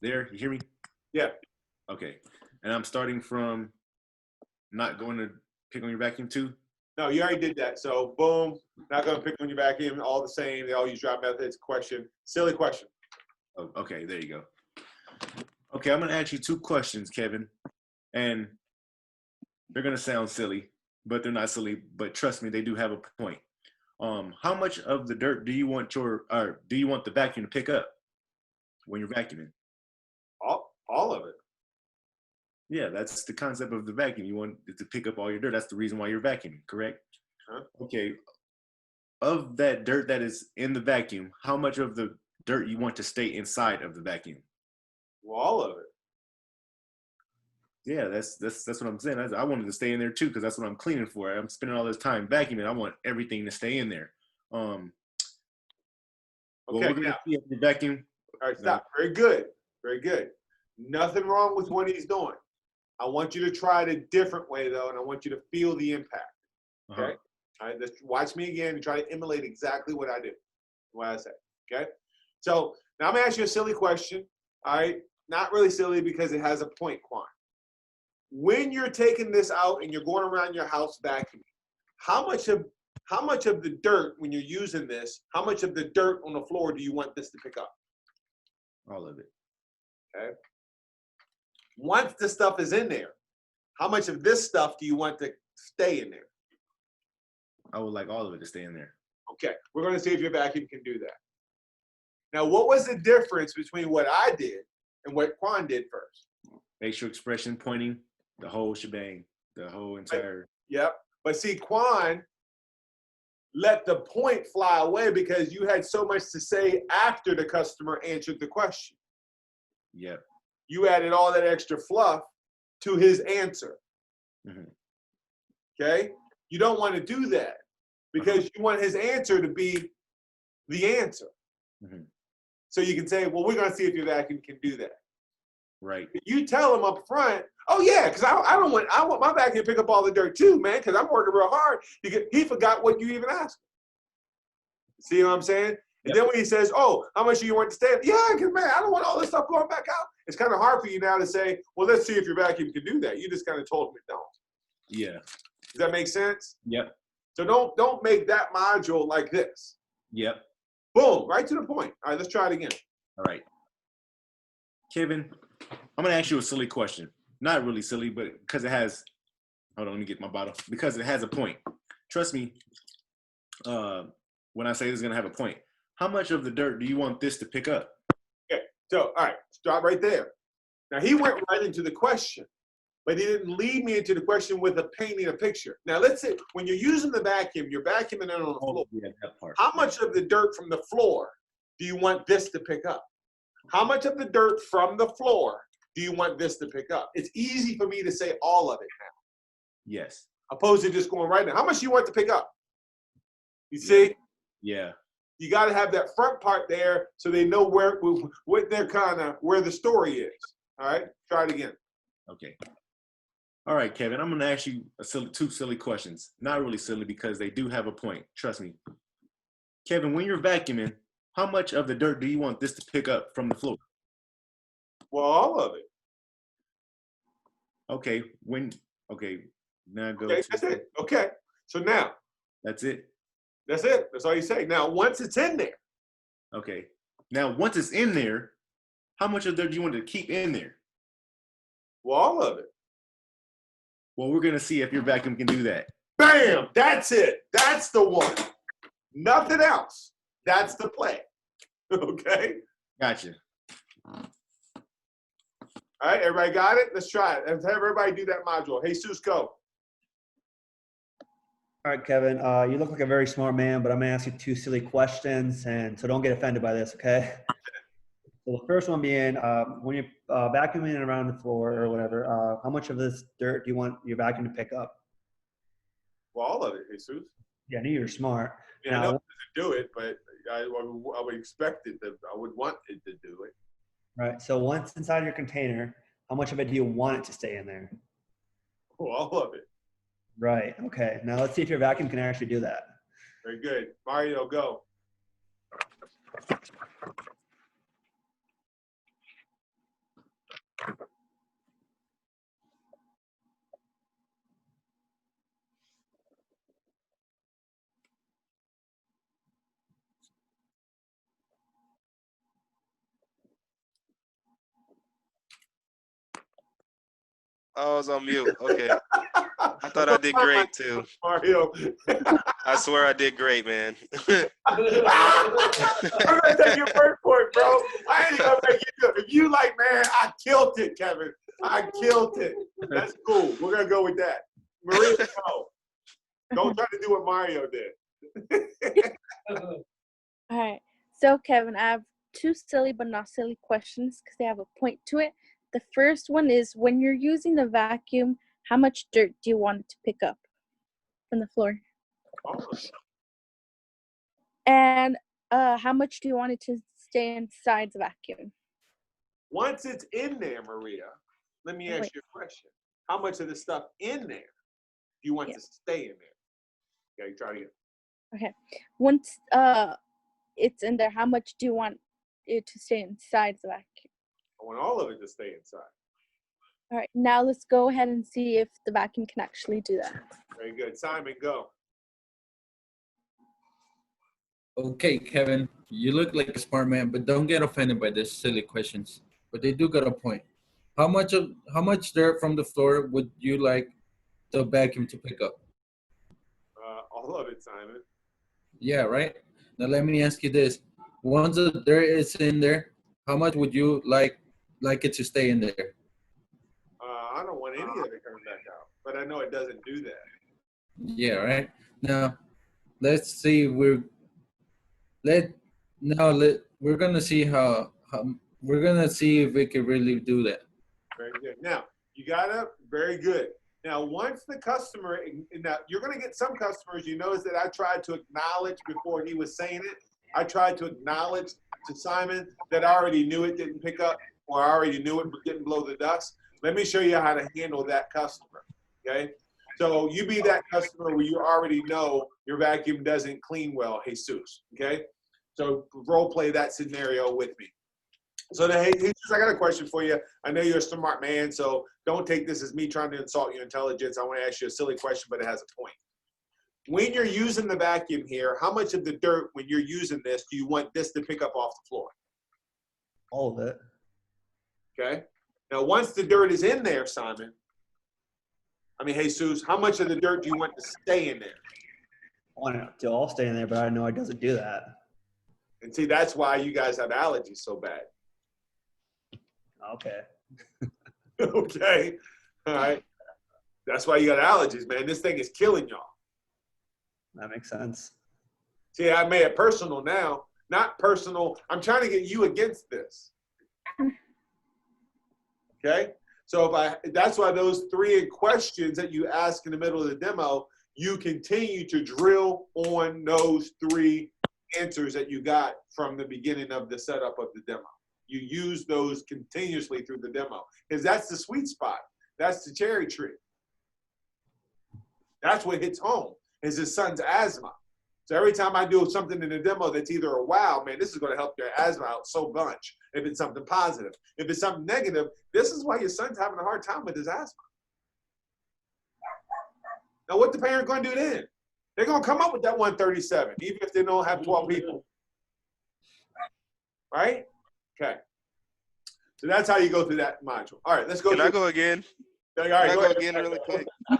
There, you hear me? Yeah. Okay. And I'm starting from not going to pick on your vacuum too? No, you already did that. So, boom, not going to pick on your vacuum. All the same. They all use dry methods. Question. Silly question. Oh, okay, there you go. Okay, I'm going to ask you two questions, Kevin. And they're going to sound silly, but they're not silly. But trust me, they do have a point. How much of the dirt do you want the vacuum to pick up when you're vacuuming? All of it. Yeah, that's the concept of the vacuum. You want it to pick up all your dirt. That's the reason why you're vacuuming, correct? Huh? Okay. Of that dirt that is in the vacuum, how much of the dirt you want to stay inside of the vacuum? Well, all of it. Yeah, that's what I'm saying. I wanted to stay in there too because that's what I'm cleaning for. I'm spending all this time vacuuming. I want everything to stay in there. Well, Okay, we're gonna now. see if the vacuum. All right, stop. Very good. Very good. Nothing wrong with what he's doing. I want you to try it a different way, though, and I want you to feel the impact. Okay? Uh-huh. All right, just watch me again and try to emulate exactly what I do, what I say. Okay? So now I'm going to ask you a silly question. All right? Not really silly because it has a point, Quan. When you're taking this out and you're going around your house vacuuming, how much of the dirt, when you're using this, how much of the dirt on the floor do you want this to pick up? All of it. Okay. Once the stuff is in there, how much of this stuff do you want to stay in there? I would like all of it to stay in there. Okay, we're going to see if your vacuum can do that. Now, what was the difference between what I did and what Quan did first? Facial expression, pointing, the whole shebang, the whole entire. Yep. But see, Quan let the point fly away because you had so much to say after the customer answered the question. Yep. You added all that extra fluff to his answer. Mm-hmm. Okay? You don't want to do that because you want his answer to be the answer. Mm-hmm. So you can say, well, we're going to see if your vacuum can do that. Right. You tell him up front, oh yeah, because I want my vacuum to pick up all the dirt too, man, because I'm working real hard. He forgot what you even asked. See what I'm saying? And then when he says, oh, how much do you want to stay? Yeah, because man, I don't want all this stuff going back out. It's kind of hard for you now to say, well, let's see if your vacuum can do that. You just kind of told him it don't. Yeah. Does that make sense? Yep. So don't make that module like this. Yep. Boom, right to the point. All right, let's try it again. All right. Kevin, I'm going to ask you a silly question. Not really silly, but because it has, hold on, let me get my bottle. Because it has a point. Trust me, when I say this is going to have a point. How much of the dirt do you want this to pick up? Okay, so, all right, stop right there. Now, he went right into the question, but he didn't lead me into the question with a painting a picture. Now, let's say when you're using the vacuum, you're vacuuming it on the floor. Yeah, that part. How much of the dirt from the floor do you want this to pick up? How much of the dirt from the floor do you want this to pick up? It's easy for me to say all of it now. Yes. Opposed to just going right now. How much do you want to pick up? You see? Yeah. You got to have that front part there so they know where the story is. All right? Try it again. Okay. All right, Kevin, I'm going to ask you two silly questions. Not really silly because they do have a point. Trust me. Kevin, when you're vacuuming, how much of the dirt do you want this to pick up from the floor? Well, all of it. Okay. Now go. Okay, that's it. Okay. So now. That's it. That's it. That's all you say. Now, once it's in there. Okay. Now, once it's in there, how much of dirt do you want to keep in there? Well, all of it. Well, we're going to see if your vacuum can do that. Bam! That's it. That's the one. Nothing else. That's the play. Okay? Gotcha. All right, everybody got it? Let's try it. Let's have everybody do that module. Jesus, go. All right, Kevin, you look like a very smart man, but I'm going to ask you two silly questions, and so don't get offended by this, okay? So the first one being, when you're vacuuming around the floor or whatever, how much of this dirt do you want your vacuum to pick up? Well, all of it, Jesus. Yeah, I knew you were smart. Yeah, I know it doesn't do it, but I would expect it to, I would want it to do it. Right, so once inside your container, how much of it do you want it to stay in there? Well, all of it. Right, okay. Now let's see if your vacuum can actually do that. Very good. Mario, go. Oh, I was on mute. Okay. I thought I did great too. Mario. I swear I did great, man. I'm gonna take your word for it, bro. I ain't gonna make you do it. If you like, man, I killed it, Kevin. I killed it. That's cool. We're gonna go with that. Maria, go. Don't try to do what Mario did. All right. So, Kevin, I have two silly but not silly questions because they have a point to it. The first one is, when you're using the vacuum, how much dirt do you want it to pick up from the floor? And how much do you want it to stay inside the vacuum? Once it's in there, Maria, let me ask you a question. How much of the stuff in there do you want to stay in there? Okay, try it again. Okay. Once it's in there, how much do you want it to stay inside the vacuum? I want all of it to stay inside. All right. Now let's go ahead and see if the vacuum can actually do that. Very good. Simon, go. Okay, Kevin, you look like a smart man, but don't get offended by these silly questions. But they do got a point. How much dirt from the floor would you like the vacuum to pick up? All of it, Simon. Yeah, right. Now let me ask you this: once the dirt is in there, how much would you like it to stay in there? I don't want any of it coming back out, but I know it doesn't do that. Yeah, right. Now, let's see. We're gonna see how we're gonna see if we can really do that. Very good. Now, you gotta, very good. Now, once the customer, now you're gonna get some customers, you notice that I tried to acknowledge before he was saying it. I tried to acknowledge to Simon that I already knew it didn't pick up, or I already knew it but didn't blow the dust. Let me show you how to handle that customer, okay? So you be that customer where you already know your vacuum doesn't clean well, Jesus, okay? So role play that scenario with me. So hey, Jesus, I got a question for you. I know you're a smart man, so don't take this as me trying to insult your intelligence. I want to ask you a silly question, but it has a point. When you're using the vacuum here, how much of the dirt, when you're using this, do you want this to pick up off the floor? All of it. Okay. Now, once the dirt is in there, Simon, Jesus, how much of the dirt do you want to stay in there? I want it to all stay in there, but I know it doesn't do that. And see, that's why you guys have allergies so bad. Okay. Okay. All right. That's why you got allergies, man. This thing is killing y'all. That makes sense. See, I made it personal now. Not personal. I'm trying to get you against this. Okay? So that's why those 3 questions that you ask in the middle of the demo, you continue to drill on those 3 answers that you got from the beginning of the setup of the demo. You use those continuously through the demo because that's the sweet spot. That's the cherry tree. That's what hits home is his son's asthma. So every time I do something in the demo that's either a wow, man, this is going to help your asthma out so much. If it's something positive. If it's something negative, this is why your son's having a hard time with his asthma. Now, what the parent going to do then? They're going to come up with that 137, even if they don't have 12 people. Right? Okay. So that's how you go through that module. All right, let's go. Can I go again? All right, Can I go again really quick? We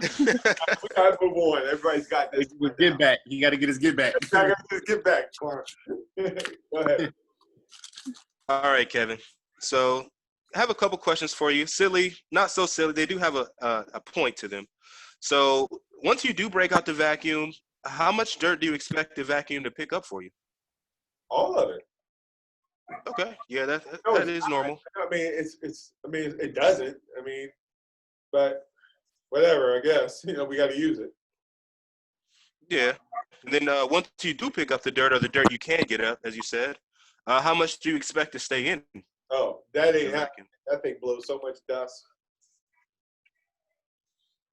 got to move on. Everybody's got this. With get back. You got to get his get back. I got to get back. Go ahead. All right, Kevin. So I have a couple questions for you. Silly, not so silly. They do have a point to them. So once you do break out the vacuum, how much dirt do you expect the vacuum to pick up for you? All of it. Okay. Yeah, that is normal. It doesn't. But whatever, I guess. We got to use it. Yeah. And then once you do pick up the dirt or the dirt you can get up, as you said, how much do you expect to stay in? Oh, that ain't happening. That thing blows so much dust.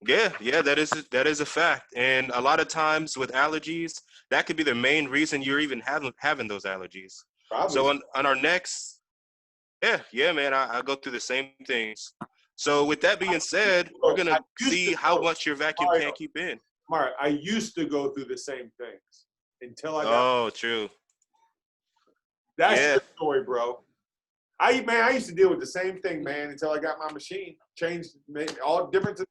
Yeah, that is a fact. And a lot of times with allergies, that could be the main reason you're even having those allergies. Probably. So on our next, yeah, man, I go through the same things. So with that being said, we're gonna see how much your vacuum can keep in. Mark, I used to go through the same things until I got. Oh, true. That's the story, bro. I used to deal with the same thing, man, until I got my machine changed, made all the difference in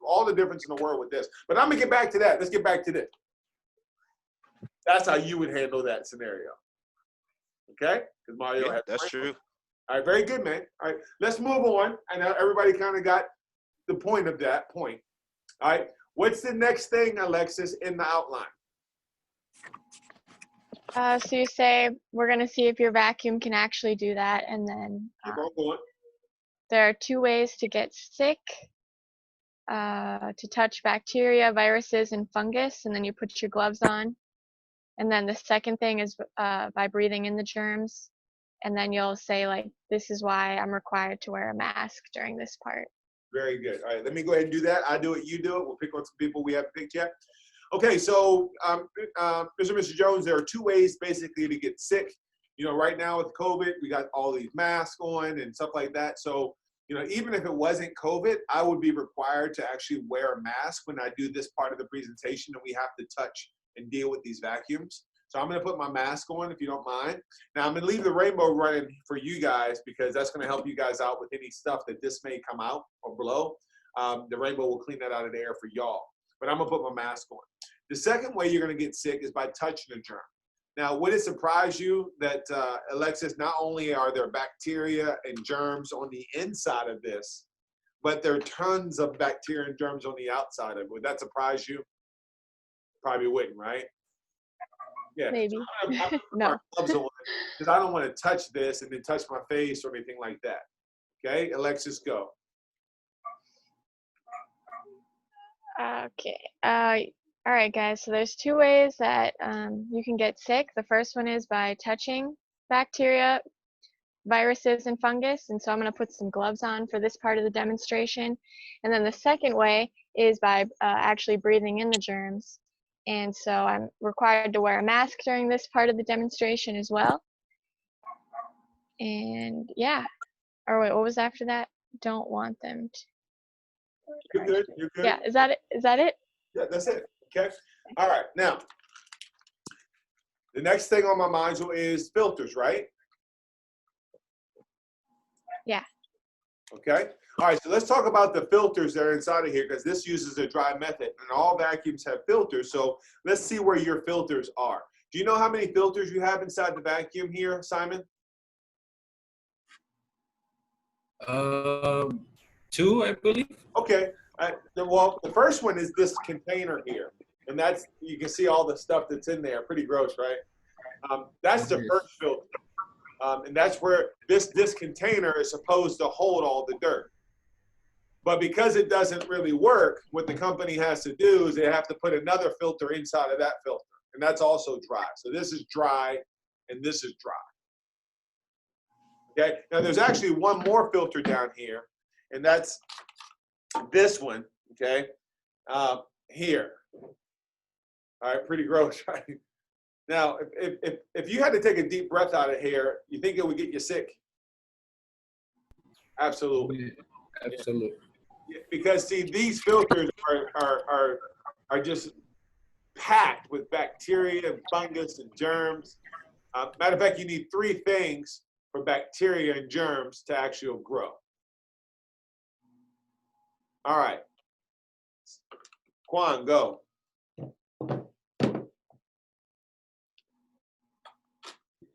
the world with this. But I'm gonna get back to that. Let's get back to this. That's how you would handle that scenario. Okay? Because Mario has that's true. All right, very good, man. All right, let's move on. I know everybody kind of got the point of that point. All right, what's the next thing, Alexis, in the outline? So you say we're going to see if your vacuum can actually do that, and then Keep on going. there are 2 ways to get sick. To touch bacteria, viruses, and fungus, and then you put your gloves on. And then the second thing is by breathing in the germs, and then you'll say like, this is why I'm required to wear a mask during this part. Very good. All right, let me go ahead and do that. I do it, you do it. We'll pick on some people we haven't picked yet. Okay, so Mr. and Mr. Jones, there are 2 ways basically to get sick. You know, right now with COVID, we got all these masks on and stuff like that. So, you know, even if it wasn't COVID, I would be required to actually wear a mask when I do this part of the presentation, and we have to touch and deal with these vacuums. So I'm going to put my mask on if you don't mind. Now I'm going to leave the rainbow running for you guys because that's going to help you guys out with any stuff that this may come out or blow. The rainbow will clean that out of the air for y'all. But I'm going to put my mask on. The second way you're going to get sick is by touching a germ. Now, would it surprise you that, Alexis, not only are there bacteria and germs on the inside of this, but there are tons of bacteria and germs on the outside of it. Would that surprise you? Probably wouldn't, right? Yeah. Maybe. I No. because I don't want to touch this and then touch my face or anything like that. Okay, Alexis, go. Okay. All right, guys. So there's 2 ways that you can get sick. The first one is by touching bacteria, viruses, and fungus. And so I'm going to put some gloves on for this part of the demonstration. And then the second way is by actually breathing in the germs. And so I'm required to wear a mask during this part of the demonstration as well. And yeah. Or wait, what was after that? Don't want them to. You're good. You're good. Yeah. Is that it? Is that it? Yeah, that's it. Okay. All right. Now, the next thing on my mind is filters, right? Yeah. Okay. All right. So let's talk about the filters that are inside of here because this uses a dry method and all vacuums have filters. So let's see where your filters are. Do you know how many filters you have inside the vacuum here, Simon? 2, I believe. Okay. Well, the first one is this container here. And that's, you can see all the stuff that's in there. Pretty gross, right? That's the first filter. And that's where this container is supposed to hold all the dirt. But because it doesn't really work, what the company has to do is they have to put another filter inside of that filter. And that's also dry. So this is dry and this is dry. Okay, now there's actually one more filter down here, and that's this one, okay, here. All right, pretty gross, right? Now, if you had to take a deep breath out of here, you think it would get you sick? Absolutely. Absolutely. Yeah, because see, these filters are just packed with bacteria and fungus and germs. Matter of fact, you need 3 things for bacteria and germs to actually grow. All right. Quan, go.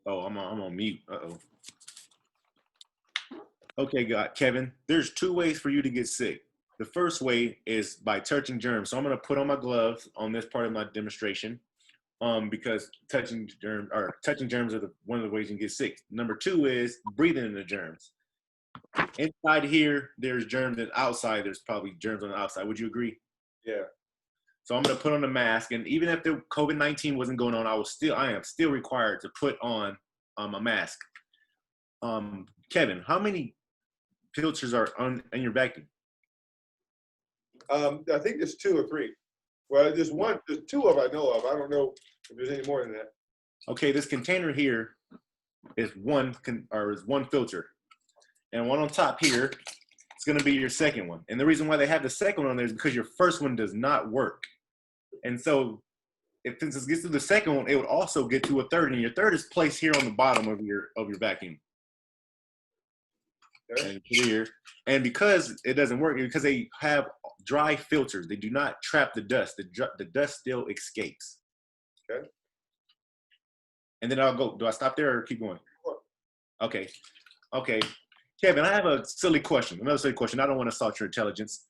Oh, I'm on mute. Uh-oh. Okay, Kevin, there's 2 ways for you to get sick. The first way is by touching germs. So I'm going to put on my gloves on this part of my demonstration because touching germs are one of the ways you can get sick. Number 2 is breathing in the germs. Inside here, there's germs, and outside, there's probably germs on the outside. Would you agree? Yeah. So I'm going to put on a mask, and even if the COVID-19 wasn't going on, I am still required to put on a mask. Kevin, how many filters are in your vacuum? I think there's 2 or 3. Well, there's 2 of I know of. I don't know if there's any more than that. Okay, this container here is one filter, and one on top here is going to be your second one. And the reason why they have the second one on there is because your first one does not work. And so, since it gets to the second one, it would also get to a third, and your third is placed here on the bottom of your vacuum. Okay. And here, and because it doesn't work, because they have dry filters, they do not trap the dust. The dust still escapes. Okay. And then I'll go. Do I stop there or keep going? Okay. Okay. Kevin, I have a silly question. Another silly question. I don't want to assault your intelligence.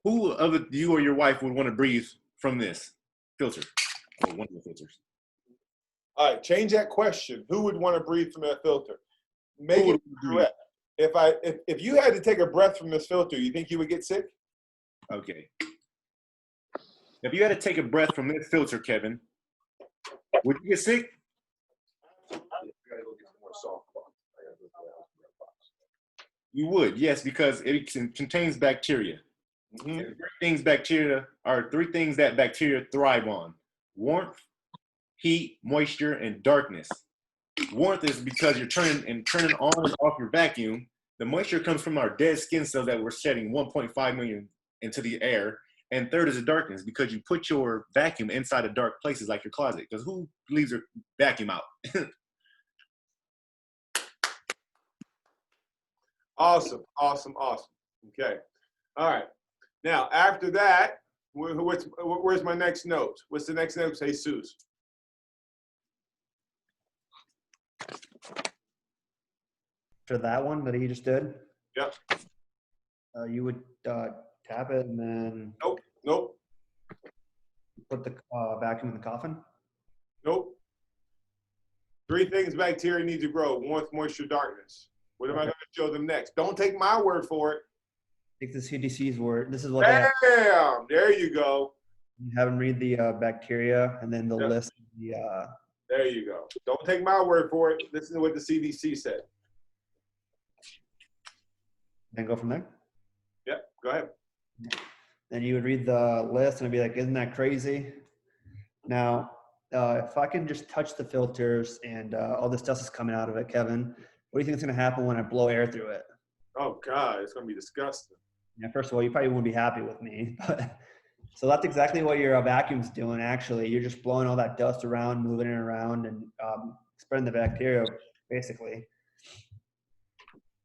Who of you or your wife would want to breathe from this? filter, or one of the filters. All right, change that question. Who would want to breathe from that filter? Make Who it would correct. If you had to take a breath from this filter, you think you would get sick? Okay. If you had to take a breath from this filter, Kevin, would you get sick? You would, yes, because it contains bacteria. Mm-hmm. And three things that bacteria thrive on: warmth, heat, moisture, and darkness. Warmth is because you're turning on and off your vacuum. The moisture comes from our dead skin cells that we're shedding 1.5 million into the air. And third is the darkness, because you put your vacuum inside of dark places like your closet. Because who leaves their vacuum out? Awesome. Okay. All right. Now, after that, where's my next note? What's the next note, Jesus? For that one that he just did, Yep. you would tap it and then Nope. put the vacuum in the coffin. Nope. 3 things bacteria need to grow: warmth, moisture, darkness. What am I going to show them next? Don't take my word for it. Take the CDC's word. This is what they have. Bam! There you go. You have them read the bacteria and then the Yep. list the There you go. Don't take my word for it. Listen to what the CDC said. and go from there. Yep. Go ahead. Then you would read the list and it'd be like, isn't that crazy? Now, if I can just touch the filters and all this dust is coming out of it, Kevin, what do you think is going to happen when I blow air through it? Oh God, it's going to be disgusting. Yeah, first of all, you probably won't be happy with me, but so that's exactly what your vacuum's doing. Actually, you're just blowing all that dust around, moving it around, and spreading the bacteria, basically.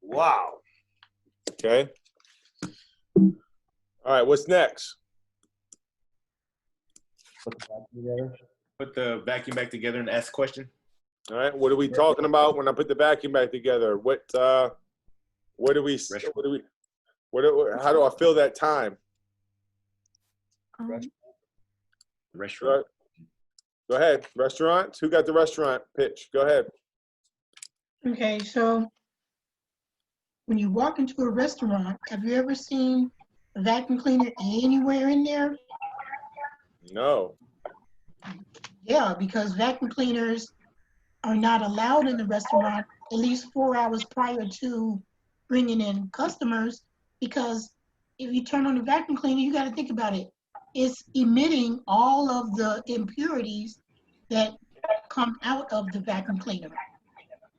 Wow. Okay. All right. What's next? Put the vacuum together. Put the vacuum back together and ask a question. All right. What are we talking about when I put the vacuum back together? How do I fill that time? Restaurant. Go ahead. Restaurants. Who got the restaurant pitch? Go ahead. Okay, so when you walk into a restaurant, have you ever seen a vacuum cleaner anywhere in there? No. Yeah, because vacuum cleaners are not allowed in the restaurant at least 4 hours prior to bringing in customers, because if you turn on the vacuum cleaner, you got to think about it. It's emitting all of the impurities that come out of the vacuum cleaner,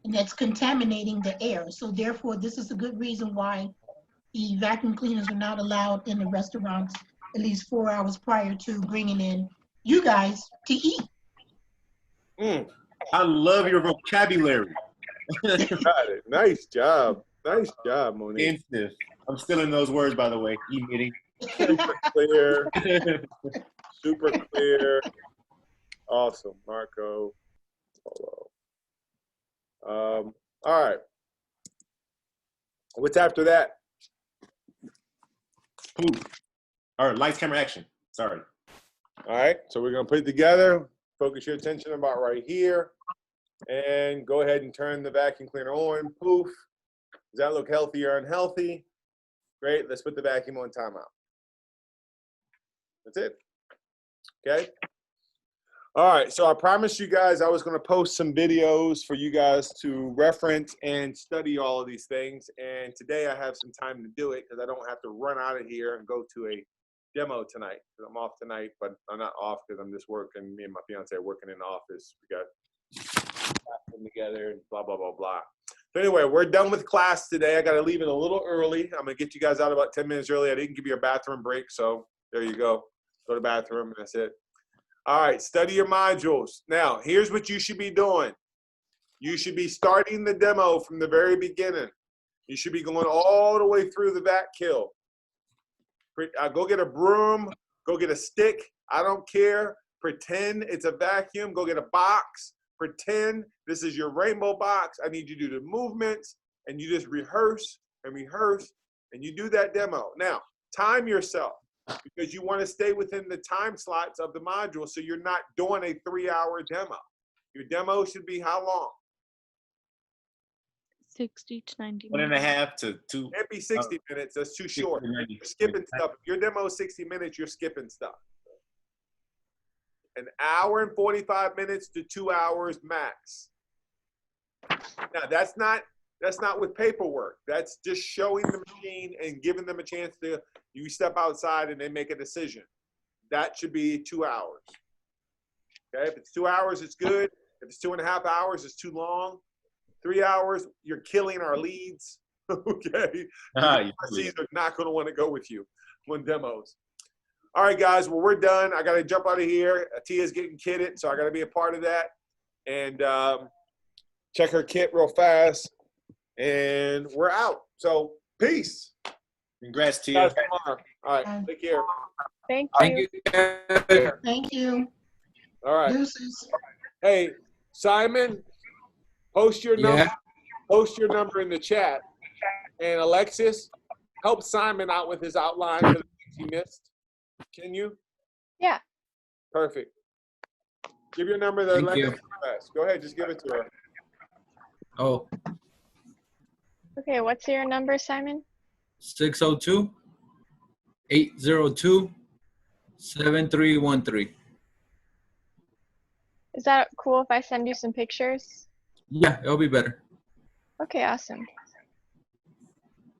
and that's contaminating the air. So therefore, this is a good reason why the vacuum cleaners are not allowed in the restaurants at least 4 hours prior to bringing in you guys to eat. I love your vocabulary. Got it. Nice job. Nice job, Monique. I'm still in those words, by the way. Emitting. Super clear. Super clear. Awesome, Marco. All right. What's after that? Ooh. All right, lights, camera, action. Sorry. All right, so we're gonna put it together. Focus your attention about right here, and go ahead and turn the vacuum cleaner on. Poof. Does that look healthy or unhealthy? Great. Let's put the vacuum on timeout. That's it. Okay. All right. So I promised you guys I was going to post some videos for you guys to reference and study all of these things. And today I have some time to do it because I don't have to run out of here and go to a demo tonight. Because I'm off tonight, but I'm not off because I'm just working. Me and my fiance are working in the office. We got together and blah, blah, blah, blah. So anyway, we're done with class today. I got to leave it a little early. I'm going to get you guys out about 10 minutes early. I didn't give you a bathroom break, so there you go. Go to the bathroom, and that's it. All right, study your modules. Now, here's what you should be doing. You should be starting the demo from the very beginning. You should be going all the way through the vac kill. Go get a broom. Go get a stick. I don't care. Pretend it's a vacuum. Go get a box. Pretend this is your rainbow box. I need you to do the movements, and you just rehearse, and you do that demo. Now, time yourself. because you want to stay within the time slots of the module, so you're not doing a 3-hour demo. Your demo should be how long? 60 to 90 1.5 minutes. to 2. Can't be 60 minutes. That's too 60 short. to 90 You're skipping stuff. If your demo is 60 minutes, you're skipping stuff. An hour and 45 minutes to 2 hours max. Now that's not with paperwork. That's just showing the machine and giving them a chance to, you step outside and they make a decision. That should be 2 hours. Okay, if it's 2 hours, it's good. If it's 2.5 hours, it's too long. 3 hours, you're killing our leads. Okay, RCs are not going to want to go with you on demos. All right, guys. Well, we're done. I got to jump out of here. Tia's getting kitted, so I got to be a part of that. And check her kit real fast. And we're out. So, peace. Congrats, Tia. All right, take care. Thank Thank you. you. Thank you. All right. Deuces. Hey, Simon, post your number. Yeah. Post your number in the chat. And Alexis, help Simon out with his outline for the things he missed. Can you? Yeah. Perfect. Give your number to Thank Alexis you. fast. Go ahead, just give it to her. Oh, Okay, what's your number, Simon? 602-802-7313. Is that cool if I send you some pictures? Yeah, it'll be better. Okay, awesome.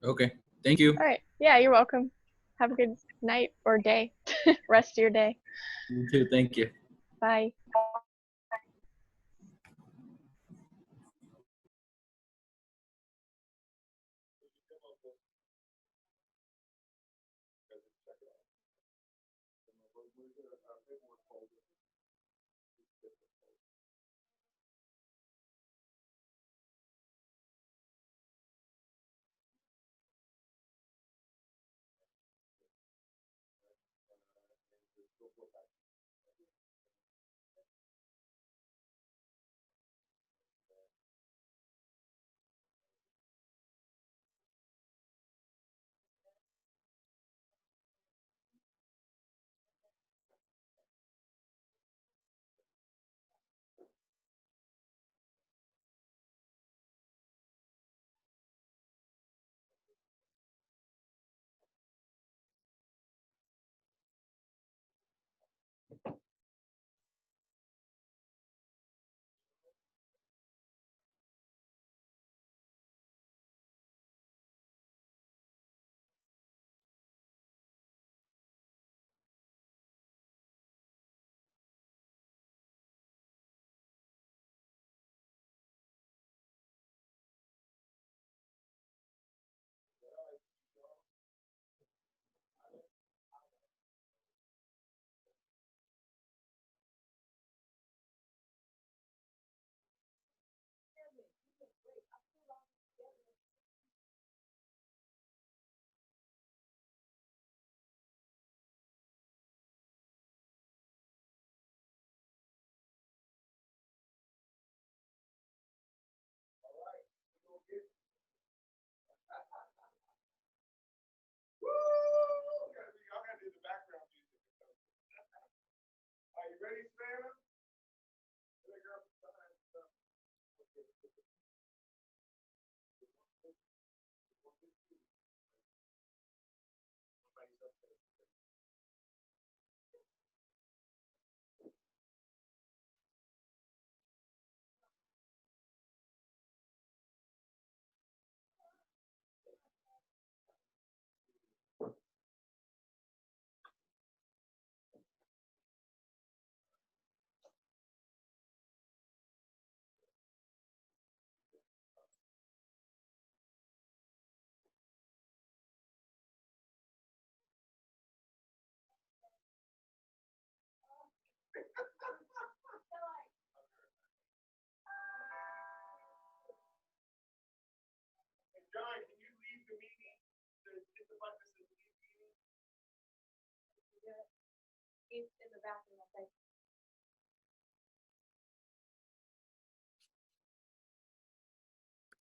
Okay. Thank you. All right. Yeah, you're welcome. Have a good night or day. Rest of your day. You too. Thank you. Bye. Are you ready, Spanner? John, can you leave the meeting? Hit the button that says leave meeting. He's in the bathroom, I think.